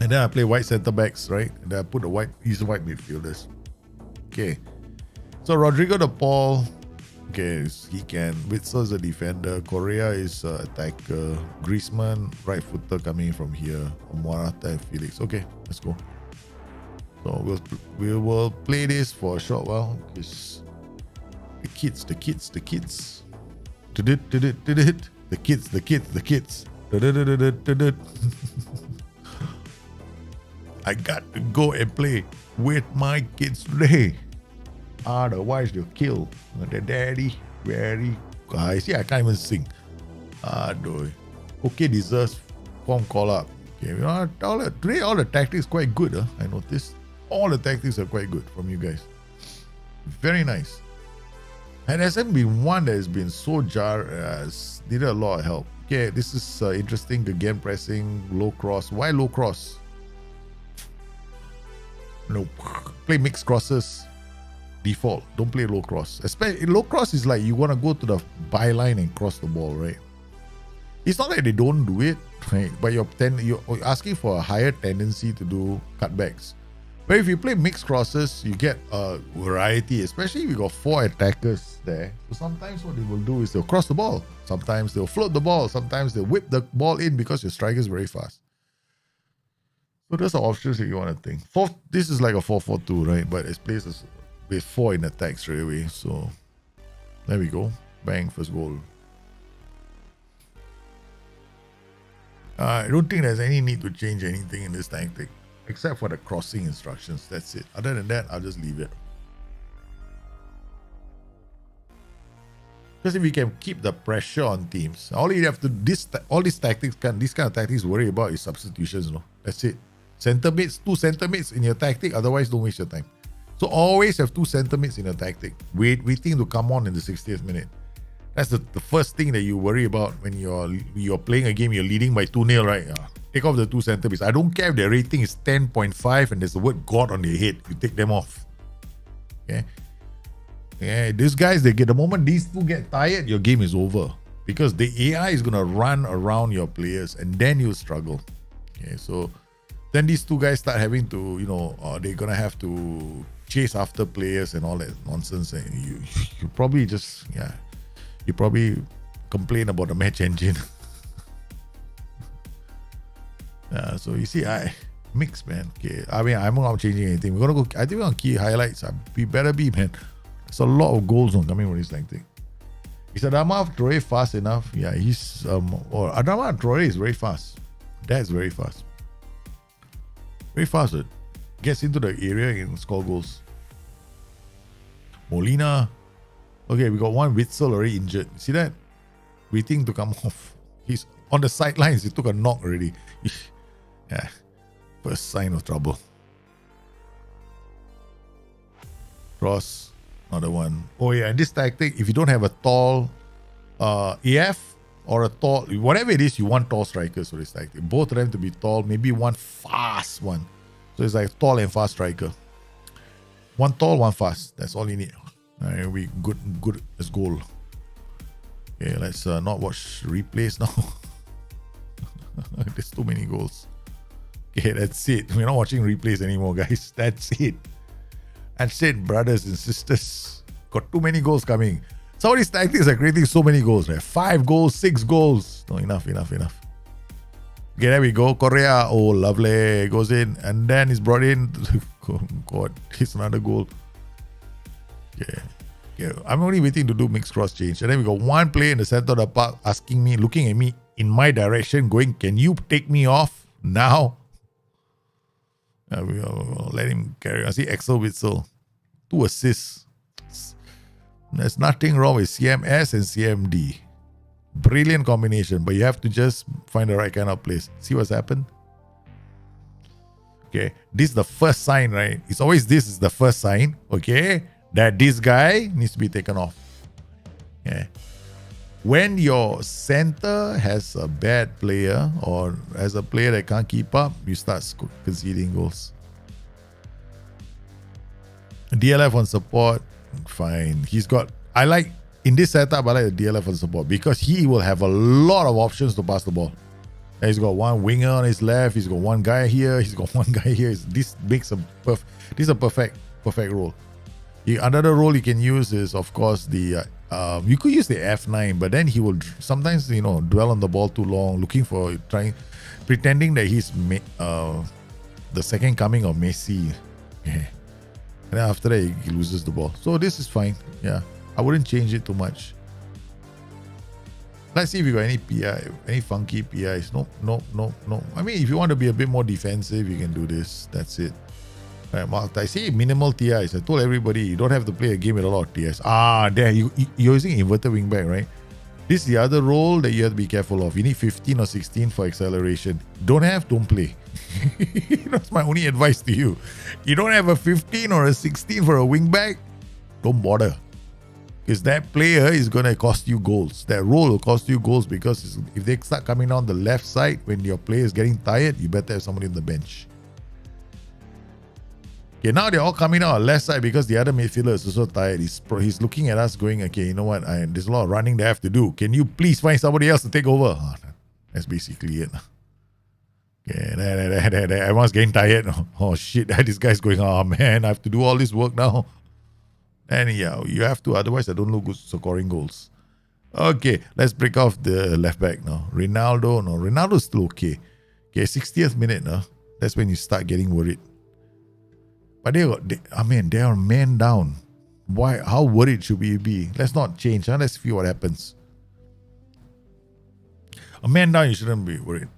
[SPEAKER 2] And then I play white centre backs, right? And then I put use the white midfielders. Okay. So Rodrigo de Paul. Okay, he can. Witzel is a defender. Correa is attacker. Griezmann, right footer coming from here. Morata and Felix. Okay, let's go. So we will play this for a short while. Because the kids. The kids. I got to go and play with my kids today. Otherwise, they'll kill the daddy. Very. I see, I can't even sing. Okay, deserves form call up. Okay, today all the tactics quite good. I noticed all the tactics are quite good from you guys. Very nice. And there hasn't been one that has been so needed a lot of help. Okay, this is interesting. Again, pressing low cross. Why low cross? No, play mixed crosses. Default. Don't play low cross. Especially low cross is like you want to go to the byline and cross the ball, right? It's not that they don't do it, right? But you're asking for a higher tendency to do cutbacks. But if you play mixed crosses, you get a variety, especially if you got 4 attackers there. So sometimes what they will do is they'll cross the ball. Sometimes they'll float the ball. Sometimes they'll whip the ball in because your striker is very fast. So those are options that you want to think. This is like a 4-4-2, right? But it's places with 4 in attack straight away. So there we go. Bang, first goal. I don't think there's any need to change anything in this tactic, except for the crossing instructions. That's it. Other than that, I'll just leave it. Because if we can keep the pressure on teams, all you have to these kind of tactics worry about is substitutions. No, that's it. Centre mids, 2 centre mids in your tactic. Otherwise, don't waste your time. So always have 2 centre mids in your tactic, waiting to come on in the 60th minute. That's the first thing that you worry about when you're playing a game. You're leading by 2-0, right? Take off the 2 centre mids. I don't care if their rating is 10.5 and there's the word God on their head. You take them off. Okay. Yeah, these guys, the moment these 2 get tired, your game is over, because the AI is gonna run around your players and then you'll struggle. Okay, so then these 2 guys start having to, they're gonna have to chase after players and all that nonsense, and you probably just you probably complain about the match engine. So you see, I mix, man. Okay, I mean, I'm not changing anything. We're gonna go. I think we're gonna key highlights. We better be, man. There's a lot of goals on coming from this thing. Is Adama Traore fast enough? Yeah, he's or Adama Traore is very fast. That's very fast. Very fast. gets into the area and score goals. Molina. Okay, we got one Witzel already injured. See that? Waiting to come off. He's on the sidelines. He took a knock already. Yeah. First sign of trouble. Cross. Another one. Oh yeah, and this tactic, if you don't have a tall AF or a tall, whatever it is, you want tall strikers for this tactic. Both of them to be tall, maybe one fast one. So it's like tall and fast striker. One tall, one fast. That's all you need. Alright, we good as goal. Okay, let's not watch replays now. There's too many goals. Okay, that's it. We're not watching replays anymore, guys. That's it. That's it, brothers and sisters. Got too many goals coming. Some of these tactics are creating so many goals, right? 5 goals, 6 goals. No, enough. Okay, there we go. Correa. Oh, lovely. Goes in. And then he's brought in. Oh, God, it's another goal. Okay. I'm only waiting to do mixed cross change. And then we got one player in the center of the park asking me, looking at me in my direction, going, can you take me off now? We'll let him carry on. I see Axel Witzel. 2 assists. There's nothing wrong with CMS and CMD. Brilliant combination, but you have to just find the right kind of place. See what's happened? Okay, this is the first sign, right? It's always this is the first sign, okay, that this guy needs to be taken off. Yeah. When your center has a bad player or has a player that can't keep up, you start conceding goals. DLF on support, fine. I like, in this setup, I like the DLF on support because he will have a lot of options to pass the ball. And he's got one winger on his left, he's got one guy here, he's got one guy here. This makes this is a perfect role. Another role you can use is, of course, the you could use the F9, but then he will sometimes, dwell on the ball too long, pretending that he's the second coming of Messi. Yeah. And then after that, he loses the ball. So this is fine. Yeah, I wouldn't change it too much. Let's see if you got any PI, any funky PIs. No. I mean, if you want to be a bit more defensive, you can do this. That's it. Right, Mark, I see minimal TIs. I told everybody you don't have to play a game with a lot of TIs. There, you're using inverted wingback, right? This is the other role that you have to be careful of. You need 15 or 16 for acceleration. Don't play. That's my only advice to you. You don't have a 15 or a 16 for a wingback, don't bother. Because that player is going to cost you goals. That role will cost you goals because if they start coming down the left side when your player is getting tired, you better have somebody on the bench. Okay, now they're all coming out on the left side because the other midfielder is also tired. He's looking at us going, okay, you know what? There's a lot of running they have to do. Can you please find somebody else to take over? That's basically it. Okay, everyone's getting tired. Oh shit, this guy's going, oh man, I have to do all this work now. And yeah, you have to, otherwise I don't look good scoring goals. Okay, let's break off the left back now. Ronaldo's still okay. Okay, 60th minute now. That's when you start getting worried. But they are man down. Why? How worried should we be? Let's not change. Let's see what happens. A man down, you shouldn't be worried.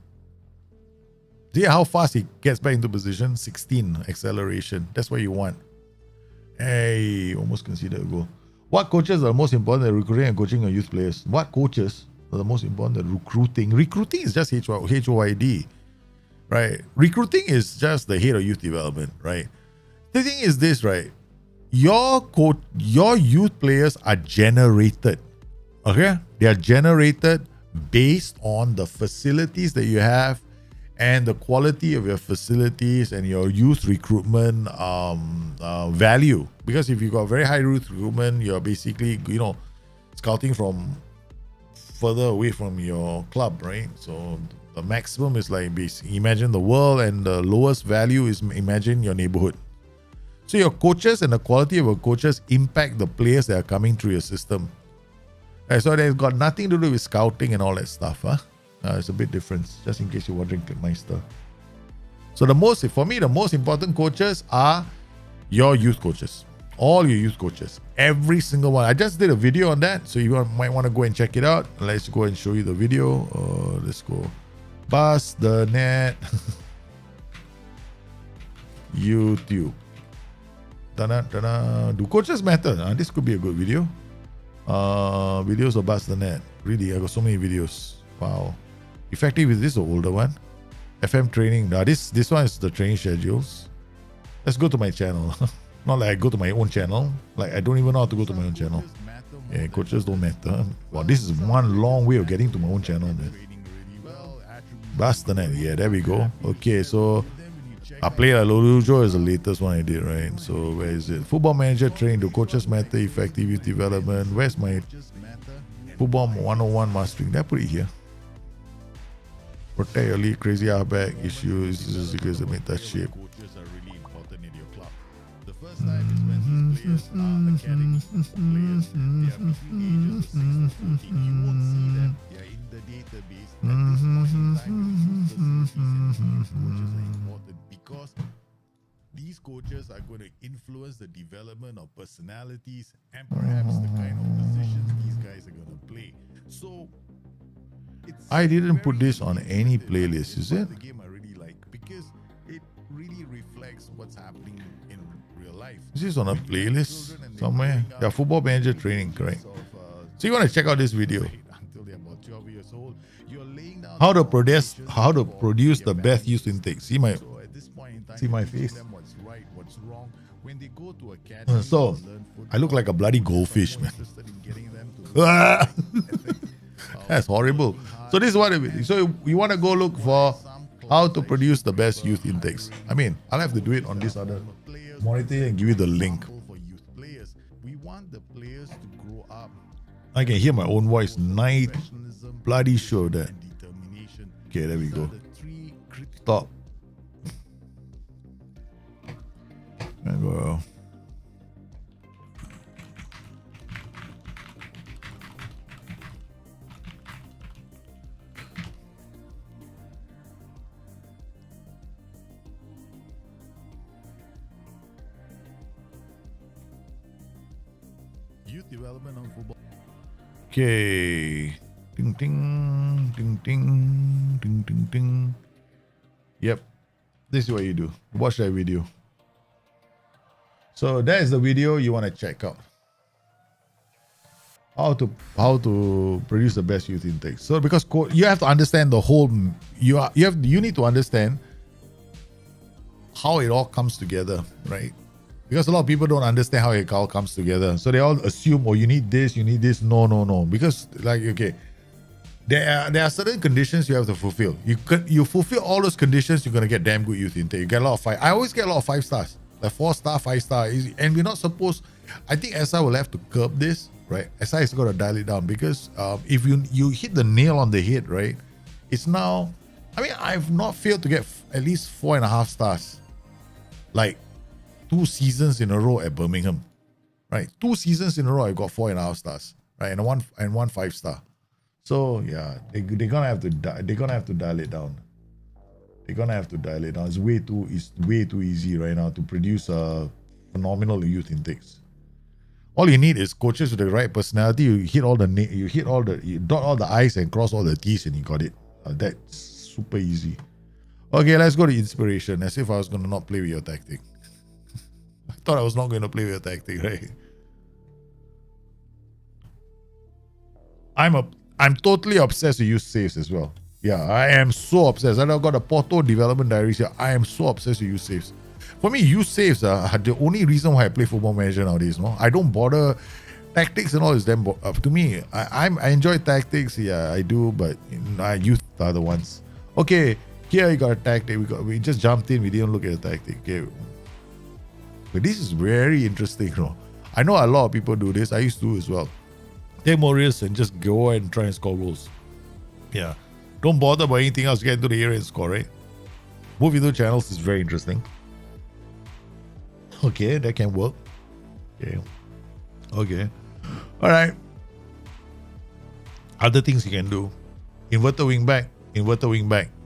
[SPEAKER 2] See how fast he gets back into position? 16 acceleration. That's what you want. Hey, almost considered a goal. What coaches are the most important at recruiting and coaching your youth players? What coaches are the most important at recruiting? Recruiting is just HOYD, right? Recruiting is just the head of youth development, right? The thing is this, right? Your youth players are generated, okay? They are generated based on the facilities that you have and the quality of your facilities and your youth recruitment value. Because if you got very high youth recruitment, you're basically, scouting from further away from your club, right? So the maximum is like imagine the world, and the lowest value is imagine your neighborhood. So your coaches and the quality of your coaches impact the players that are coming through your system. So it's got nothing to do with scouting and all that stuff. It's a bit different, just in case you're wondering, Clickmeister. So for me, the most important coaches are your youth coaches. All your youth coaches. Every single one. I just did a video on that, so you might want to go and check it out. Let's go and show you the video. Let's go. Bustthenet. YouTube. Do coaches matter? This could be a good video. Videos of Bustthenet. Really, I got so many videos. Wow. Effective, is this the older one? FM training. Now this one is the training schedules. Let's go to my channel. Not like I go to my own channel. Like I don't even know how to go to my own channel. Yeah, coaches don't matter. Wow, this is one long way of getting to my own channel, man. Bustthenet. Yeah, there we go. Okay, so I played a Lorujo is the latest one I did, right? So where is it? Football Manager training. Do coaches matter? Effective youth development. Where's my Football 101 mastering? Did I put it here? Protect your league, crazy halfback issues. This is because they make that shape. Coaches are really important in your club. The first time is when players are academy players. They are between ages of 6 to 14. You won't see them. They are in the database. At this point in time, coaches are important because these coaches are going to influence the development of personalities and perhaps the kind of positions these guys are going to play. So I didn't put this on any playlist, is it? The game I really like because it really reflects what's happening in real life. Is this on a playlist somewhere? Yeah, Football Manager training, correct? So you want to check out this video? Until they're about 12 years old, you're laying down how to produce the best youth intake. See my face. So I look like a bloody goldfish, man. That's horrible. So this is what it is. So you want to go look for how to produce the best youth intakes. I mean, I'll have to do it on this other monitor and give you the link. I can hear my own voice. Night bloody sure that. Okay, there we go. Stop. There we go. Youth development on football. Okay. Ding ding ding ding ding ding ding. Yep. This is what you do. Watch that video. So that is the video you want to check out. How to produce the best youth intake. So because you have to understand the whole you need to understand how it all comes together, right? Because a lot of people don't understand how it all comes together. So they all assume, oh, you need this. No. Because like, okay, there are certain conditions you have to fulfill. You fulfill all those conditions, you're going to get damn good youth intake. You get a lot of I always get a lot of 5 stars. Like 4-star, 5-star. And we're not supposed, I think SI will have to curb this, right? SI is going to dial it down because if you hit the nail on the head, right? It's now, I mean, I've not failed to get at least 4.5 stars. Like, 2 seasons in a row at Birmingham, right? 2 seasons in a row, I got 4.5 stars, right? And one 5-star. So yeah, they're gonna have to dial it down. They're gonna have to dial it down. It's way too easy right now to produce phenomenal youth intakes. All you need is coaches with the right personality. You dot all the I's and cross all the T's, and you got it. That's super easy. Okay, let's go to inspiration. As if I was gonna not play with your tactic. I thought I was not going to play with a tactic, right? I'm totally obsessed with use saves as well. Yeah, I am so obsessed. And I've got a Porto development diaries here. I am so obsessed with use saves. For me, use saves are the only reason why I play Football Manager nowadays. No, I don't bother. Tactics and all is them. To me, I enjoy tactics. Yeah, I do, but I use the other ones. Okay, here you got a tactic. We just jumped in. We didn't look at the tactic. Okay. But this is very interesting, you know. I know a lot of people do this. I used to as well. Take more risks and just go and try and score goals. Yeah. Don't bother about anything else. Get into the area and score, right? Move into channels is very interesting. Okay, that can work. Okay. All right. Other things you can do. Inverter wing back.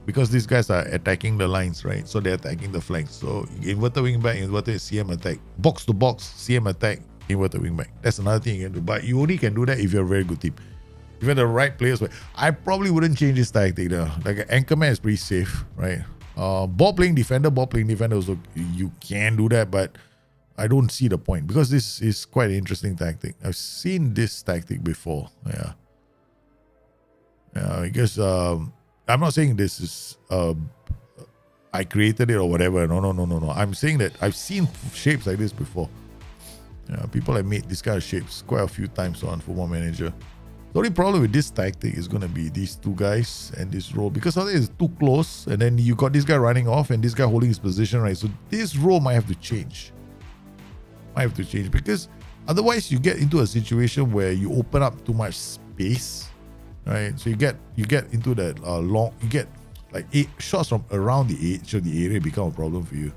[SPEAKER 2] Because these guys are attacking the lines, right? So they're attacking the flanks. So inverter wing back, inverter CM attack. Box to box, CM attack, inverter wing back. That's another thing you can do. But you only can do that if you're a very good team. If you're the right players, I probably wouldn't change this tactic though. Like Anchorman is pretty safe, right? Ball playing defender also, you can do that, but I don't see the point because this is quite an interesting tactic. I've seen this tactic before. Yeah. I guess I'm not saying this is I created it or whatever. No. I'm saying that I've seen shapes like this before. People have made this kind of shapes quite a few times on Football Manager. The only problem with this tactic is going to be these two guys and this row, because otherwise it's too close, and then you got this guy running off and this guy holding his position, right? So this row might have to change. Because otherwise you get into a situation where you open up too much space, right? So you get into that you get like 8 shots from around the edge of the area become a problem for you.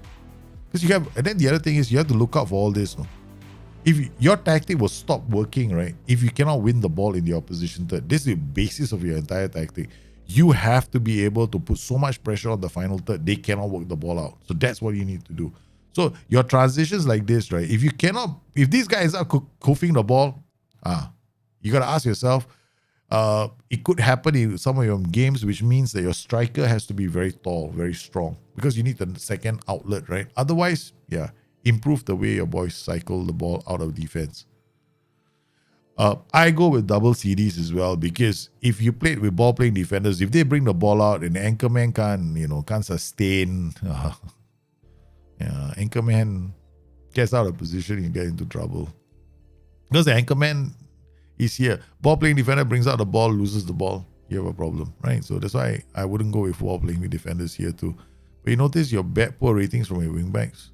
[SPEAKER 2] Because you have, and then the other thing is you have to look out for all this. No? If your tactic will stop working, right? If you cannot win the ball in the opposition third, this is the basis of your entire tactic. You have to be able to put so much pressure on the final third, they cannot work the ball out. So that's what you need to do. So your transitions like this, right? If these guys are hoofing the ball, you got to ask yourself, it could happen in some of your games, which means that your striker has to be very tall, very strong, because you need the second outlet, right? Otherwise, improve the way your boys cycle the ball out of defense. I go with double CDs as well, because if you play with ball playing defenders, if they bring the ball out and the anchorman can't sustain, anchorman gets out of position, you get into trouble. Because the anchorman is here. Ball playing defender brings out the ball, loses the ball, you have a problem, right? So that's why I wouldn't go with ball playing with defenders here too. But you notice your poor ratings from your wingbacks.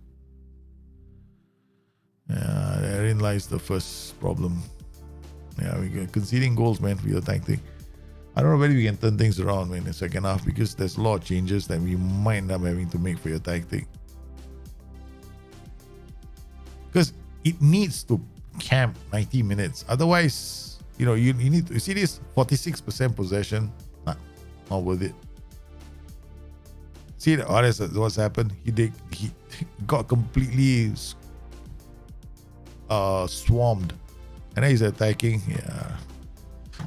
[SPEAKER 2] Therein lies the first problem. We're conceding goals, man, for your tactic. I don't know whether we can turn things around, man, in the second half, because there's a lot of changes that we might end up having to make for your tactic. Because it needs to camp 90 minutes. Otherwise, you need to see this 46% possession. Not worth it. See what's happened? He got completely swarmed, and then he's attacking.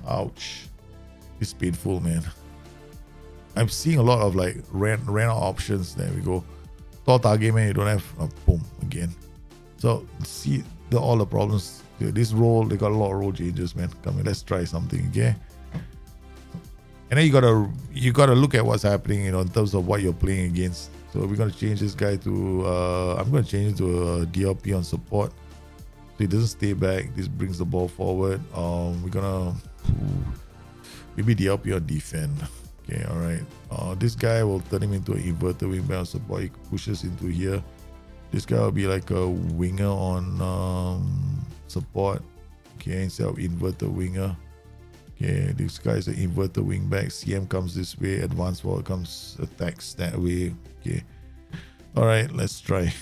[SPEAKER 2] Ouch. It's painful, man. I'm seeing a lot of like ran out options. There we go. Tall target, man, you don't have boom again. So see all the problems. This role, they got a lot of role changes, man. Come on, let's try something, okay? And then you gotta look at what's happening, in terms of what you're playing against. So we're gonna change this guy to I'm gonna change it to a DLP on support. So he doesn't stay back. This brings the ball forward. We're gonna maybe DLP on defend. Okay, all right. This guy will turn him into an inverted wingback on support. He pushes into here. This guy will be like a winger on support. Okay, instead of inverted winger. Okay, this guy is an inverted wingback. CM comes this way. Advanced forward comes attacks that way. Okay. All right, let's try.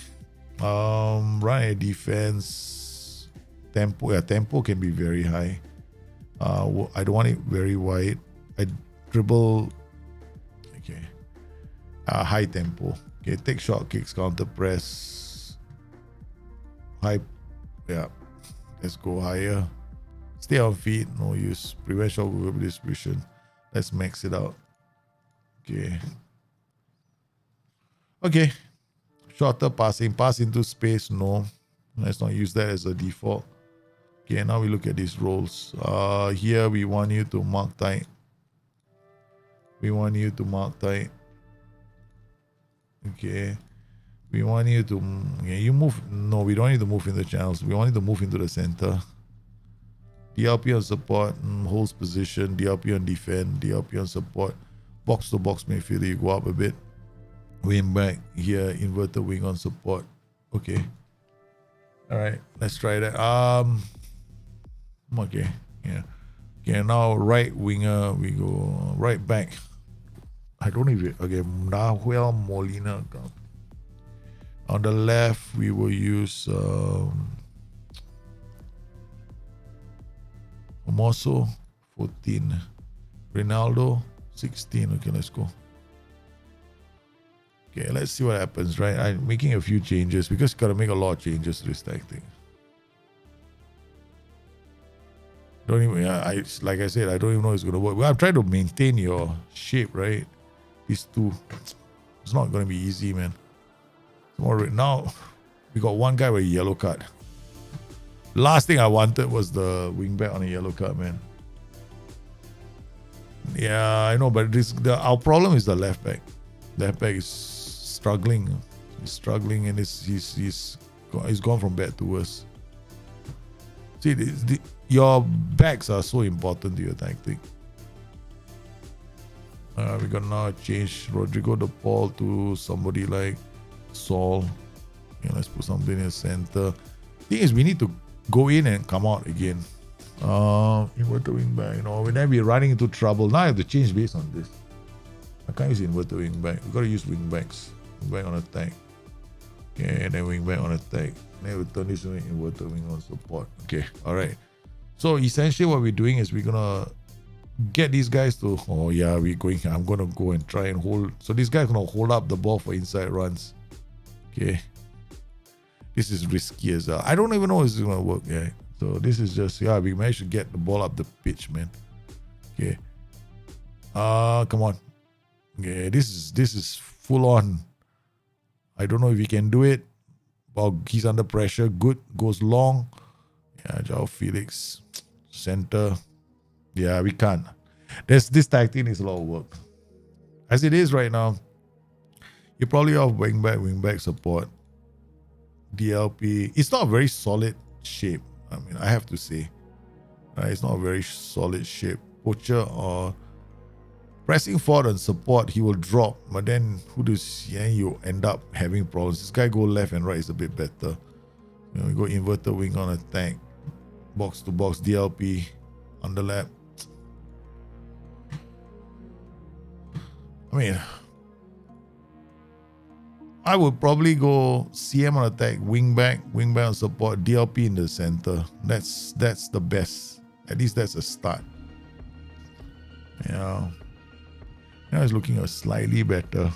[SPEAKER 2] Right defense. Tempo can be very high. I don't want it very wide. I dribble. Okay. High tempo. Okay, take short kicks, counter press. High. Yeah. Let's go higher. Stay on feet. No use. Prevent shot goal distribution. Let's max it out. Okay. Okay. Shorter passing. Pass into space. No. Let's not use that as a default. Okay, now we look at these roles. Here we want you to mark tight. We want you to mark tight. Okay. We want you to... Okay, you move... No, we don't need to move in the channels. We want you to move into the center. DLP on support, holds position. DLP on defend. DLP on support. Box to box midfielder, you go up a bit. Wing back. Here, inverted wing on support. Okay. Alright, let's try that. Okay, yeah. Okay, now right winger, we go right back. I don't even... Okay, Nahuel Molina. On the left, we will use Mosso, 14. Ronaldo, 16. Okay, let's go. Okay, let's see what happens, right? I'm making a few changes because got to make a lot of changes to this tactic. Don't even, like I said, I don't even know if it's going to work. Well, I'm trying to maintain your shape, right? These two. It's not going to be easy, man. Now, we got one guy with a yellow card. Last thing I wanted was the wingback on a yellow card, man. Yeah, I know, but our problem is the left back. Left back is struggling. He's struggling, and he's gone from bad to worse. See, your backs are so important to your tactic. We're gonna now change Rodrigo de Paul to somebody like Saul. Yeah, let's put something in the center. Thing is, we need to go in and come out again. Inverted wing back, whenever we're running into trouble. Now I have to change based on this. I can't use inverted wing back. We gotta use wing backs. Wing back on attack. Okay, and then wing back on attack. Then we turn this into inverted wing on support. Okay, alright. So essentially what we're doing is we're gonna get these guys to I'm gonna go and try and hold. So this guy's gonna hold up the ball for inside runs. Okay. This is risky as well. I don't even know if it's gonna work. Yeah. So this is just we managed to get the ball up the pitch, man. Okay. Come on. Okay, this is full on. I don't know if he can do it. Well, he's under pressure. Good. Goes long. Yeah, João Felix. Center. Yeah, we can't. This tactic needs a lot of work. As it is right now, you're probably off wing back support. DLP. It's not a very solid shape. I mean, I have to say. It's not a very solid shape. Poacher or pressing forward on support, he will drop. But then you end up having problems. This guy go left and right is a bit better. We go inverted wing on attack. Box to box DLP. Underlap. I mean, I would probably go CM on attack, wing back on support, DLP in the center. That's the best. At least that's a start. Now it's looking slightly better.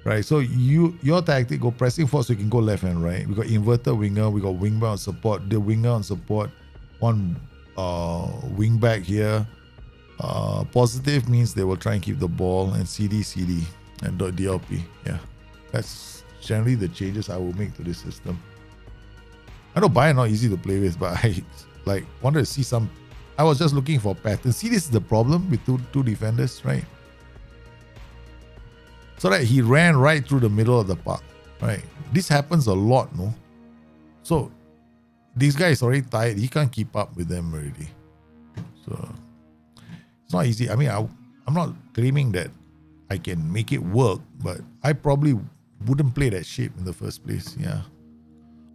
[SPEAKER 2] Right, so your tactic, go pressing forward so you can go left and right. We got inverted winger, we got wing back on support, the winger on support, one wing back here. Positive means they will try and keep the ball, and CD and DLP. Yeah. That's generally the changes I will make to this system. I know Bayern not easy to play with, but I wanted to see some. I was just looking for patterns. See, this is the problem with two defenders, right? So that he ran right through the middle of the park, right? This happens a lot, no? So this guy is already tired. He can't keep up with them already. So it's not easy. I mean, I'm not claiming that I can make it work, but I probably wouldn't play that shape in the first place. Yeah.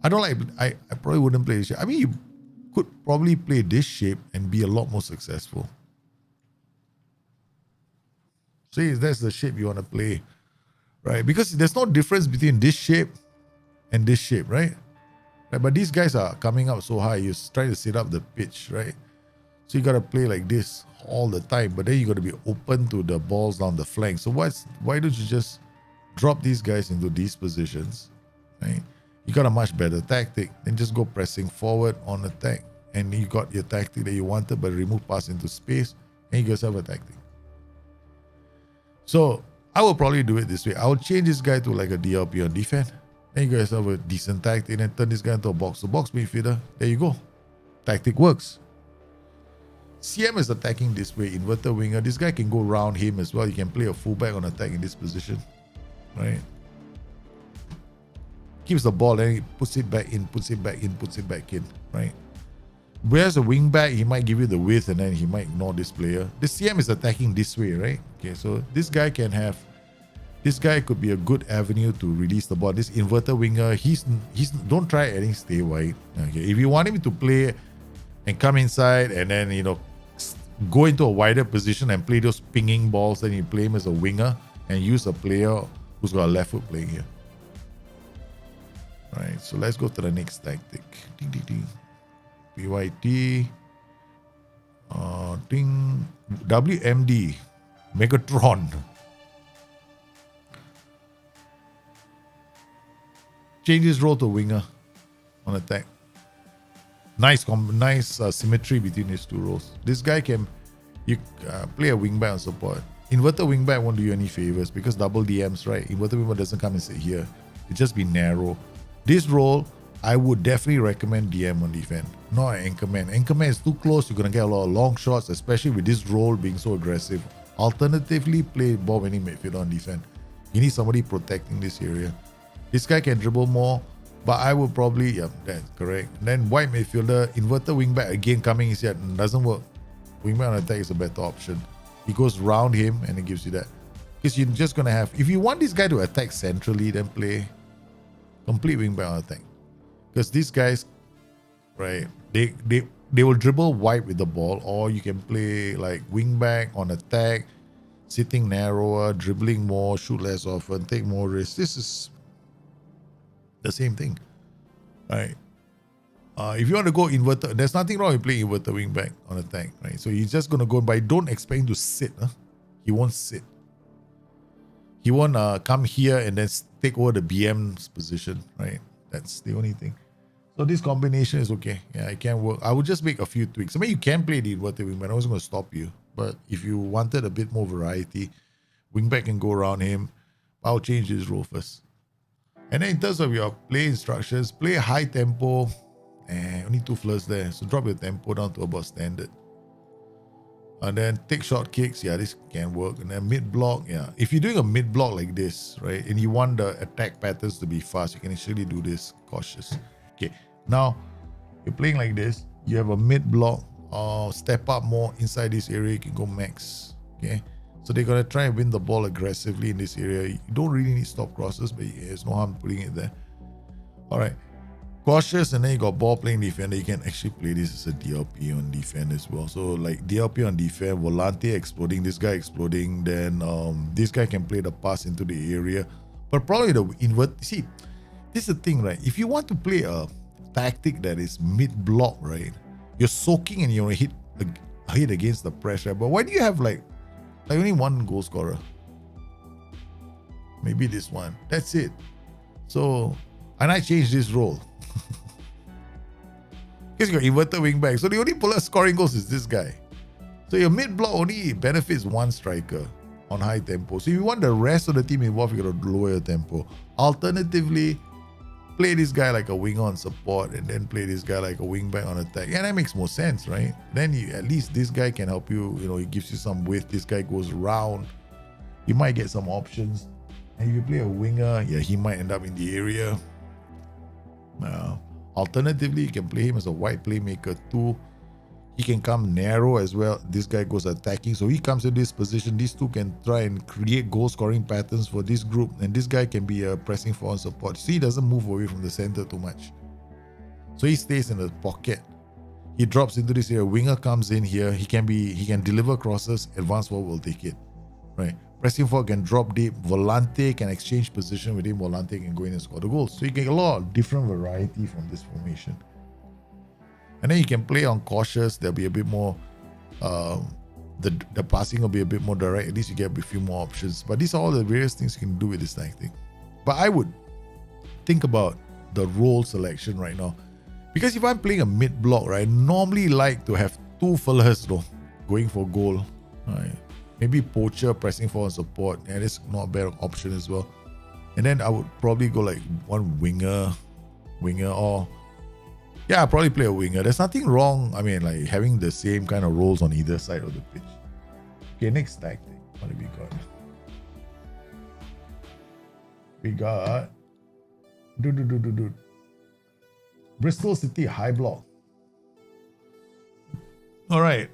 [SPEAKER 2] I probably wouldn't play this shape. I mean, you could probably play this shape and be a lot more successful. See, that's the shape you want to play, right? Because there's no difference between this shape and this shape, right? But these guys are coming up so high. You're trying to set up the pitch, right? So you got to play like this all the time, but then you got to be open to the balls down the flank. So why don't you just drop these guys into these positions, right? You got a much better tactic. Then just go pressing forward on attack, and you got your tactic that you wanted, but remove pass into space, and you got yourself a tactic. So I will probably do it this way. I will change this guy to like a DLP on defense. Then you got yourself a decent tactic, and then turn this guy into a box-to-box midfielder. There you go. Tactic works. CM is attacking this way, inverted winger. This guy can go around him as well. You can play a fullback on attack in this position, right? Keeps the ball, then he puts it back in, puts it back in, right? Whereas a wing back, he might give you the width and then he might ignore this player. This CM is attacking this way, right? Okay, so this guy could be a good avenue to release the ball. This inverted winger, he's don't try adding stay wide. Okay, if you want him to play and come inside and then go into a wider position and play those pinging balls, then you play him as a winger and use a player who's got a left foot playing here. Alright, so let's go to the next tactic. Ding, ding, ding. PYT. Ding. WMD. Megatron. Change his role to winger on attack. Nice symmetry between these two roles. This guy can play a wing back on support. inverted wingback won't do you any favors because double DMs, right? Inverted wingback doesn't come and sit here. It just be narrow. This role, I would definitely recommend DM on defense, not Anchorman. Anchorman is too close. You're going to get a lot of long shots, especially with this role being so aggressive. Alternatively, play ball winning midfield on defense. You need somebody protecting this area. This guy can dribble more, but I would probably, yeah, that's correct. Then white midfielder, inverted wingback again coming is yet doesn't work. Wingback on attack is a better option. He goes round him and it gives you that. Because you're just going to have, if you want this guy to attack centrally, then play complete wingback on attack. Because these guys, right, they will dribble wide with the ball, or you can play like wingback on attack, sitting narrower, dribbling more, shoot less often, take more risks. This is the same thing, right? If you want to go inverted, there's nothing wrong with playing inverted wingback on attack, right? So he's just going to go, but don't expect him to sit. He won't sit. He won't come here and then take over the BM's position, right? That's the only thing. So this combination is okay. Yeah, it can work. I would just make a few tweaks. I mean, you can play the inverted wingback. I wasn't going to stop you. But if you wanted a bit more variety, wingback can go around him. I'll change his role first. And then in terms of your play instructions, play high tempo. Only 2 flirts there. So drop your tempo down to about standard. And then take short kicks. Yeah, this can work. And then mid block. Yeah. If you're doing a mid block like this, right, and you want the attack patterns to be fast, you can actually do this cautious. Okay. Now, you're playing like this. You have a mid block. Step up more inside this area. You can go max. Okay. So they're going to try and win the ball aggressively in this area. You don't really need stop crosses, but there's no harm putting it there. All right. Cautious, and then you got ball playing defender. You can actually play this as a DLP on defense as well. So like DLP on defense, Volante exploding, this guy exploding, then this guy can play the pass into the area. But probably the invert. See, this is the thing, right? If you want to play a tactic that is mid block, right? You're soaking and you're hit against the pressure. But why do you have like only one goal scorer? Maybe this one. That's it. So, and I changed this role. Because you got inverted wing back. So the only player scoring goals is this guy. So your mid block only benefits one striker on high tempo. So if you want the rest of the team involved, you got to lower your tempo. Alternatively, play this guy like a winger on support and then play this guy like a wing back on attack. Yeah, that makes more sense, right? Then at least this guy can help you. You know, he gives you some width. This guy goes round. You might get some options. And if you play a winger, yeah, he might end up in the area. Alternatively, you can play him as a wide playmaker too. He can come narrow as well. This guy goes attacking. So he comes in this position. These two can try and create goal scoring patterns for this group. And this guy can be a pressing forward support. See, he doesn't move away from the center too much. So he stays in the pocket. He drops into this area. Winger comes in here. He can deliver crosses. Advanced forward will take it. Right. Pressing forward can drop deep. Volante can exchange position with him. Volante can go in and score the goals. So you get a lot of different variety from this formation. And then you can play on cautious. There'll be a bit more, the passing will be a bit more direct. At least you get a few more options. But these are all the various things you can do with this tactic. But I would think about the role selection right now. Because if I'm playing a mid block, right, I normally like to have 2 fellas going for goal. Right. Maybe poacher, pressing forward support. And it's not a bad option as well. And then I would probably go like one winger, or yeah, I'll probably play a winger. There's nothing wrong, I mean, like having the same kind of roles on either side of the pitch. Okay, next tactic. What have we got? We got Bristol City high block. All right.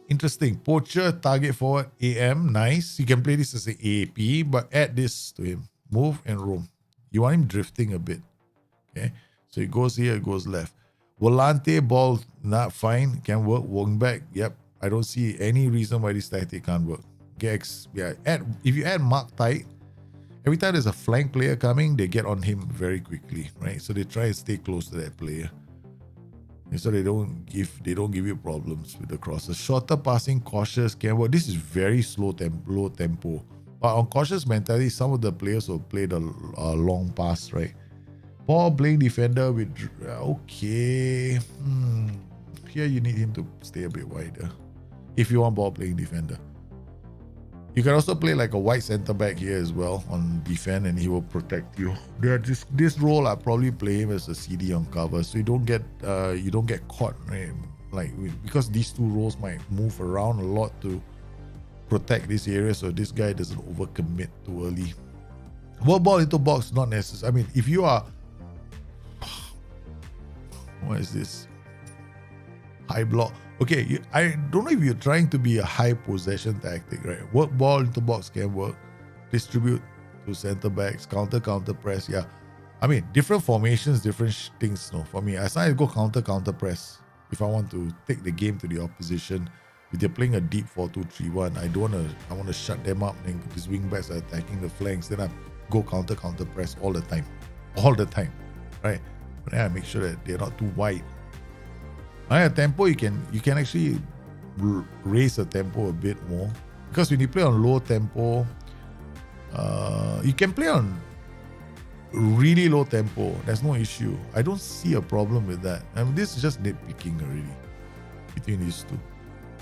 [SPEAKER 2] Interesting. Poacher, target forward, AM. Nice. You can play this as an AAP, but add this to him. Move and roam. You want him drifting a bit. Okay. So he goes here, it goes left. Volante, ball, not fine. Can work. Wing back. Yep. I don't see any reason why this tactic can't work. Okay. Yeah. If you add mark tight, every time there's a flank player coming, they get on him very quickly. Right. So they try and stay close to that player. So they don't give you problems with the crosses. Shorter passing, cautious, can work. This is very low tempo. But on cautious mentality, some of the players will play the long pass, right? Ball playing defender with okay. Here you need him to stay a bit wider if you want ball playing defender. You can also play like a white center back here as well on defend, and he will protect you. This role I probably play him as a CD on cover, so you don't get caught, right? Like because these two roles might move around a lot to protect this area, so this guy doesn't overcommit too early. Work ball into box, not necessary. I mean, if you are, what is this? High block. Okay, I don't know if you're trying to be a high possession tactic, right? Work ball into box can work. Distribute to center backs, counter press. Yeah, I mean, different formations, different things. No, for me, as I go counter press, if I want to take the game to the opposition, if they're playing a deep 4-2-3-1, I want to shut them up, and these wing backs are attacking the flanks. Then I go counter press all the time, right? But then I make sure that they're not too wide. At tempo, you can actually raise the tempo a bit more, because when you play on low tempo, you can play on really low tempo. There's no issue. I don't see a problem with that. I mean, this is just nitpicking already between these two.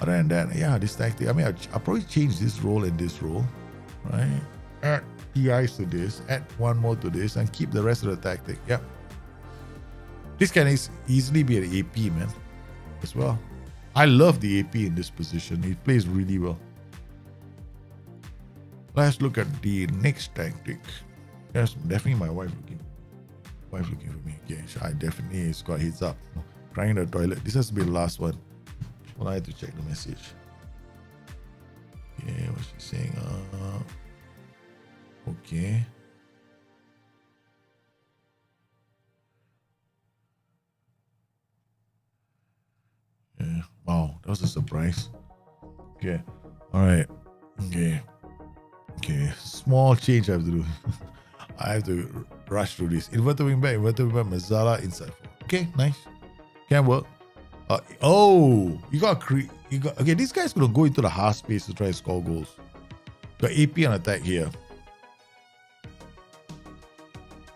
[SPEAKER 2] Other than that, yeah, this tactic. I mean, I'll probably change this role and this role, right? Add PIs to this, add one more to this, and keep the rest of the tactic. Yeah. This can easily be an AP, man, as well. I love the AP in this position. It plays really well. Let's look at the next tactic. That's definitely my wife looking for me. Okay, I definitely got heads up. Crying in the toilet. This has to be the last one. Well, I have to check the message. Okay, what's she saying? Okay. Yeah. Wow, that was a surprise. Okay. All right. Okay. Small change I have to do. I have to rush through this. Inverted wing back, Mazzala inside. Okay, nice. Can work. Okay, this guy's gonna go into the half space to try and score goals. Got AP on attack here.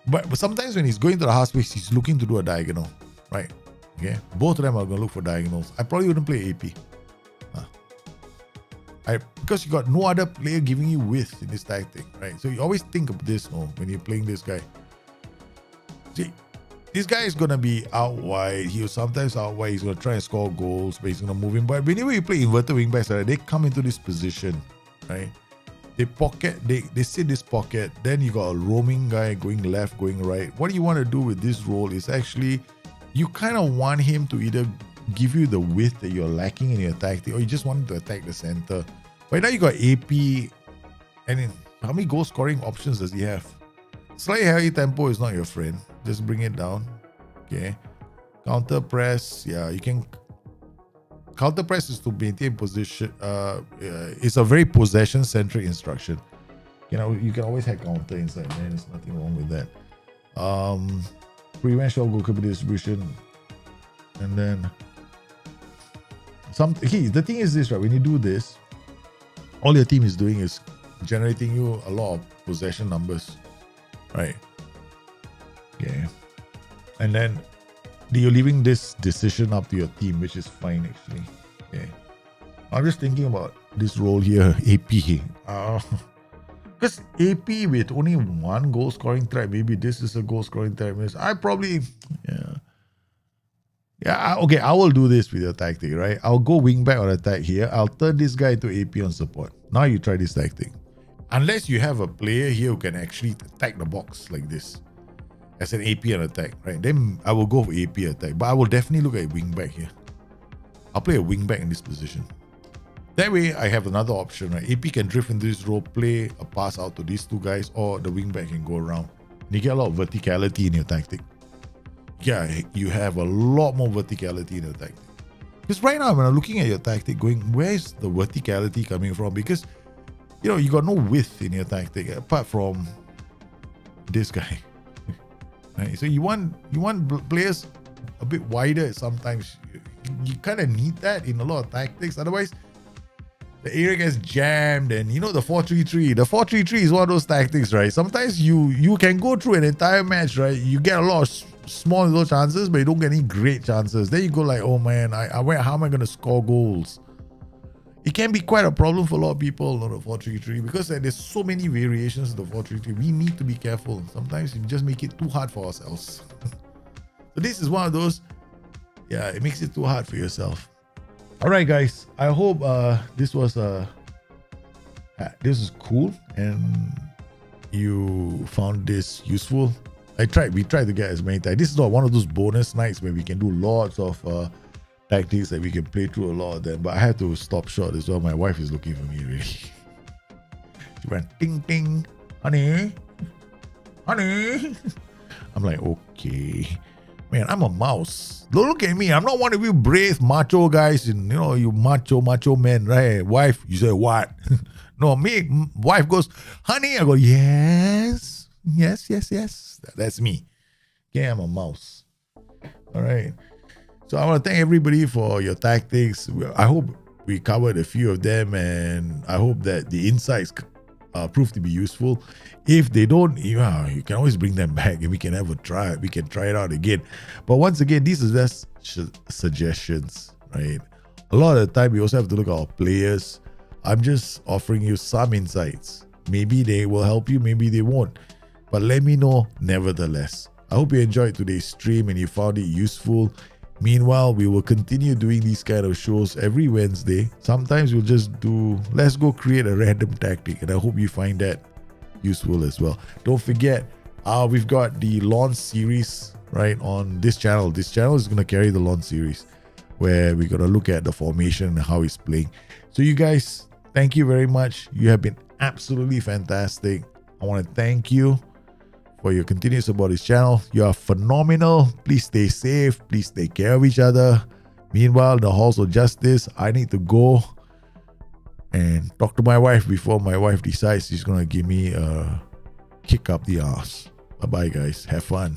[SPEAKER 2] But sometimes when he's going to the half space, he's looking to do a diagonal, right? Okay, both of them are gonna look for diagonals. I probably wouldn't play AP. Because you got no other player giving you width in this tactic, right? So you always think of this when you're playing this guy. See, this guy is gonna be out wide. He'll sometimes out wide. He's gonna try and score goals, but he's gonna move in. But whenever you play inverted wing backs, right, they come into this position, right? They pocket, they sit this pocket. Then you got a roaming guy going left, going right. What you want to do with this role is actually, you kind of want him to either give you the width that you're lacking in your tactic, or you just want him to attack the center. But now you got AP, and then how many goal scoring options does he have? Slightly higher tempo is not your friend. Just bring it down. Okay. Counter press. Yeah, you can. Counter press is to maintain position. It's a very possession centric instruction. You know, you can always have counter inside there. There's nothing wrong with that. Prevent short goal distribution. And then the thing is this, right? When you do this, all your team is doing is generating you a lot of possession numbers, right? Okay. And then you're leaving this decision up to your team, which is fine actually. Okay. I'm just thinking about this role here, AP. Because AP with only one goal scoring threat, maybe this is a goal scoring threat. I probably, okay, I will do this with your tactic, right? I'll go wing back on attack here. I'll turn this guy into AP on support. Now you try this tactic. Unless you have a player here who can actually attack the box like this as an AP on attack, right? Then I will go for AP attack. But I will definitely look at wing back here. I'll play a wing back in this position. That way, I have another option, right? AP can drift into this role, play a pass out to these two guys, or the wing back can go around. And you get a lot of verticality in your tactic. Yeah, you have a lot more verticality in your tactic. Because right now, when I'm looking at your tactic, going, where's the verticality coming from? Because, you got no width in your tactic, apart from this guy. Right? So you want players a bit wider sometimes. You kind of need that in a lot of tactics. Otherwise, the area gets jammed, and the 4-3-3. The 4-3-3 is one of those tactics, right? Sometimes you can go through an entire match, right? You get a lot of small little chances, but you don't get any great chances. Then you go like, oh man, how am I going to score goals? it can be quite a problem for a lot of people on the 433 because there's so many variations of the 433. We need to be careful. Sometimes we just make it too hard for ourselves. So this is one of those, yeah, it makes it too hard for yourself. All right, guys. I hope this was cool and you found this useful. We tried to get as many times. This is not one of those bonus nights where we can do lots of tactics that we can play through a lot of them. But I had to stop short as well. My wife is looking for me really. She went ding ding, honey. I'm like, okay. Man, I'm a mouse. Don't look at me. I'm not one of you brave macho guys and you macho men, right? Wife, you say what? No, me, wife goes, honey. I go, yes. That's me. Okay, I'm a mouse. All right. So I want to thank everybody for your tactics. I hope we covered a few of them, and I hope that the insights prove to be useful. If they don't, you can always bring them back and we can have a try. We can try it out again. But once again, these are just suggestions, right? A lot of the time, we also have to look at our players. I'm just offering you some insights. Maybe they will help you, maybe they won't. But let me know nevertheless. I hope you enjoyed today's stream and you found it useful. Meanwhile, we will continue doing these kind of shows every Wednesday. Sometimes we'll just do, let's go create a random tactic. And I hope you find that useful as well. Don't forget, we've got the launch series, right, on this channel. This channel is going to carry the launch series where we're going to look at the formation and how it's playing. So you guys, thank you very much. You have been absolutely fantastic. I want to thank you for your continued support of this channel. You are phenomenal. Please stay safe. Please take care of each other. Meanwhile, the halls of justice, I need to go and talk to my wife before my wife decides she's going to give me a kick up the ass. Bye-bye, guys. Have fun.